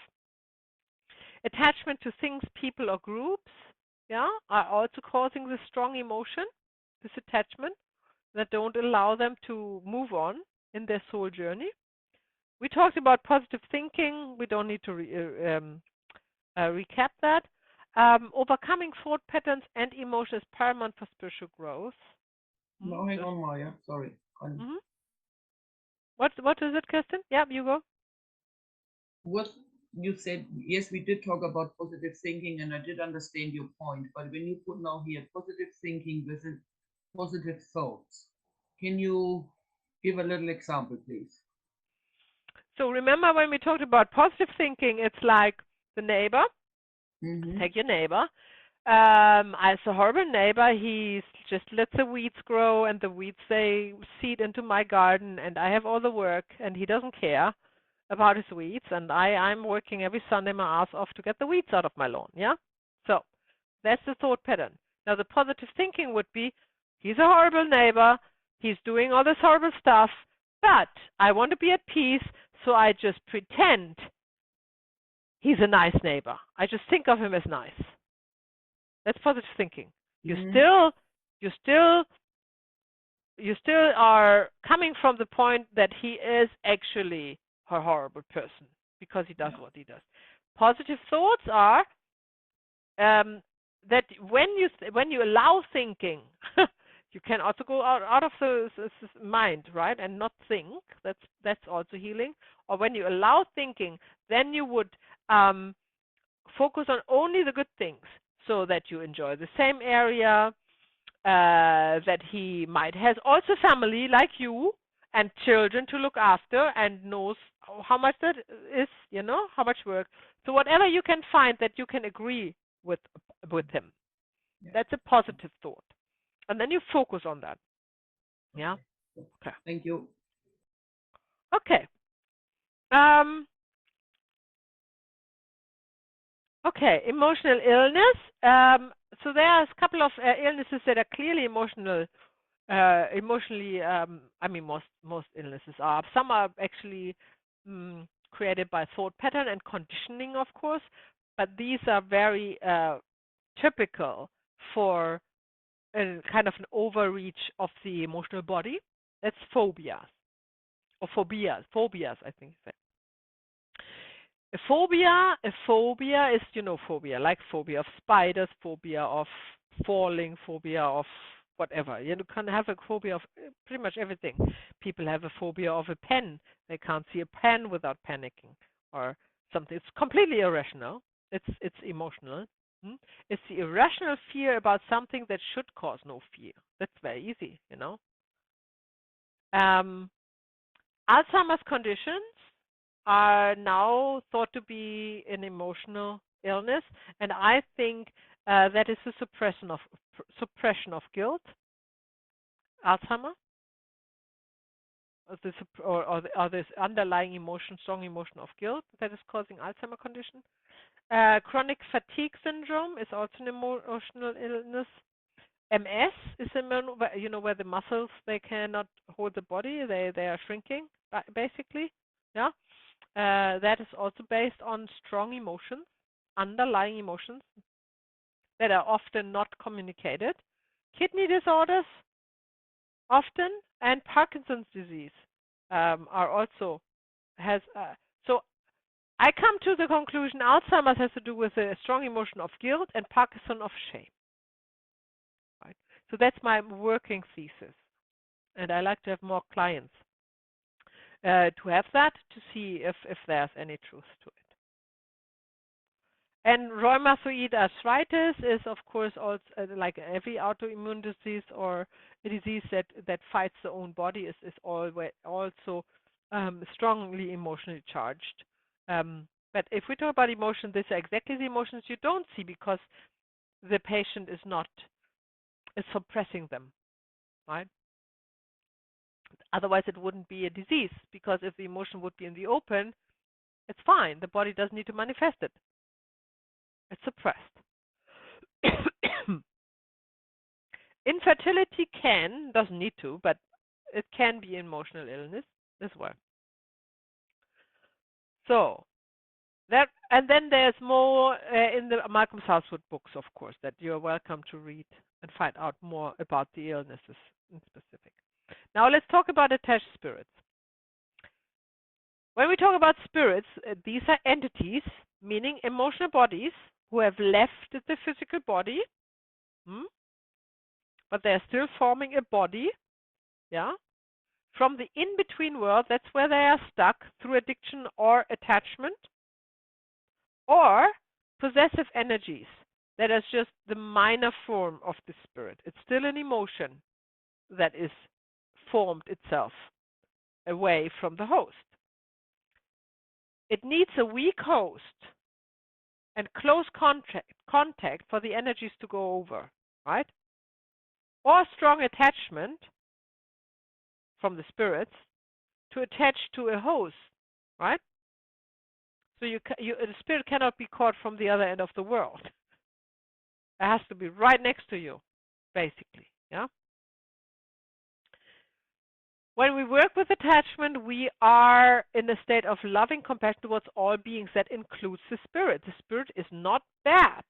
Attachment to things, people, or groups, are also causing this strong emotion, this attachment, that don't allow them to move on in their soul journey. We talked about positive thinking. We don't need to recap that. Overcoming thought patterns and emotion is paramount for spiritual growth. No, hang on, Maya. Sorry. What is it, Kirsten? Yeah, you go. What you said, yes, we did talk about positive thinking, and I did understand your point. But when you put now here positive thinking with positive thoughts, can you give a little example, please? So remember when we talked about positive thinking, it's like the neighbor. Take your neighbor. As a horrible neighbor, he just lets the weeds grow, and the weeds, they seed into my garden, and I have all the work, and he doesn't care about his weeds, and I'm working every Sunday my ass off to get the weeds out of my lawn, yeah? So that's the thought pattern. Now the positive thinking would be, he's a horrible neighbor, he's doing all this horrible stuff, but I want to be at peace, so I just pretend he's a nice neighbor. I just think of him as nice. That's positive thinking. You still are coming from the point that he is actually a horrible person because he does what he does. Positive thoughts are that when you allow thinking, you can also go out of the mind, right, and not think. That's also healing. Or when you allow thinking, then you would focus on only the good things, so that you enjoy the same area, that he might has also family like you and children to look after, and knows how much that is, how much work. So whatever you can find that you can agree with him, that's a positive thought, and then you focus on that. Yeah. Okay. Thank you. Okay. Okay, emotional illness. So there's a couple of illnesses that are clearly emotional. Emotionally, I mean, most illnesses are. Some are actually created by thought pattern and conditioning, of course, but these are very typical for a kind of an overreach of the emotional body. That's phobias, or phobias, I think. A phobia is, phobia, like phobia of spiders, phobia of falling, phobia of whatever. You can have a phobia of pretty much everything. People have a phobia of a pen. They can't see a pen without panicking or something. It's completely irrational. It's emotional. It's the irrational fear about something that should cause no fear. That's very easy, Alzheimer's conditions are now thought to be an emotional illness, and I think that is the suppression of guilt. Alzheimer, or this underlying emotion, strong emotion of guilt that is causing Alzheimer condition. Chronic fatigue syndrome is also an emotional illness. MS is where the muscles, they cannot hold the body, they are shrinking basically. Yeah. That is also based on strong emotions, underlying emotions that are often not communicated. Kidney disorders often, and Parkinson's disease are also so I come to the conclusion Alzheimer's has to do with a strong emotion of guilt and Parkinson of shame. So that's my working thesis. And I like to have more clients to have that, to see if there's any truth to it. And rheumatoid arthritis is, of course, also like every autoimmune disease or a disease that fights the own body is always also strongly emotionally charged. But if we talk about emotion, these are exactly the emotions you don't see because the patient is suppressing them, right? Otherwise, it wouldn't be a disease, because if the emotion would be in the open, it's fine. The body doesn't need to manifest it. It's suppressed. Infertility doesn't need to, but it can be emotional illness as well. So that, and then there's more in the Malcolm Southwood books, of course, that you're welcome to read and find out more about the illnesses in specific. Now let's talk about attached spirits. When we talk about spirits, these are entities, meaning emotional bodies, who have left the physical body, but they're still forming a body, yeah, from the in-between world. That's where they are stuck through addiction or attachment, or possessive energies. That is just the minor form of the spirit. It's still an emotion that is formed itself away from the host. It needs a weak host and close contact for the energies to go over, right? Or strong attachment from the spirits to attach to a host, right? So the spirit cannot be caught from the other end of the world. It has to be right next to you, basically, yeah? When we work with attachment, we are in a state of loving compassion towards all beings. That includes the spirit. The spirit is not bad,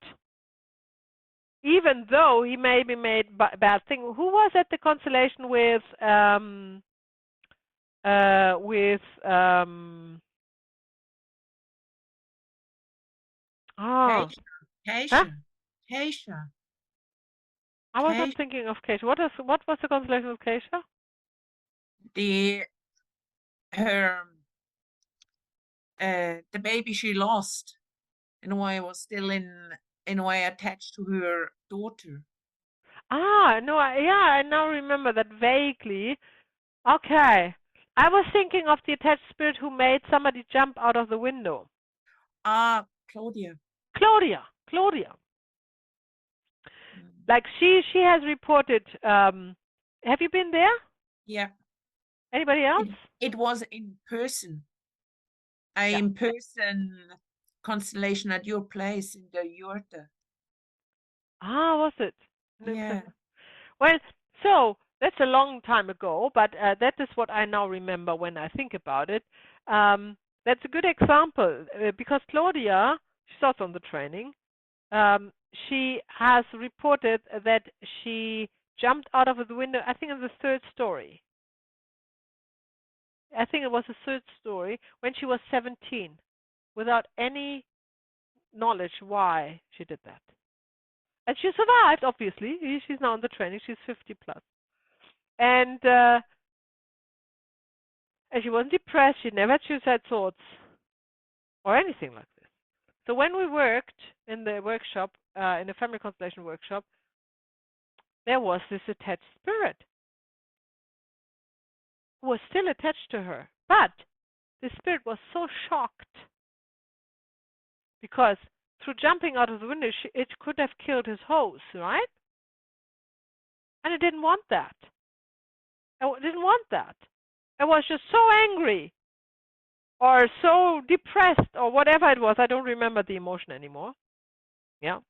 even though he may be made bad thing. Who was at the constellation with Keisha. I was not thinking of Keisha. What was the constellation with Keisha? The baby she lost, in a way, was still in a way attached to her daughter. No, I now remember that vaguely. Okay. I was thinking of the attached spirit who made somebody jump out of the window. Claudia. Like she has reported. Have you been there? Yeah. Anybody else? It was in person. In person constellation at your place in the yurta. Was it? Yeah. Well, so that's a long time ago, but that is what I now remember when I think about it. That's a good example because Claudia, she's also on the training. She has reported that she jumped out of the window, I think in the third story. I think it was the third story when she was 17, without any knowledge why she did that. And she survived, obviously. She's now on the training. She's 50 plus. And she wasn't depressed. She never had suicide thoughts or anything like this. So when we worked in the workshop, in the family constellation workshop, there was this attached spirit who was still attached to her. But the spirit was so shocked because through jumping out of the window, it could have killed his host, right? And it didn't want that. It didn't want that. It was just so angry or so depressed or whatever it was. I don't remember the emotion anymore. Yeah.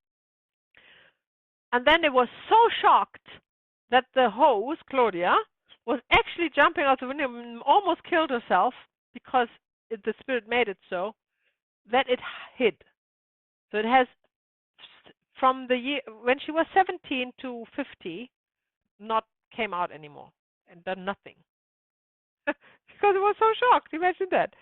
And then it was so shocked that the host, Claudia, was actually jumping out the window and almost killed herself because the spirit made it so, that it hid. So it has, from the year when she was 17 to 50, not came out anymore and done nothing. Because it was so shocked. Imagine that.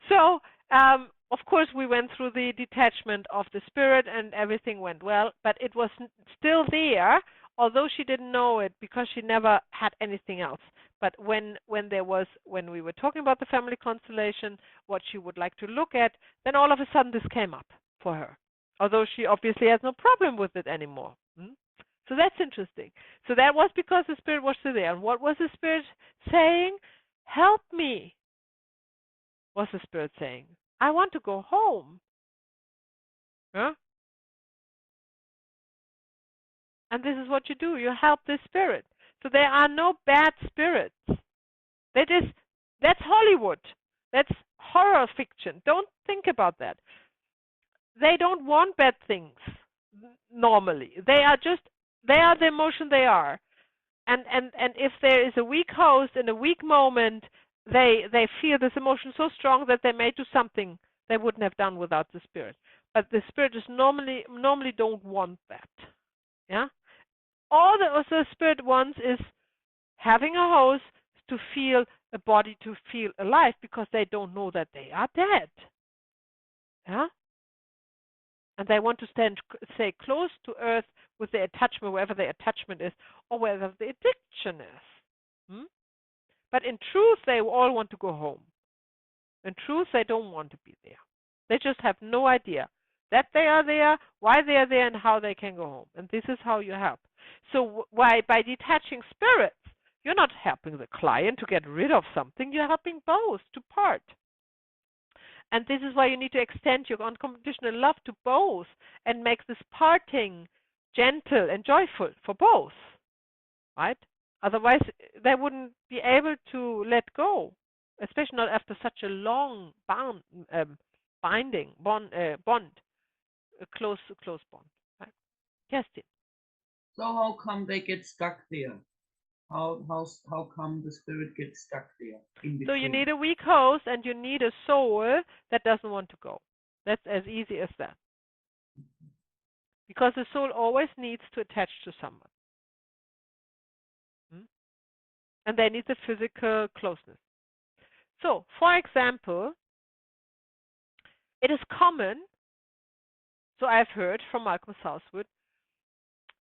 So, of course, we went through the detachment of the spirit and everything went well, but it was still there although she didn't know it because she never had anything else. But when we were talking about the family constellation, what she would like to look at, then all of a sudden this came up for her, although she obviously has no problem with it anymore. So that's interesting. So that was because the spirit was still there. And what was the spirit saying? Help me, was the spirit saying. I want to go home. Huh? And this is what you do. You help the spirit. So there are no bad spirits. That's Hollywood. That's horror fiction. Don't think about that. They don't want bad things normally. They are the emotion they are. And if there is a weak host in a weak moment, they feel this emotion so strong that they may do something they wouldn't have done without the spirit. But the spirit is normally don't want that. Yeah? All the spirit wants is having a host to feel a body, to feel alive, because they don't know that they are dead. Yeah? And they want to stay close to earth with their attachment, wherever their attachment is, or wherever the addiction is. But in truth, they all want to go home. In truth, they don't want to be there. They just have no idea that they are there, why they are there, and how they can go home. And this is how you help. So by detaching spirits, you're not helping the client to get rid of something. You're helping both to part. And this is why you need to extend your unconditional love to both and make this parting gentle and joyful for both, right? Otherwise, they wouldn't be able to let go, especially not after such a long bond, a close bond. Right? Kerstin. So how come they get stuck there? How come the spirit gets stuck there in between? So you need a weak host and you need a soul that doesn't want to go. That's as easy as that. Because the soul always needs to attach to someone. And they need the physical closeness. So, for example, it is common, so I've heard from Malcolm Southwood,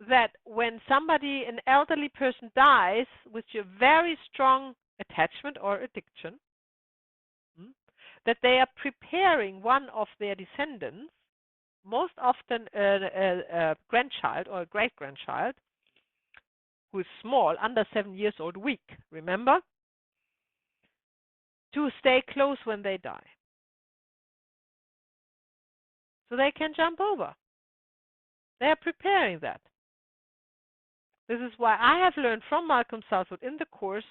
that when an elderly person dies with a very strong attachment or addiction, that they are preparing one of their descendants, most often a grandchild or a great-grandchild, who is small, under 7 years old, weak, remember? To stay close when they die. So they can jump over. They are preparing that. This is why I have learned from Malcolm Southwood in the course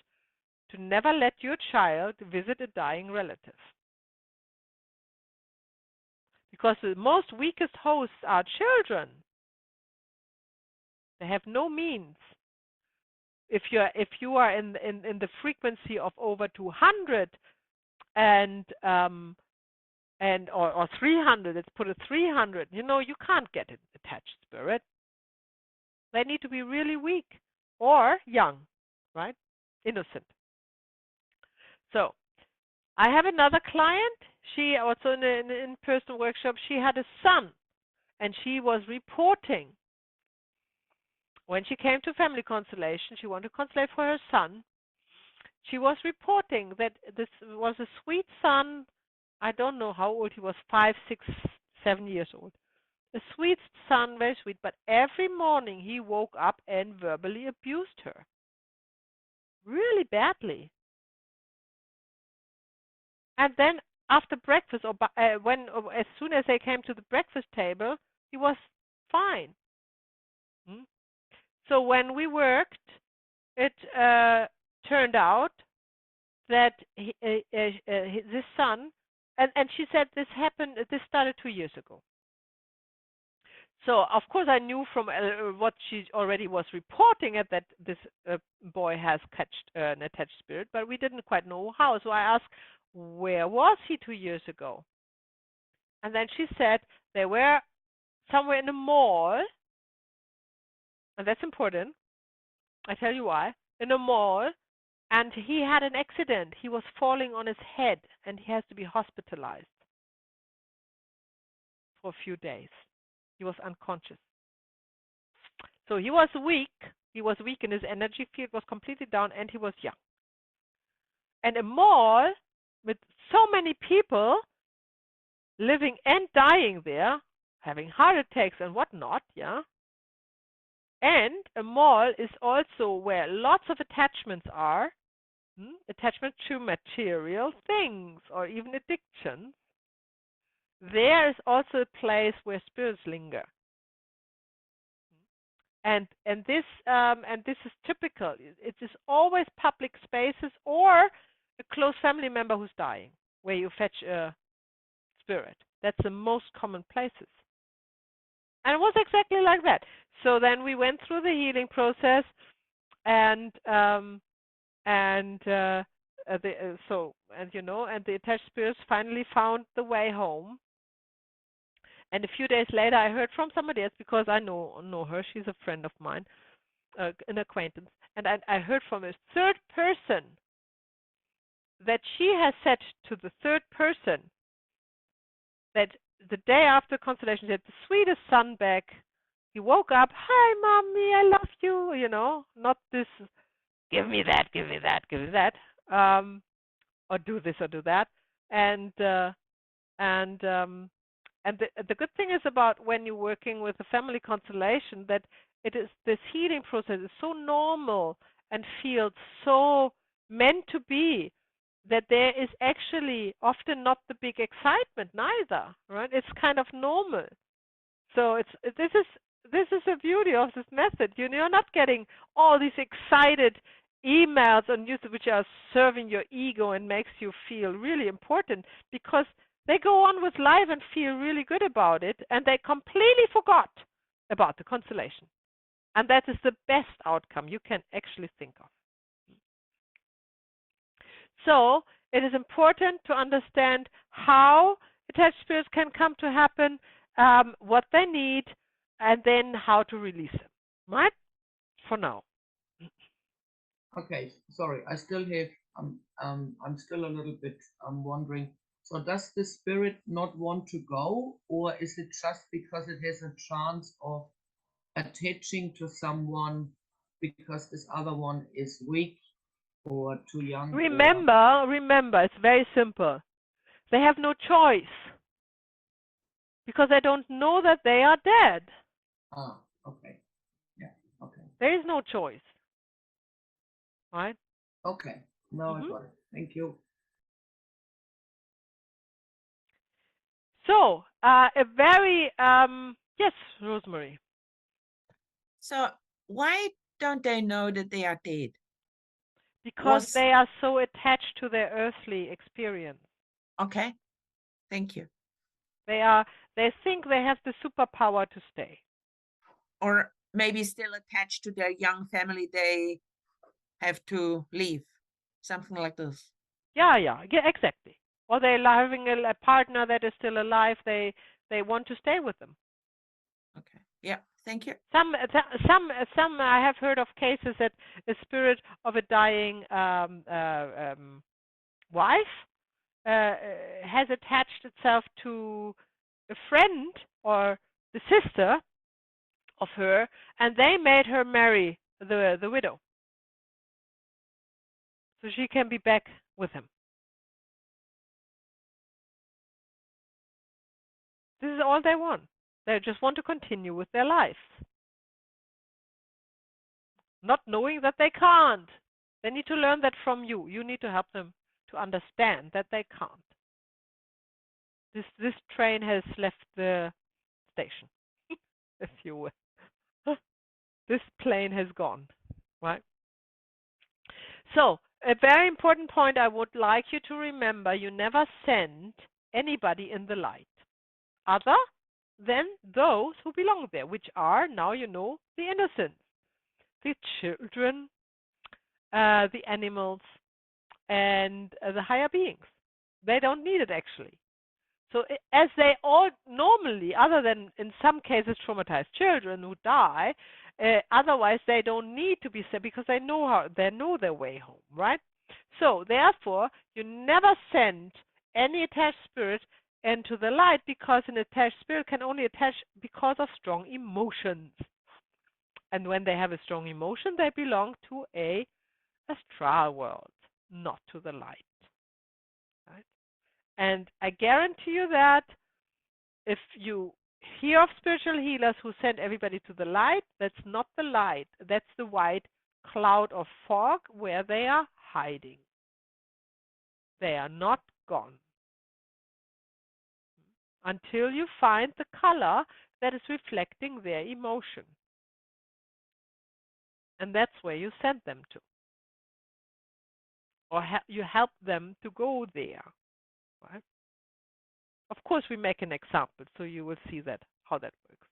to never let your child visit a dying relative. Because the most weakest hosts are children. They have no means. If you are in the frequency of over 200 or 300, let's put it 300, you can't get an attached spirit. They need to be really weak or young, right? Innocent. So I have another client. She also in an in-person workshop, she had a son, and she was reporting when she came to family constellation, she wanted to constellate for her son. She was reporting that this was a sweet son. I don't know how old he was, 5, 6, 7 years old. A sweet son, very sweet, but every morning he woke up and verbally abused her. Really badly. And then after breakfast, or as soon as they came to the breakfast table, he was fine. So when we worked, it turned out that this son, and she said this started 2 years ago. So of course I knew from what she already was reporting that this boy has catched an attached spirit, but we didn't quite know how. So I asked, where was he 2 years ago? And then she said they were somewhere in a mall, and that's important. I tell you why. In a mall, and he had an accident. He was falling on his head, and he has to be hospitalized for a few days. He was unconscious. So he was weak. He was weak, and his energy field was completely down, and he was young. And a mall with so many people living and dying there, having heart attacks and whatnot, yeah. And a mall is also where lots of attachments are, attachment to material things or even addiction. There is also a place where spirits linger. And this is typical. It is always public spaces or a close family member who's dying, where you fetch a spirit. That's the most common places. And it was exactly like that. So then we went through the healing process, and the attached spirits finally found the way home. And a few days later, I heard from somebody else, because I know her. She's a friend of mine, an acquaintance. And I heard from a third person that she has said to the third person that the day after constellation, she had the sweetest son back. He woke up, "Hi, mommy, I love you." You know, not this, "Give me that, give me that, give me that," or "Do this or do that." And the good thing is about when you're working with a family constellation, that it is, this healing process is so normal and feels so meant to be, that there is actually often not the big excitement neither, right? It's kind of normal. So this is the beauty of this method. You're not getting all these excited emails on YouTube which are serving your ego and makes you feel really important, because they go on with life and feel really good about it, and they completely forgot about the constellation. And that is the best outcome you can actually think of. So it is important to understand how attached spirits can come to happen, what they need, and then how to release them, right? For now. Okay, sorry, I still have, I'm still a little bit wondering. So does the spirit not want to go, or is it just because it has a chance of attaching to someone because this other one is weak or too young? Remember, it's very simple. They have no choice, because they don't know that they are dead. Ah, okay. Yeah, okay. There is no choice, right? Okay, now I got it. Thank you. So, a very, yes, Rosemary. So why don't they know that they are dead? Because Was- they are so attached to their earthly experience. Okay, thank you. They think they have the superpower to stay. Or maybe still attached to their young family, they have to leave, something like this. Yeah, exactly. Or they're having a partner that is still alive. They want to stay with them. Okay. Yeah. Thank you. Some I have heard of cases that a spirit of a dying wife has attached itself to a friend or the sister of her, and they made her marry the widow, so she can be back with him. This is all they want. They just want to continue with their lives, not knowing that they can't. They need to learn that from you. You need to help them to understand that they can't. This train has left the station, if you will. This plane has gone, right? So, a very important point I would like you to remember: you never send anybody in the light other than those who belong there, which are, now you know, the innocents, the children, the animals, and the higher beings. They don't need it, actually. So as they all normally, other than in some cases traumatized children who die, otherwise they don't need to be sent, because they know their way home, right? So therefore, you never send any attached spirit into the light, because an attached spirit can only attach because of strong emotions. And when they have a strong emotion, they belong to a astral world, not to the light. Right? And I guarantee you that if you hear of spiritual healers who send everybody to the light, that's not the light. That's the white cloud of fog where they are hiding. They are not gone until you find the color that is reflecting their emotion. And that's where you send them to. Or you help them to go there. Right? Of course, we make an example, so you will see that how that works.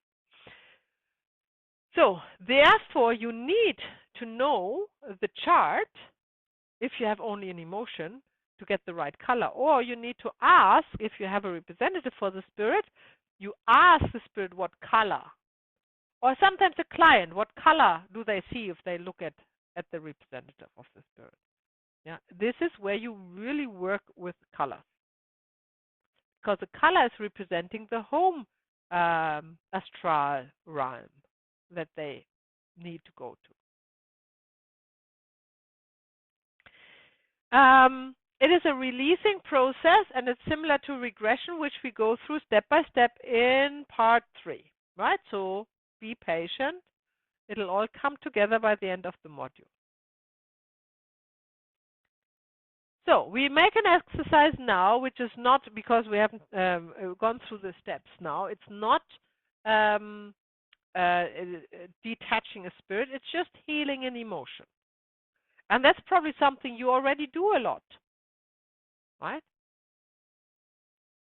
So, therefore, you need to know the chart if you have only an emotion to get the right color. Or you need to ask, if you have a representative for the spirit, you ask the spirit what color. Or sometimes the client, what color do they see if they look at the representative of the spirit. Yeah, this is where you really work with colors. Because the color is representing the home astral realm that they need to go to. It is a releasing process, and it's similar to regression, which we go through step by step in part 3. Right? So be patient. It'll all come together by the end of the module. So we make an exercise now, which is not, because we haven't gone through the steps now, it's not detaching a spirit, it's just healing an emotion. And that's probably something you already do a lot, right?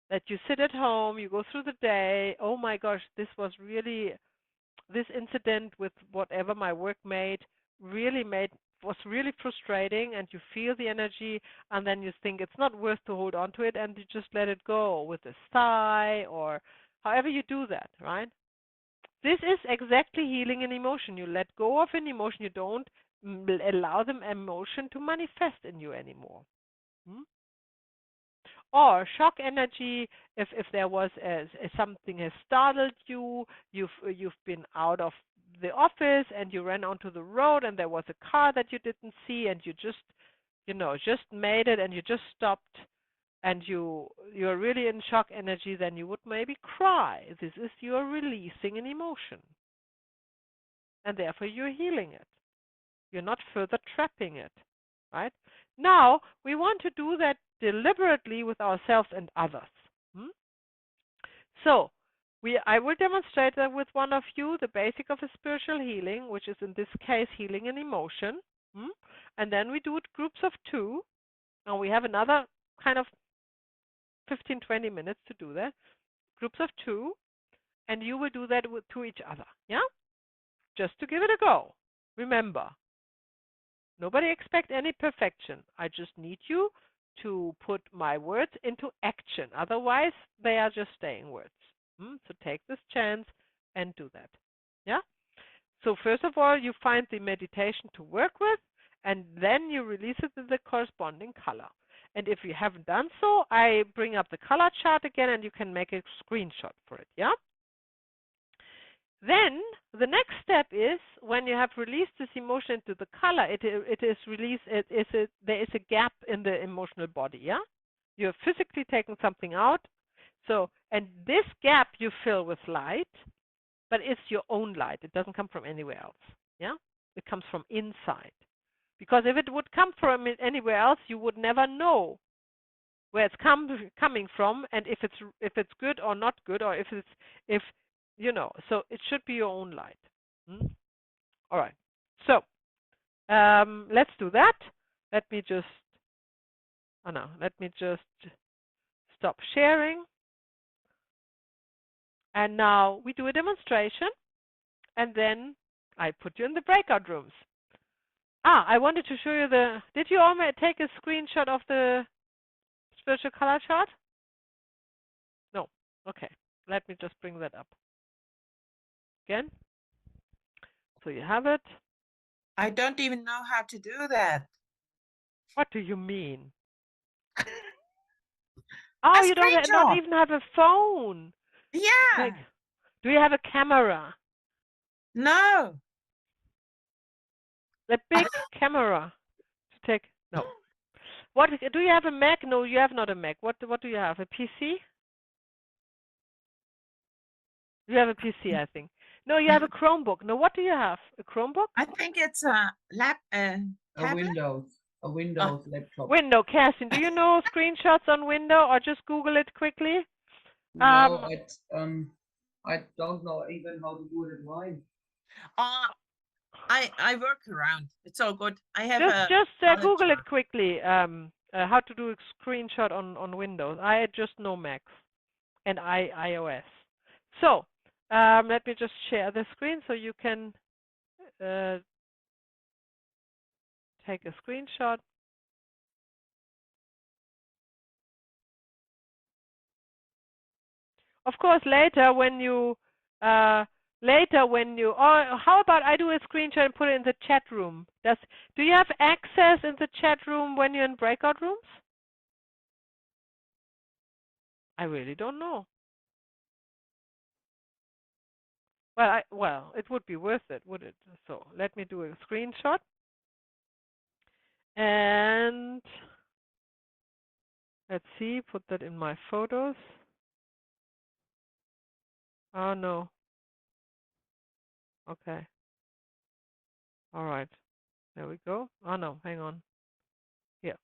That you sit at home, you go through the day, oh my gosh, this incident with whatever my workmate was really frustrating, and you feel the energy, and then you think it's not worth to hold on to it, and you just let it go with a sigh, or however you do that, right? This is exactly healing an emotion. You let go of an emotion. You don't allow the emotion to manifest in you anymore. Or shock energy, if there was something has startled you, you've been out of the office and you ran onto the road and there was a car that you didn't see and you just made it and you just stopped and you're really in shock energy, then you would maybe cry. This is you're releasing an emotion. And therefore you're healing it. You're not further trapping it. Right? Now we want to do that deliberately with ourselves and others. So I will demonstrate that with one of you, the basic of a spiritual healing, which is in this case healing an emotion. And then we do it groups of 2. And we have another kind of 15-20 minutes to do that. Groups of 2. And you will do that to each other. Yeah? Just to give it a go. Remember, nobody expects any perfection. I just need you to put my words into action. Otherwise, they are just staying words. So take this chance and do that. Yeah? So first of all, you find the meditation to work with, and then you release it in the corresponding color. And if you haven't done so, I bring up the color chart again, and you can make a screenshot for it. Yeah? Then the next step is, when you have released this emotion into the color, there is a gap in the emotional body. Yeah, you have physically taken something out. So, and this gap you fill with light, but it's your own light. It doesn't come from anywhere else. Yeah, it comes from inside. Because if it would come from anywhere else, you would never know where it's coming from, and if it's good or not good, or so it should be your own light. All right. So let's do that. Let me just stop sharing. And now we do a demonstration, and then I put you in the breakout rooms. I wanted to show you did you all take a screenshot of the spiritual color chart? No. Okay. Let me just bring that up again. So you have it. I don't even know how to do that. What do you mean? Oh, you don't even have a phone. Yeah. Do you have a camera? No. That big camera to take. No. What do you have a Mac? No, you have not a Mac. What do you have? A PC? You have a PC, I think. No, you have a Chromebook. No, what do you have? A Chromebook? I think it's a A tablet. Windows laptop. Window, Kerstin. Do you know screenshots on window, or just Google it quickly? No, I don't know even how to do it at mine. I work around. It's all good. I have Just knowledge Google it work. quickly. How to do a screenshot on Windows. I just know Macs and iOS. So let me just share the screen so you can take a screenshot. Of course, later when you or how about I do a screenshot and put it in the chat room? Do you have access in the chat room when you're in breakout rooms? I really don't know. Well, it would be worth it, would it? So let me do a screenshot. And let's see, put that in my photos. Oh no. Okay. All right. There we go. Oh no, hang on. Here.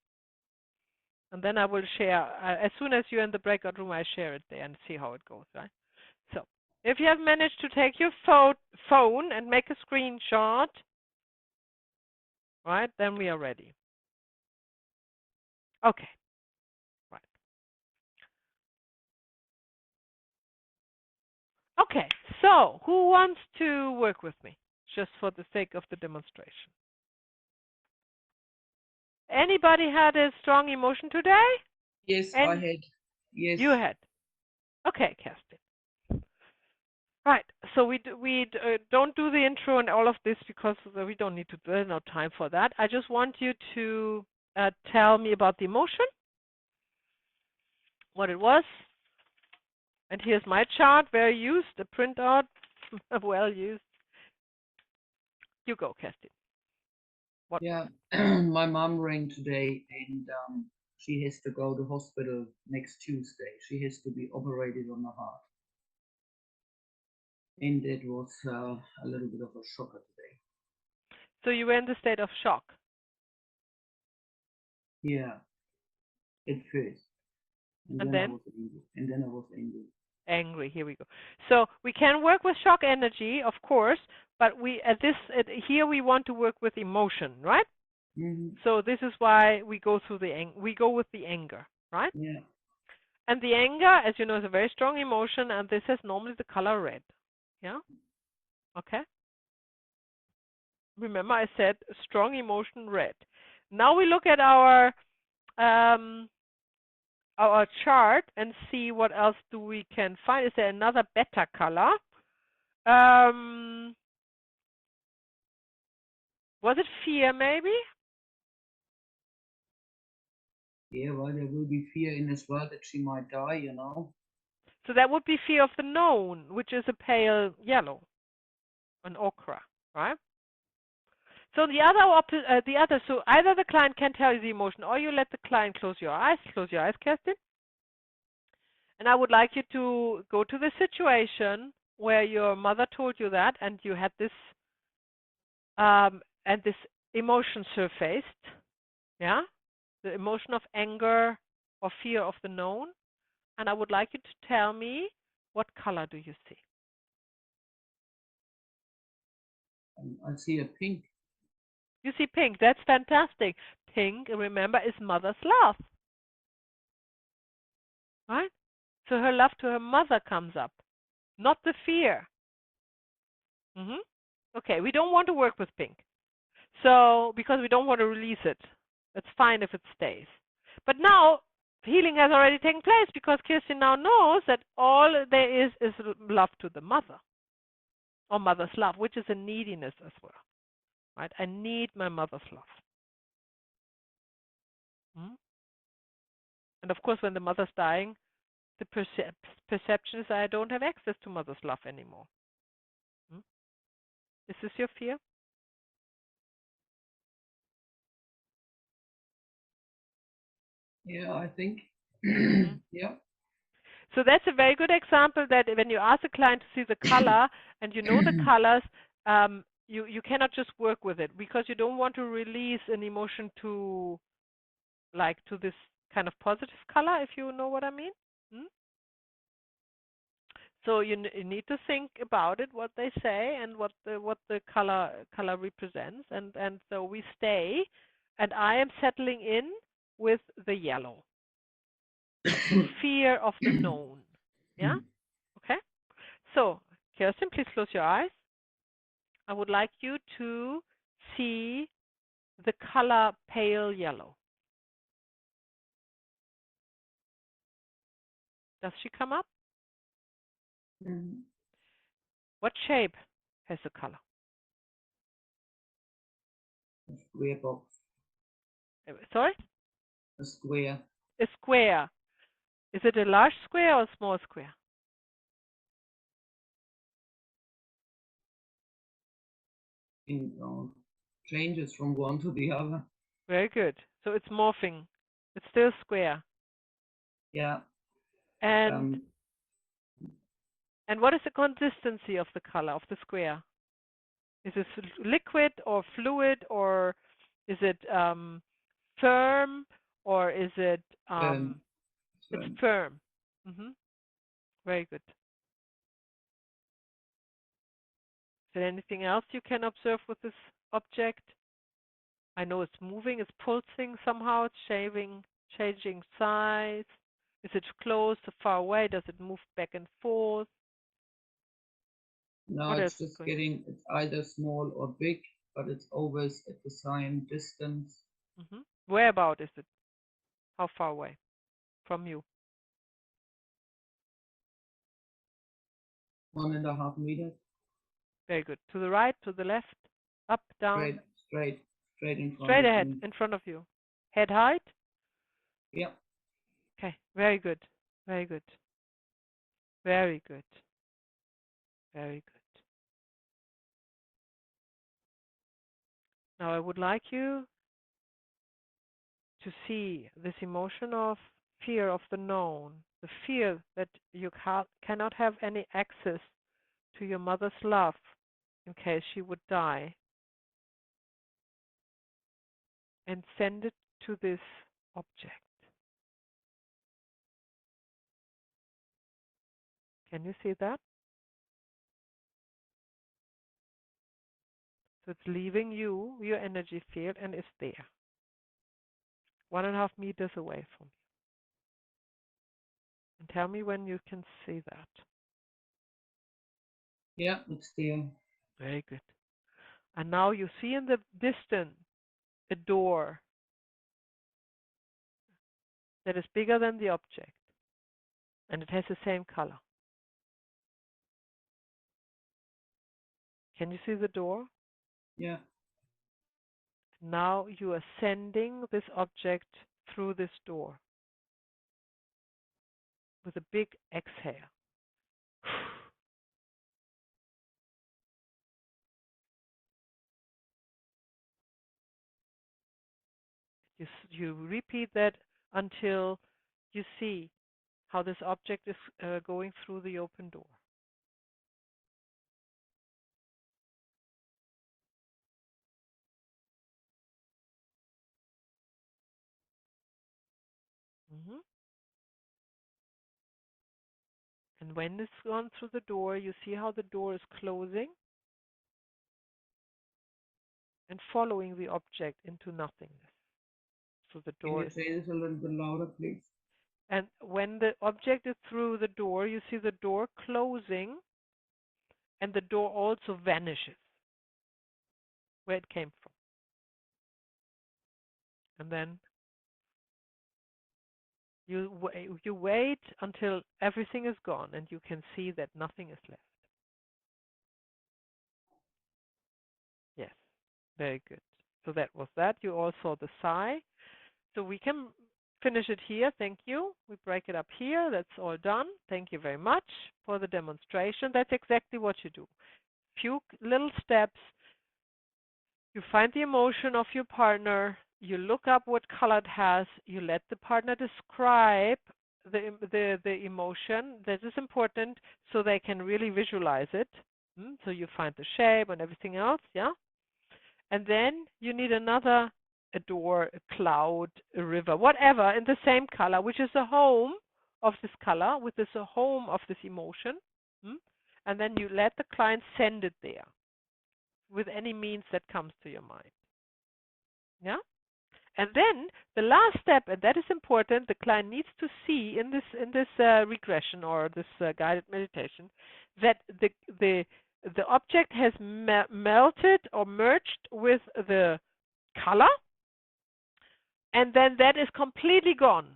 And then I will share, as soon as you're in the breakout room, I share it there and see how it goes, right? So if you have managed to take your phone and make a screenshot, right, then we are ready. Okay. Right. Okay, so who wants to work with me, just for the sake of the demonstration? Anybody had a strong emotion today? Yes, I had. Yes. You had. Okay, Kerstin. Right. So we don't do the intro and all of this because we don't need to. There's no time for that. I just want you to tell me about the emotion, what it was, and here's my chart, very used, a printout, well used. You go, Kerstin. What? Yeah, my mom rang today, and she has to go to hospital next Tuesday. She has to be operated on the heart. And it was a little bit of a shocker today. So you were in the state of shock. Yeah, at first. And I then? was angry. And then I was angry. Angry. Here we go. So we can work with shock energy, of course, but here we want to work with emotion, right? Mm-hmm. So this is why we go through we go with the anger, right? Yeah. And the anger, as you know, is a very strong emotion, and this has normally the color red. Yeah. Okay. Remember, I said strong emotion red. Now we look at our chart and see what else do we can find. Is there another better color? Was it fear, maybe? Yeah, well, there will be fear in as well that she might die, you know. So that would be fear of the known, which is a pale yellow, an ochre, right? So so either the client can tell you the emotion, or you let the client close your eyes. Close your eyes, Kerstin. And I would like you to go to the situation where your mother told you that, and you had this, and this emotion surfaced, yeah, the emotion of anger or fear of the known. And I would like you to tell me, what color do you see? I see a pink. You see pink. That's fantastic. Pink, remember, is mother's love, right? So her love to her mother comes up, not the fear. Okay, we don't want to work with pink. So, because we don't want to release it. It's fine if it stays. But now, healing has already taken place because Kirsten now knows that all there is love to the mother, or mother's love, which is a neediness as well. Right? I need my mother's love. And of course, when the mother's dying, the perception is I don't have access to mother's love anymore. Is this your fear? Yeah, I think. Mhm. Yeah. So that's a very good example that when you ask a client to see the color and you know the colors, you cannot just work with it because you don't want to release an emotion to this kind of positive color, if you know what I mean. Hmm? So you need to think about it, what they say, and what the color represents, and so we stay, and I am settling in with the yellow, the fear of the known. Yeah. Okay. So, Kirsten, please close your eyes. I would like you to see the color pale yellow. Does she come up? Mhm. What shape has the color? A square box. Sorry? A square. A square. Is it a large square or a small square? In changes from one to the other. Very good. So it's morphing. It's still square. Yeah. And what is the consistency of the color of the square? Is it liquid or fluid, or is it firm, or is it it's firm. firm? Mm-hmm. Very good. Is there anything else you can observe with this object? I know it's moving, it's pulsing somehow, it's changing size. Is it close or far away? Does it move back and forth? No, What else it's is just going? it's either small or big, but it's always at the same distance. Mm-hmm. Where about is it? How far away from you? 1.5 meters. Very good. To the right, to the left, up, down, Straight in front straight of ahead, me. in front of you. Head height? Yeah. Okay, very good. Very good. Very good. Very good. Now I would like you to see this emotion of fear of the known, the fear that you cannot have any access to your mother's love in case she would die, and send it to this object. Can you see that? So it's leaving you, your energy field, and is there, 1.5 meters away from you. And tell me when you can see that. Yeah, it's there. Very good. And now you see in the distance a door that is bigger than the object, and it has the same color. Can you see the door? Yeah. Now you are sending this object through this door with a big exhale. You repeat that until you see how this object is going through the open door. Mm-hmm. And when it's gone through the door, you see how the door is closing and following the object into nothingness. So the Can door you is. say this a little bit louder, please? And when the object is through the door, you see the door closing, and the door also vanishes where it came from. And then you wait until everything is gone and you can see that nothing is left. Yes, very good. So that was that. You all saw the sigh. So we can finish it here. Thank you. We break it up here. That's all done. Thank you very much for the demonstration. That's exactly what you do. Few little steps. You find the emotion of your partner you look up what color it has, you let the partner describe the emotion. This is important so they can really visualize it. So you find the shape and everything else, yeah? And then you need another, a door, a cloud, a river, whatever in the same color, which is a home of this color, which is a home of this emotion. And then you let the client send it there with any means that comes to your mind. Yeah? And then the last step, and that is important, the client needs to see in this regression or this guided meditation that the object has melted or merged with the color, and then that is completely gone.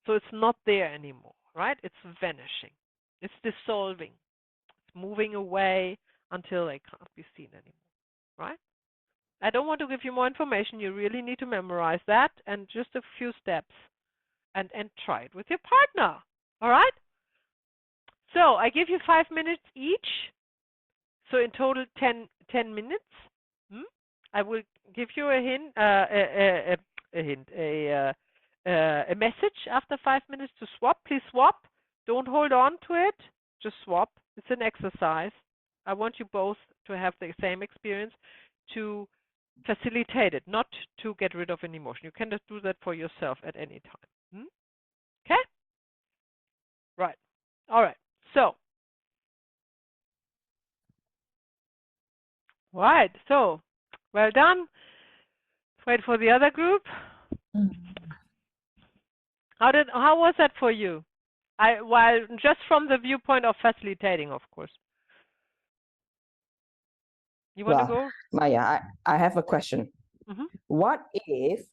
So it's not there anymore, right? It's vanishing. It's dissolving. It's moving away until they can't be seen anymore, right? I don't want to give you more information. You really need to memorize that and just a few steps and try it with your partner. All right? So I give you 5 minutes each. So in total 10 minutes. I will give you a hint, a message after 5 minutes to swap. Please swap. Don't hold on to it. Just swap. It's an exercise. I want you both to have the same experience, to facilitate it, not to get rid of an emotion. You can just do that for yourself at any time. Okay? Right. All right. So, right. So, well done. Wait for the other group. How was that for you? While just from the viewpoint of facilitating, of course. You want to go? Maya, I have a question. What if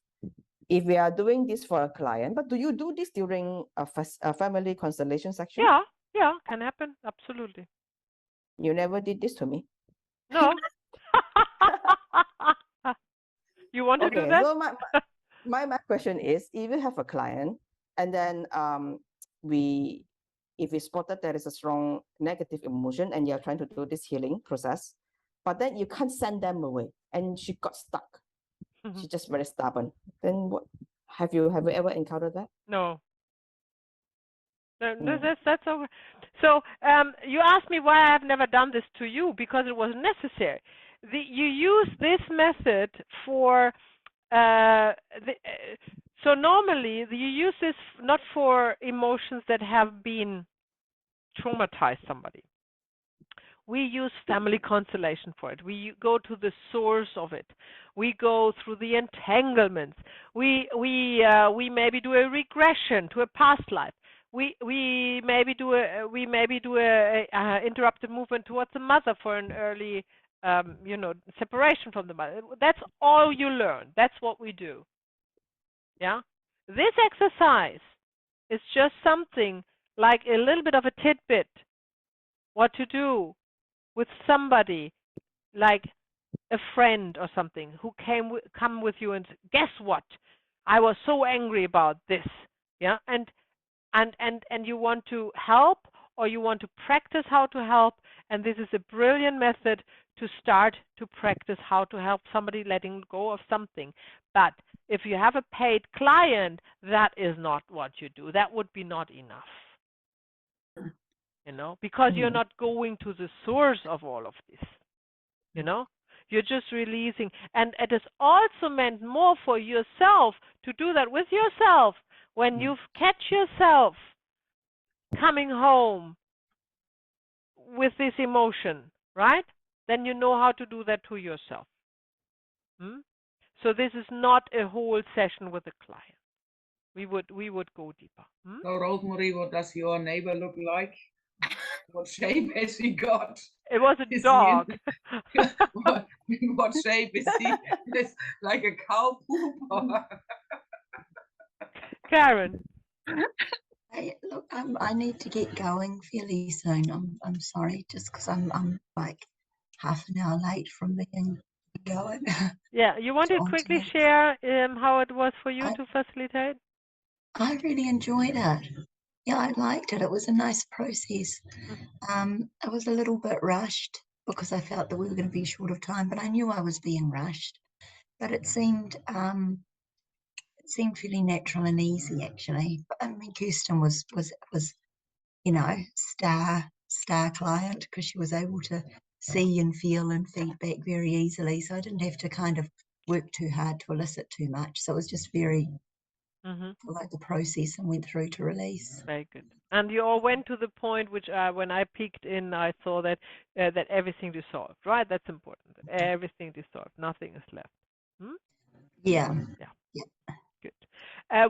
we are doing this for a client, but do you do this during a family constellation section? Yeah, can happen. Absolutely. You never did this to me. No. You want to do that? So my question is, if you have a client and then if we spotted there is a strong negative emotion and you're trying to do this healing process, but then you can't send them away and she got stuck. She's just very stubborn. Then what? Have you ever encountered that? No. That's over. So you asked me why I have never done this to you, because it wasn't necessary. You use this method for so normally you use this not for emotions that have been traumatized somebody. We use family constellation for it. We go to the source of it. We go through the entanglements. We maybe do a regression to a past life. We maybe do a interrupted movement towards the mother for an early separation from the mother. That's all you learn. That's what we do. Yeah. This exercise is just something like a little bit of a tidbit. What to do with somebody like a friend or something who come with you and guess what? I was so angry about this. Yeah. And you want to help, or you want to practice how to help, and this is a brilliant method to start to practice how to help somebody letting go of something. But if you have a paid client, that is not what you do. That would be not enough. Because you're not going to the source of all of this. You're just releasing. And it is also meant more for yourself to do that with yourself. When you catch yourself coming home with this emotion, right? Then you know how to do that to yourself. So this is not a whole session with a client. We would go deeper. So Rosemary, what does your neighbor look like? What shape has he got? It was a dog. What shape is he? It's like a cow poop. Karen. Look, I need to get going fairly soon. I'm sorry, just because I'm like half an hour late from being going. Yeah, you want to quickly share how it was for you to facilitate? I really enjoyed it. Yeah, I liked it. It was a nice process. I was a little bit rushed because I felt that we were going to be short of time, but I knew I was being rushed. But it seemed seemed fairly natural and easy, actually. But, I mean, Kirsten was you know, star client, because she was able to see and feel and feedback very easily. So I didn't have to kind of work too hard to elicit too much. So it was just very like the process and went through to release. Very good. And you all went to the point which when I peeked in, I saw that that everything dissolved, right? That's important. Everything dissolved. Nothing is left. Hmm? Yeah. Yeah. Yeah. Good.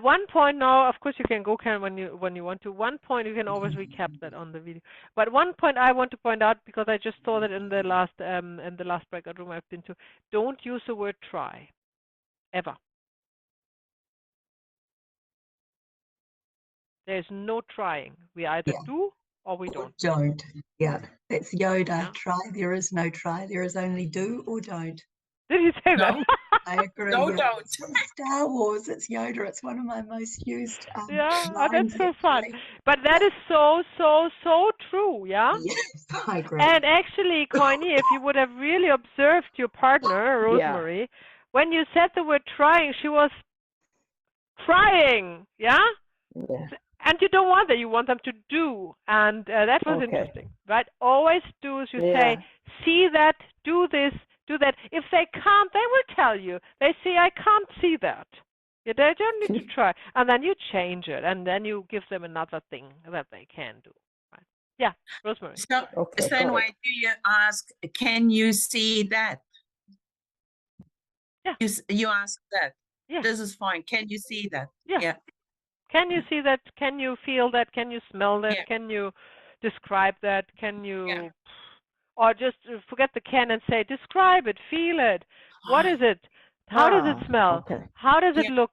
One point now, of course, you can go, Karen, when you want to. One point you can always recap that on the video. But one point I want to point out, because I just saw that in the last breakout room I've been to, don't use the word try, ever. There's no trying. We either do or we don't. Don't. Yeah. That's Yoda. Yeah. Try. There is no try. There is only do or don't. Did he say that? No. I agree. No, yeah. don't. It's from Star Wars. It's Yoda. It's one of my most used Yeah, that's lines, so fun. actually. But that is so true, yeah? Yes, I agree. And actually, Coiny, if you would have really observed your partner, Rosemary, when you said the word trying, she was trying, yeah? Yeah. And you don't want that. You want them to do. And that was interesting, right? Always do as you say, see that, do this, do that. If they can't, they will tell you. They say, I can't see that. Yeah, they don't need to try. And then you change it, and then you give them another thing that they can do. Right? Yeah, Rosemary. So, Okay, then got why it. do you ask, can you see that? Yeah. You ask that. Yeah. This is fine. Can you see that? Yeah. Can you see that? Can you feel that? Can you smell that? Yeah. Can you describe that? Can you, or just forget the can and say, describe it, feel it. What is it? How does it smell? Okay. How does it look?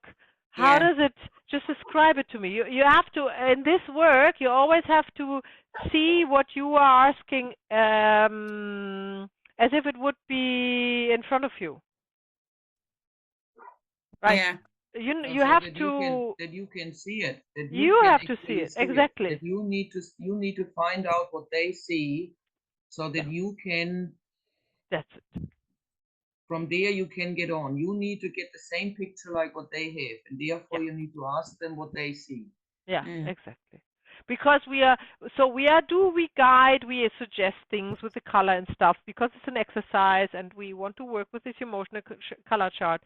How does it, just describe it to me. You have to, in this work, you always have to see what you are asking as if it would be in front of you. Right? Yeah. You have to. That you can see it. That you can have to see actually it, exactly. That you need to find out what they see, so that you can. That's it. From there, you can get on. You need to get the same picture like what they have, and therefore you need to ask them what they see. Yeah, exactly. Because we guide, we suggest things with the color and stuff, because it's an exercise and we want to work with this emotional color chart.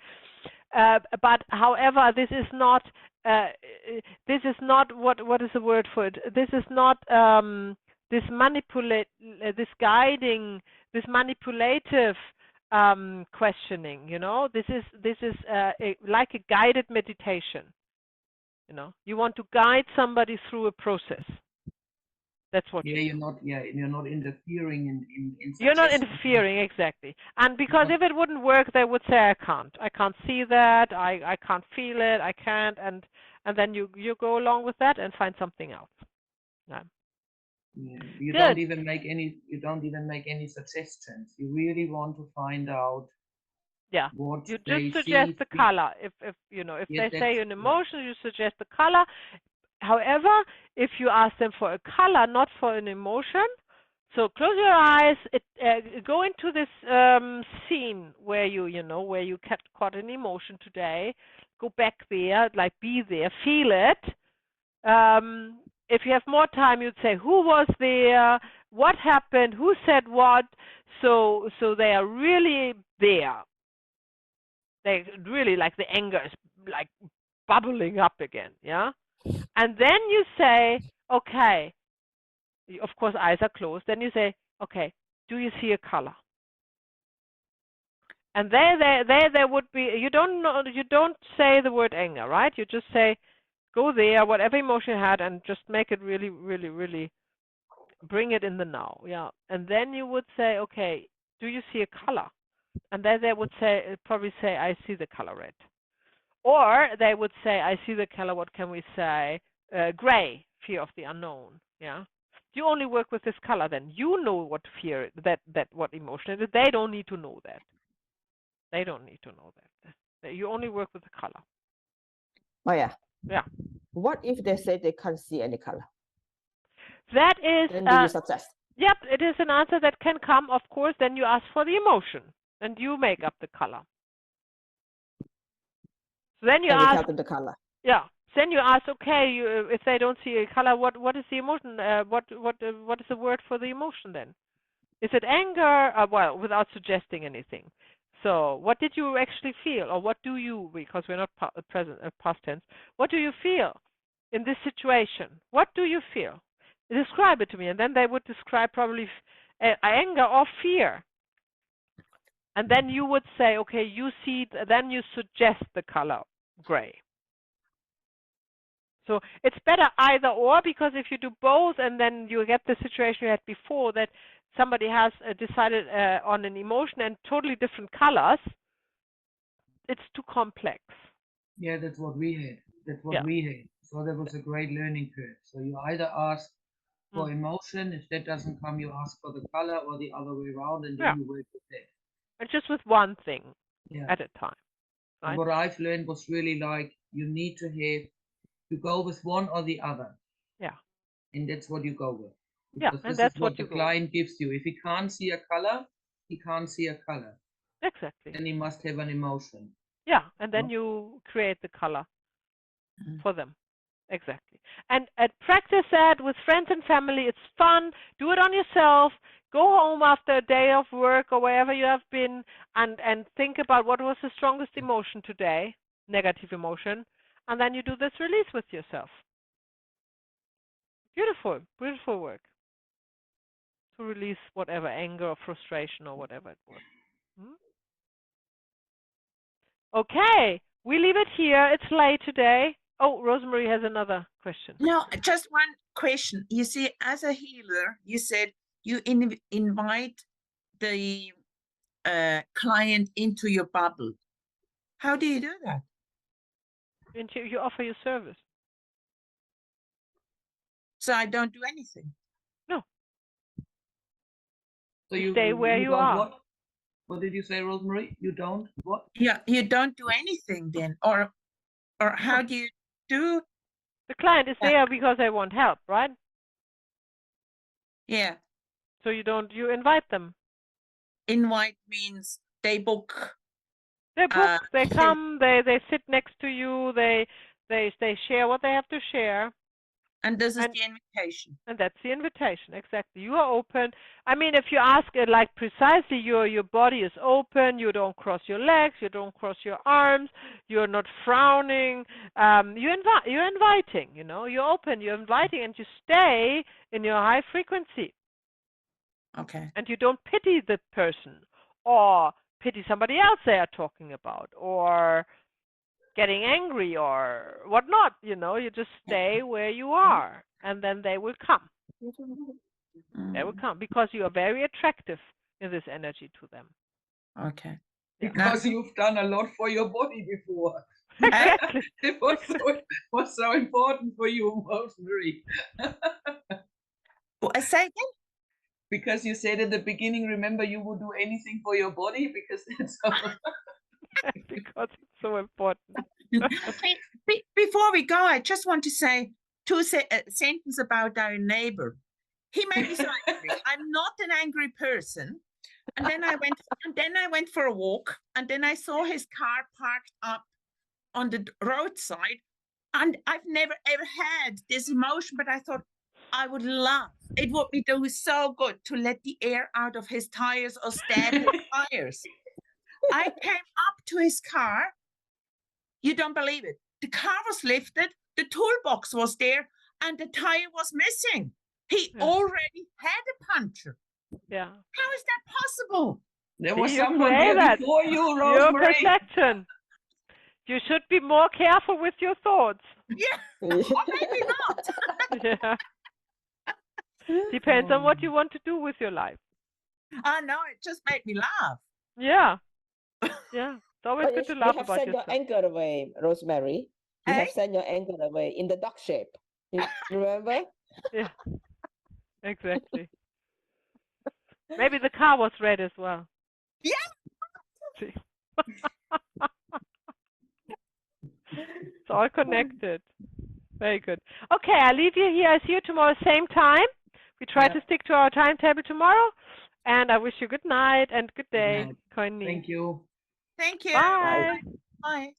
But however, this is not what is the word for it? This is not this guiding, this manipulative questioning. You know, this is like a guided meditation. You know, you want to guide somebody through a process. That's what. You're not interfering in. You're not interfering, exactly. And because if it wouldn't work, they would say, I can't see that, I can't feel it, I can't, and then you go along with that and find something else. Yeah. You don't even make any suggestions. You really want to find out. Yeah. What you they just suggest see. the color. If they say an emotion, right. you suggest the color. However, if you ask them for a color, not for an emotion, so close your eyes. Go into this scene where where you caught an emotion today. Go back there, like be there, feel it. If you have more time, you'd say who was there, what happened, who said what. So they are really there. They really, like, the anger is like bubbling up again, yeah? And then you say, okay, of course eyes are closed, then you say, okay, do you see a color? And there would be, you don't say the word anger, right? You just say, go there, whatever emotion you had, and just make it really, really, really bring it in the now, yeah? And then you would say, okay, do you see a color? And then they would probably say, I see the color red. Or they would say, I see the color, what can we say? Gray, fear of the unknown. Yeah. You only work with this color then. You know what fear, what emotion it is. They don't need to know that. They don't need to know that. You only work with the color. Oh yeah. Yeah. What if they say they can't see any color? That is. Then do you suggest? Yep, it is an answer that can come, of course. Then you ask for the emotion. And you make up the color. Then you And we tell ask, them the color. yeah. Then you ask, okay, if they don't see a color, what is the emotion? What is the word for the emotion then? Is it anger? Well, without suggesting anything. So, what did you actually feel, or what do you? Because we're not past tense. What do you feel in this situation? What do you feel? Describe it to me, and then they would describe probably anger or fear. And then you would say, okay, you see. Then you suggest the color gray. So it's better either or, because if you do both and then you get the situation you had before, that somebody has decided on an emotion and totally different colors, it's too complex. Yeah, that's what we had. That's what we had. So that was a great learning curve. So you either ask for emotion, if that doesn't come, you ask for the color, or the other way around, and then you work with that. And just with one thing at a time. Right? And what I've learned was really like, you need to go with one or the other. Yeah. And that's what you go with. Because and that's what the client gives you. If he can't see a color, he can't see a color. Exactly. Then he must have an emotion. Yeah, and then you create the color for them. Exactly. And practice that with friends and family. It's fun. Do it on yourself. Go home after a day of work or wherever you have been, and think about what was the strongest emotion today, negative emotion, and then you do this release with yourself. Beautiful, beautiful work. To release whatever anger or frustration or whatever it was. Okay, we leave it here. It's late today. Oh, Rosemary has another question. No, just one question. You see, as a healer, you said you invite the client into your bubble. How do you do that? You offer your service. So I don't do anything? No. So you stay where you are. What did you say, Rosemary? You don't what? Yeah, you don't do anything then, or how do you do? The client is there because they want help, right? Yeah. So you invite them. Invite means they book. They book. They come. They sit next to you. They share what they have to share. And this is the invitation. And that's the invitation, exactly. You are open. I mean, if you ask it like precisely, your body is open. You don't cross your legs. You don't cross your arms. You're not frowning. You're inviting. You know, you're open. You're inviting, and you stay in your high frequency. Okay. And you don't pity the person or pity somebody else they are talking about or getting angry or whatnot, you know, you just stay where you are, and then they will come. They will come because you are very attractive in this energy to them. Okay. Because you've done a lot for your body before. Exactly. It was so important for you, Rosemary. Say again? Because you said at the beginning, remember, you would do anything for your body because that's so because it's so important. Before we go, I just want to say two sentences about our neighbor. He made me so angry. I'm not an angry person. And then I went for a walk, and then I saw his car parked up on the roadside. And I've never ever had this emotion, but I thought I would love. It would be do so good to let the air out of his tires or stab his tires. I came up to his car. You don't believe it. The car was lifted, the toolbox was there, and the tire was missing. He already had a puncture. Yeah. How is that possible? There was someone here before you, Rosemary. Your perception. You should be more careful with your thoughts. Yeah, or maybe not. Yeah. Depends on what you want to do with your life. No, it just made me laugh. Yeah. Yeah. It's always good to laugh about yourself. You have sent your anger away, Rosemary. You have sent your anger away in the dog shape. You remember? Yeah. Exactly. Maybe the car was red as well. Yeah. It's all connected. Very good. Okay, I'll leave you here. I'll see you tomorrow, same time. We try to stick to our timetable tomorrow. And I wish you good night and good day. Thank you. Thank you. Bye. Bye.